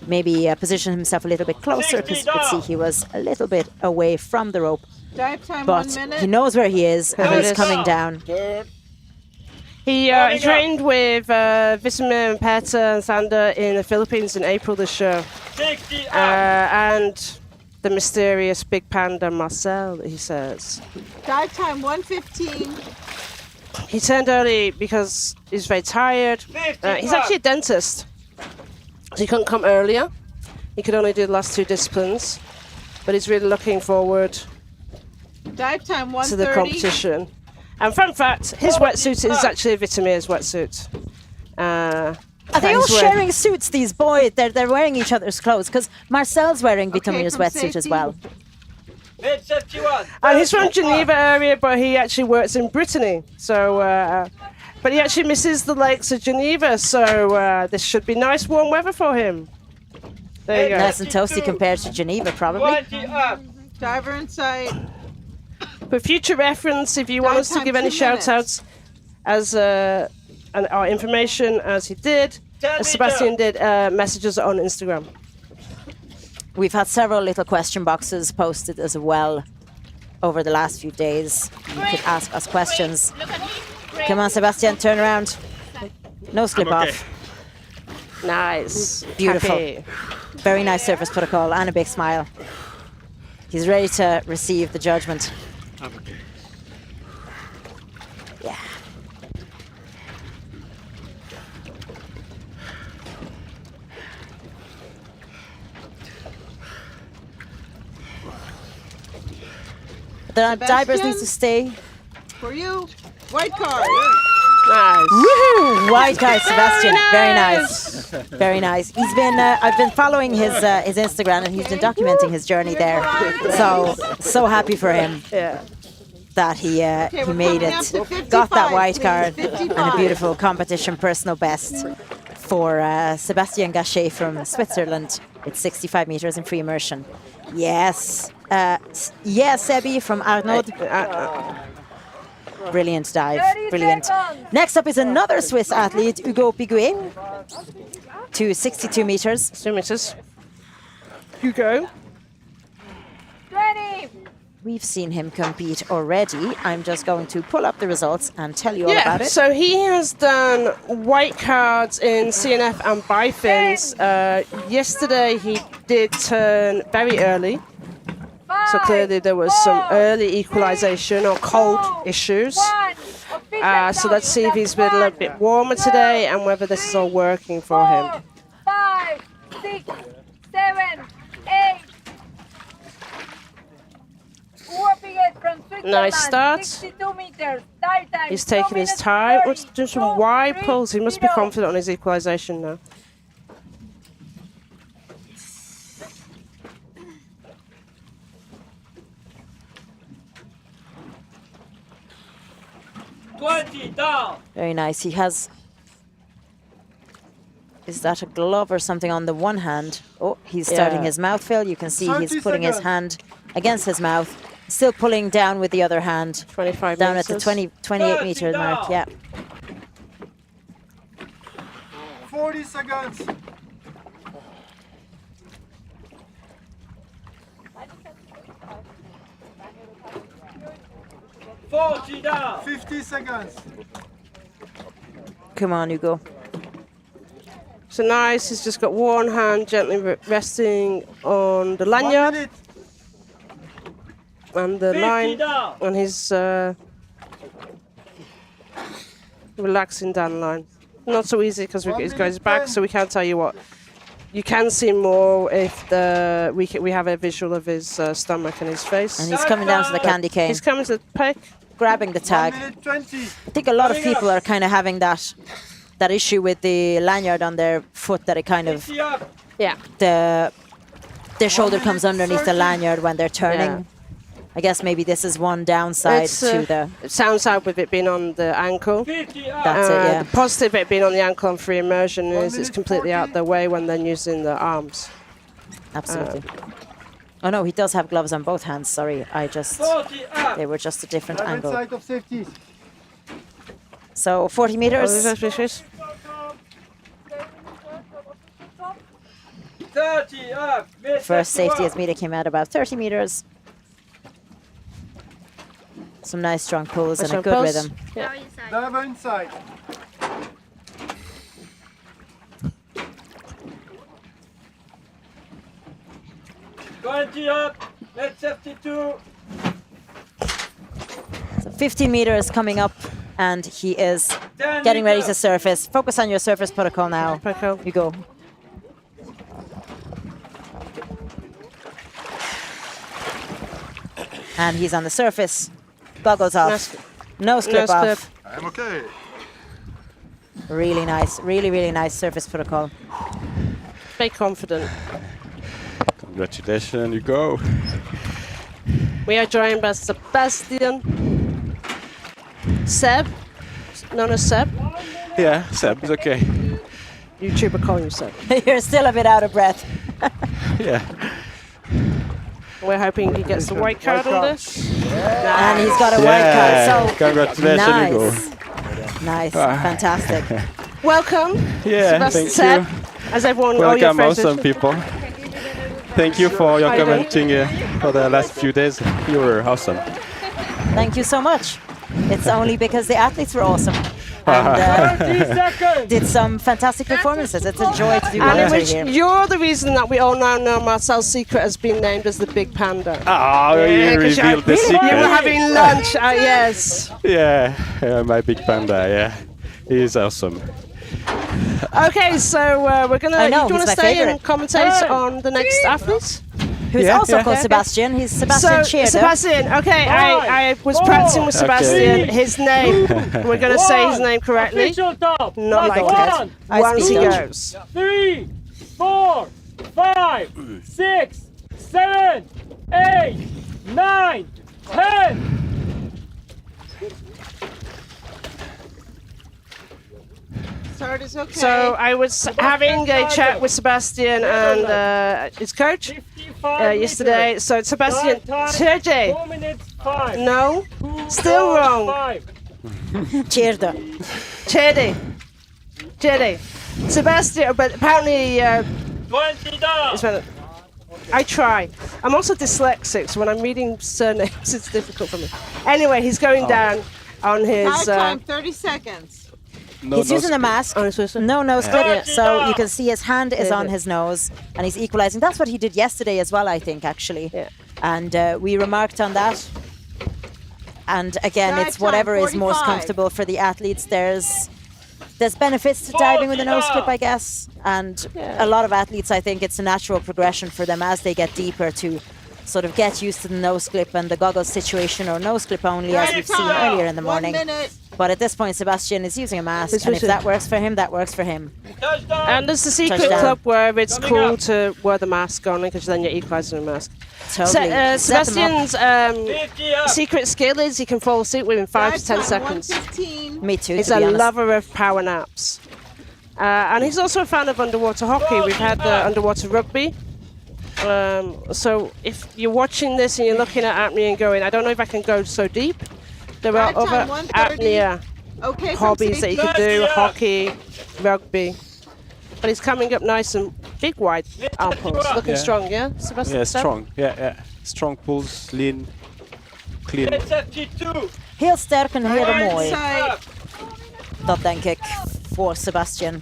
Speaker 3: Maybe position himself a little bit closer, because you could see he was a little bit away from the rope. But he knows where he is and he's coming down.
Speaker 2: He trained with Vitomir and Petar and Sander in the Philippines in April this year. And the mysterious big panda Marcell, he says.
Speaker 5: Dive time 1:15.
Speaker 2: He turned early because he's very tired. He's actually a dentist. So he couldn't come earlier. He could only do the last two disciplines. But he's really looking forward
Speaker 5: Dive time 1:30.
Speaker 2: to the competition. And fun fact, his wetsuit is actually Vitomir's wetsuit.
Speaker 3: Are they all sharing suits, these boys? They're wearing each other's clothes, because Marcel's wearing Vitomir's wetsuit as well.
Speaker 2: And he's from Geneva area, but he actually works in Brittany. So, but he actually misses the lakes of Geneva, so this should be nice warm weather for him. There you go.
Speaker 3: Nice and toasty compared to Geneva, probably.
Speaker 5: Diver in sight.
Speaker 2: For future reference, if you want us to give any shout-outs as our information, as he did, as Sebastian did, messages on Instagram.
Speaker 3: We've had several little question boxes posted as well over the last few days. You could ask us questions. Come on, Sebastian, turn around. No slip off.
Speaker 2: Nice.
Speaker 3: Beautiful.
Speaker 2: Happy.
Speaker 3: Very nice surface protocol and a big smile. He's ready to receive the judgment. Yeah. The divers need to stay.
Speaker 5: For you, white card.
Speaker 2: Nice.
Speaker 3: Woohoo! White card, Sebastian. Very nice. Very nice. He's been. I've been following his Instagram, and he's been documenting his journey there. So happy for him.
Speaker 2: Yeah.
Speaker 3: That he made it, got that white card, and a beautiful competition personal best for Sebastian Gachet from Switzerland. It's 65 meters in free immersion. Yes. Yes, Sebi from Arnaud. Brilliant dive, brilliant. Next up is another Swiss athlete, Hugo Piguet, to 62 meters.
Speaker 2: 2 meters. Hugo.
Speaker 6: 20.
Speaker 3: We've seen him compete already. I'm just going to pull up the results and tell you all about it.
Speaker 2: So he has done white cards in CNF and bifins. Yesterday he did turn very early. So clearly there was some early equalization or cold issues. So let's see if he's been a little bit warmer today and whether this is all working for him.
Speaker 6: 5, 6, 7, 8.
Speaker 2: Nice start.
Speaker 6: 62 meters. Dive time.
Speaker 2: He's taking his time. Let's do some wide pulls. He must be confident on his equalization now.
Speaker 3: Very nice. He has... Is that a glove or something on the one hand? Oh, he's starting his mouth fill. You can see he's putting his hand against his mouth. Still pulling down with the other hand.
Speaker 2: 25
Speaker 3: down
Speaker 2: meters.
Speaker 3: At the 28 meter mark, yeah.
Speaker 7: 40 seconds.
Speaker 10: Down.
Speaker 7: 50 seconds.
Speaker 3: Come on, Hugo.
Speaker 2: So nice, he's just got one hand gently resting on the lanyard. And the line, and he's relaxing down the line. Not so easy because we've got his guys back, so we can't tell you what You can see more if we have a visual of his stomach and his face.
Speaker 3: And he's coming down to the candy cane.
Speaker 2: He's coming to the pick.
Speaker 3: Grabbing the tag.
Speaker 7: 20.
Speaker 3: I think a lot of people are kind of having that issue with the lanyard on their foot, that it kind of their shoulder comes underneath the lanyard when they're turning.
Speaker 2: Yeah.
Speaker 3: I guess maybe this is one downside to the.
Speaker 2: It sounds out with it being on the ankle.
Speaker 3: That's it, yeah.
Speaker 2: The positive it being on the ankle on free immersion is it's completely out the way when they're using the arms.
Speaker 3: Absolutely. Oh no, he does have gloves on both hands. Sorry, they were just a different angle.
Speaker 7: Side of safety.
Speaker 3: So 40 meters.
Speaker 10: 30 up.
Speaker 3: First safety as Mita came out about 30 meters. Some nice strong pulls and a good rhythm.
Speaker 2: Yeah.
Speaker 7: Diver inside.
Speaker 10: Up. Let's 52.
Speaker 3: So 15 meters coming up, and he is getting ready to surface. Focus on your surface protocol now. You go. And he's on the surface. Goggles off. No slip off.
Speaker 4: I'm okay.
Speaker 3: Really nice. Really, really nice surface protocol.
Speaker 2: Very confident.
Speaker 11: Congratulations, you go.
Speaker 2: We are joined by Sebastian. Seb. Known as Seb.
Speaker 11: Yeah, Seb is okay.
Speaker 2: YouTuber calling you Seb.
Speaker 3: You're still a bit out of breath.
Speaker 11: Yeah.
Speaker 2: We're hoping he gets the white card on this.
Speaker 3: And he's got a white card. So
Speaker 11: congratulations,
Speaker 3: nice.
Speaker 11: you go.
Speaker 3: Nice. Fantastic.
Speaker 2: Welcome.
Speaker 11: Yeah,
Speaker 2: Sebastian
Speaker 11: thank
Speaker 2: Seb,
Speaker 11: you.
Speaker 2: as everyone,
Speaker 11: Welcome,
Speaker 2: all your
Speaker 11: awesome people. Thank you for your commenting for the last few days. You were awesome.
Speaker 3: Thank you so much. It's only because the athletes were awesome and did some fantastic performances. It's a joy to do commentary here.
Speaker 2: You're the reason that we all now know Marcel's secret has been named as the Big Panda.
Speaker 11: Oh, you revealed the secret.
Speaker 2: You were having lunch, yes.
Speaker 11: Yeah, my Big Panda, yeah. He's awesome.
Speaker 2: Okay, so we're gonna.
Speaker 3: I know,
Speaker 2: do you want to stay and commentate on the next athletes?
Speaker 3: Who's also called Sebastian. He's Sebastian Scherder.
Speaker 2: Sebastian, okay, I was practicing with Sebastian. His name, we're going to say his name correctly. Not like that. Once he goes.
Speaker 10: 3, 4, 5, 6, 7, 8, 9, 10.
Speaker 5: Start is okay.
Speaker 2: So I was having a chat with Sebastian and his coach yesterday. So Sebastian, TJ. No, still wrong.
Speaker 3: Scherder.
Speaker 2: Chede. Sebastian, but apparently. I try. I'm also dyslexic, so when I'm reading surnames, it's difficult for me. Anyway, he's going down on his.
Speaker 5: Time 30 seconds.
Speaker 3: He's using the mask. No slip. So you can see his hand is on his nose and he's equalizing. That's what he did yesterday as well, I think, actually.
Speaker 2: Yeah.
Speaker 3: And we remarked on that. And again, it's whatever is most comfortable for the athletes. There's benefits to diving with a nose clip, I guess. And a lot of athletes, I think it's a natural progression for them as they get deeper to sort of get used to the nose clip and the goggles situation, or nose clip only, as we've seen earlier in the morning. But at this point, Sebastian is using a mask, and if that works for him, that works for him.
Speaker 2: And there's the secret club where it's cool to wear the mask on, because then you're equalising the mask.
Speaker 3: Totally.
Speaker 2: Sebastian's secret skill is he can fall asleep within 5 to 10 seconds.
Speaker 3: Me too.
Speaker 2: He's a lover of power naps. And he's also a fan of underwater hockey. We've had underwater rugby. So if you're watching this and you're looking at apnea and going, I don't know if I can go so deep. There are other apnea hobbies that you can do, hockey, rugby. But he's coming up nice and big wide arm pulls. Looking strong, yeah, Sebastian?
Speaker 11: Yeah, strong. Yeah. Strong pulls, lean, clean.
Speaker 3: Heel sterk en heel mooi. Dat denk ik voor Sebastian.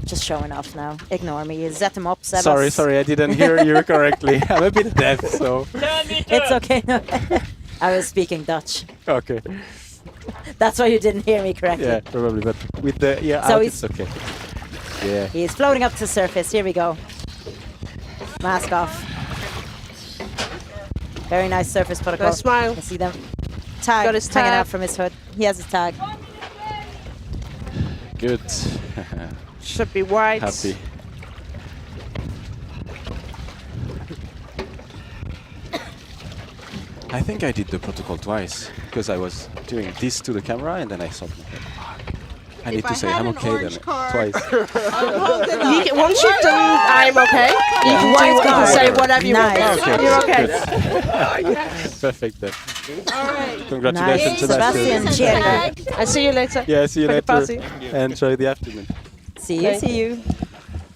Speaker 3: Just showing off now. Ignore me. Zet him up, Sebas.
Speaker 11: Sorry, I didn't hear you correctly. I'm a bit deaf, so.
Speaker 3: It's okay. No. I was speaking Dutch.
Speaker 11: Okay.
Speaker 3: That's why you didn't hear me correctly.
Speaker 11: Yeah, probably, but with the
Speaker 3: so
Speaker 11: out, it's okay.
Speaker 8: Yeah.
Speaker 3: He's floating up to the surface. Here we go. Mask off. Very nice surface protocol.
Speaker 2: Nice smile.
Speaker 3: You can see them. Tag
Speaker 2: Got his
Speaker 3: hanging
Speaker 2: tag.
Speaker 3: out from his hood. He has his tag.
Speaker 16: Good.
Speaker 2: Should be white.
Speaker 16: Happy. I think I did the protocol twice because I was doing this to the camera and then I thought, I need to say I'm okay then twice.
Speaker 2: Once you've done I'm okay, you can say whatever you want.
Speaker 16: Okay,
Speaker 2: You're okay.
Speaker 16: Perfect then.
Speaker 3: All right.
Speaker 16: Congratulations,
Speaker 3: nice. Sebastian.
Speaker 2: I see you later.
Speaker 16: Yeah, see you
Speaker 2: For the
Speaker 16: later.
Speaker 2: party.
Speaker 16: Enjoy the afternoon.
Speaker 3: See you.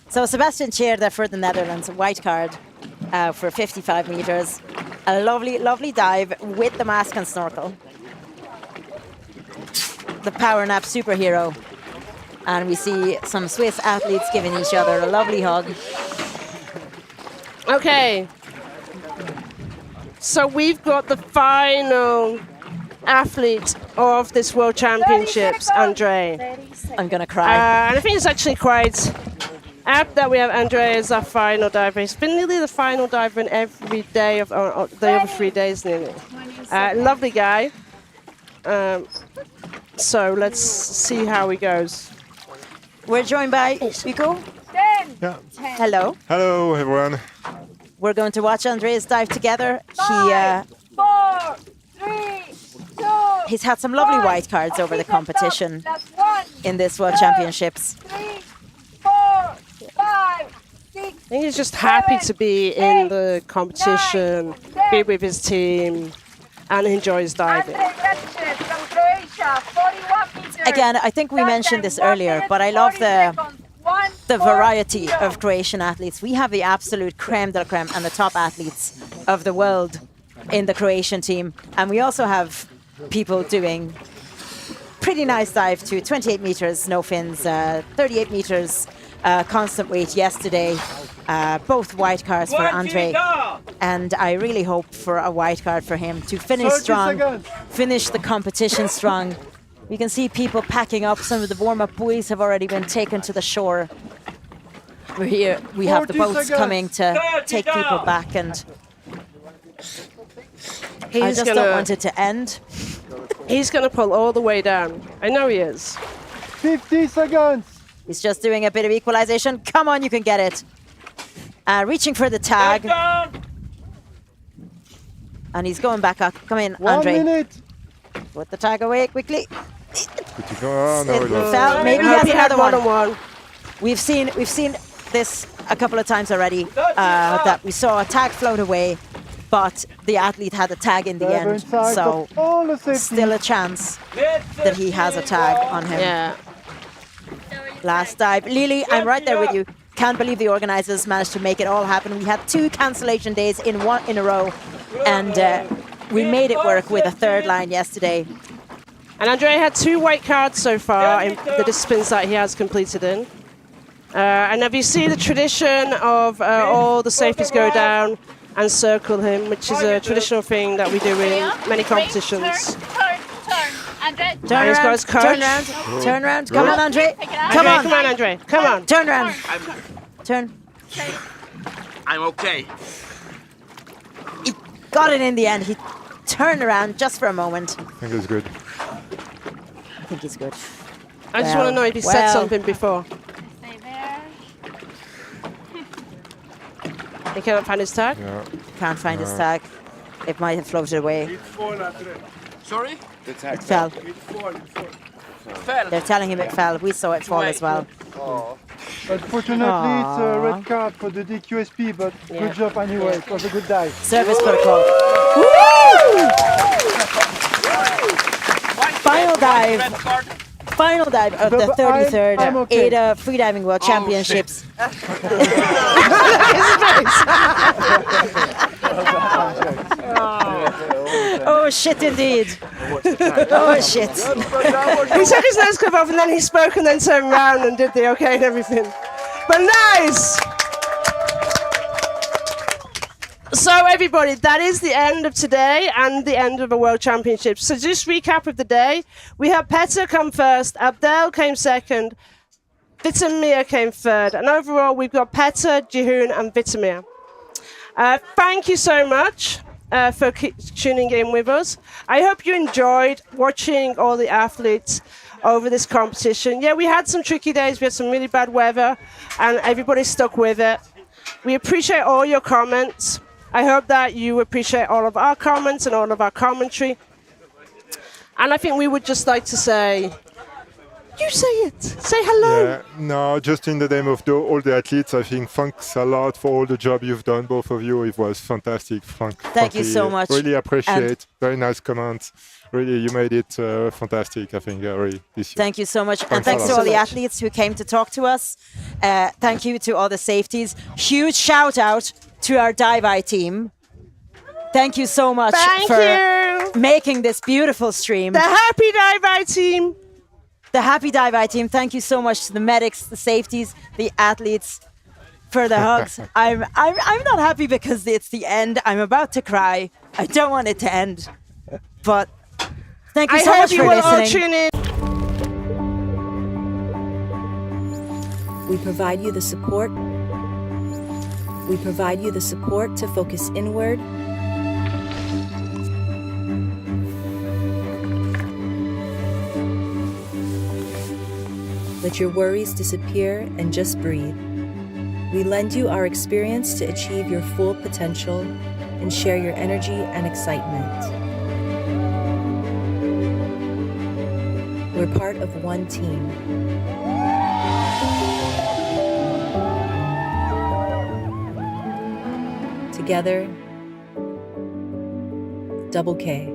Speaker 3: So Sebastian Tjierder for the Netherlands, white card for 55 meters. A lovely, lovely dive with the mask and snorkel. The power nap superhero. And we see some Swiss athletes giving each other a lovely hug.
Speaker 2: Okay. So we've got the final athlete of this World Championships, Andrey.
Speaker 3: I'm going to cry.
Speaker 2: And I think it's actually quite apt that we have Andrey as our final diver. He's been nearly the final diver in every day of the other 3 days nearly. Lovely guy. So let's see how he goes.
Speaker 3: We're joined by Hugo.
Speaker 17: Yeah.
Speaker 3: Hello.
Speaker 17: Hello, everyone.
Speaker 3: We're going to watch Andreas dive together.
Speaker 6: 5, 4, 3, 2.
Speaker 3: He's had some lovely white cards over the competition in this World Championships.
Speaker 6: 3, 4, 5, 6.
Speaker 2: I think he's just happy to be in the competition, be with his team, and enjoys diving.
Speaker 3: Again, I think we mentioned this earlier, but I love the variety of Croatian athletes. We have the absolute creme de la creme and the top athletes of the world in the Croatian team. And we also have people doing pretty nice dive to 28 meters, no fins, 38 meters, constant weight yesterday. Both white cards for Andrey. And I really hope for a white card for him to finish strong, finish the competition strong. You can see people packing up. Some of the warm-up buoys have already been taken to the shore. We're here. We have the boats coming to take people back, and I just don't want it to end.
Speaker 2: He's going to pull all the way down. I know he is.
Speaker 7: 50 seconds.
Speaker 3: He's just doing a bit of equalization. Come on, you can get it. Reaching for the tag. And he's going back up. Come in,
Speaker 7: 1
Speaker 3: Andrey.
Speaker 7: minute.
Speaker 3: Put the tag away quickly.
Speaker 17: Oh, no,
Speaker 3: It fell. Maybe he has another one.
Speaker 2: one.
Speaker 3: We've seen this a couple of times already. That we saw a tag float away, but the athlete had a tag in the end. So still a chance that he has a tag on him.
Speaker 2: Yeah.
Speaker 3: Last dive. Lily, I'm right there with you. Can't believe the organizers managed to make it all happen. We had 2 cancellation days in a row, and we made it work with a third line yesterday.
Speaker 2: And Andrey had 2 white cards so far in the disciplines that he has completed in. And if you see the tradition of all the safeties go down and circle him, which is a traditional thing that we do in many competitions.
Speaker 3: Turn around. Turn around. Come on, Andrey. Come on,
Speaker 2: Andrey. Come on.
Speaker 3: Turn around. Turn.
Speaker 12: I'm okay.
Speaker 3: He got it in the end. He turned around just for a moment.
Speaker 17: I think it's good.
Speaker 3: I think he's good.
Speaker 2: I just want to know if he said something before. He cannot find his tag?
Speaker 17: Yeah.
Speaker 3: Can't find his tag. It might have floated away.
Speaker 12: Sorry?
Speaker 3: It fell. They're telling him it fell. We saw it fall as well.
Speaker 7: Unfortunately, it's a red card for the DQSP, but good job anyway. It was a good dive.
Speaker 3: Service protocol. Final dive. Final dive of the 33rd AIDA Freediving World Championships. Oh shit indeed. Oh shit.
Speaker 2: He took his nose clip off and then he spoke and then turned around and did the okay and everything. But nice! So everybody, that is the end of today and the end of the World Championships. So just recap of the day. We had Petar come first, Abdel came second, Vitomir came third. And overall, we've got Petar, Jihoon, and Vitomir. Thank you so much for tuning in with us. I hope you enjoyed watching all the athletes over this competition. Yeah, we had some tricky days. We had some really bad weather, and everybody stuck with it. We appreciate all your comments. I hope that you appreciate all of our comments and all of our commentary. And I think we would just like to say, you say it. Say hello.
Speaker 17: Yeah, no, just in the name of all the athletes, I think thanks a lot for all the job you've done, both of you. It was fantastic.
Speaker 3: Thank you so much.
Speaker 17: Really appreciate. Very nice comments. Really, you made it fantastic, I think, really, this year.
Speaker 3: Thank you so much. And thanks to all the athletes who came to talk to us. Thank you to all the safeties. Huge shout out to our dive team. Thank you so much for making this beautiful stream.
Speaker 2: The happy dive team.
Speaker 3: The happy dive team. Thank you so much to the medics, the safeties, the athletes for the hugs. I'm not happy because it's the end. I'm about to cry. I don't want it to end. But thank you so much for listening.
Speaker 1: We provide you the support. We provide you the support to focus inward. Let your worries disappear and just breathe. We lend you our experience to achieve your full potential and share your energy and excitement. We're part of one team. Together, Double K.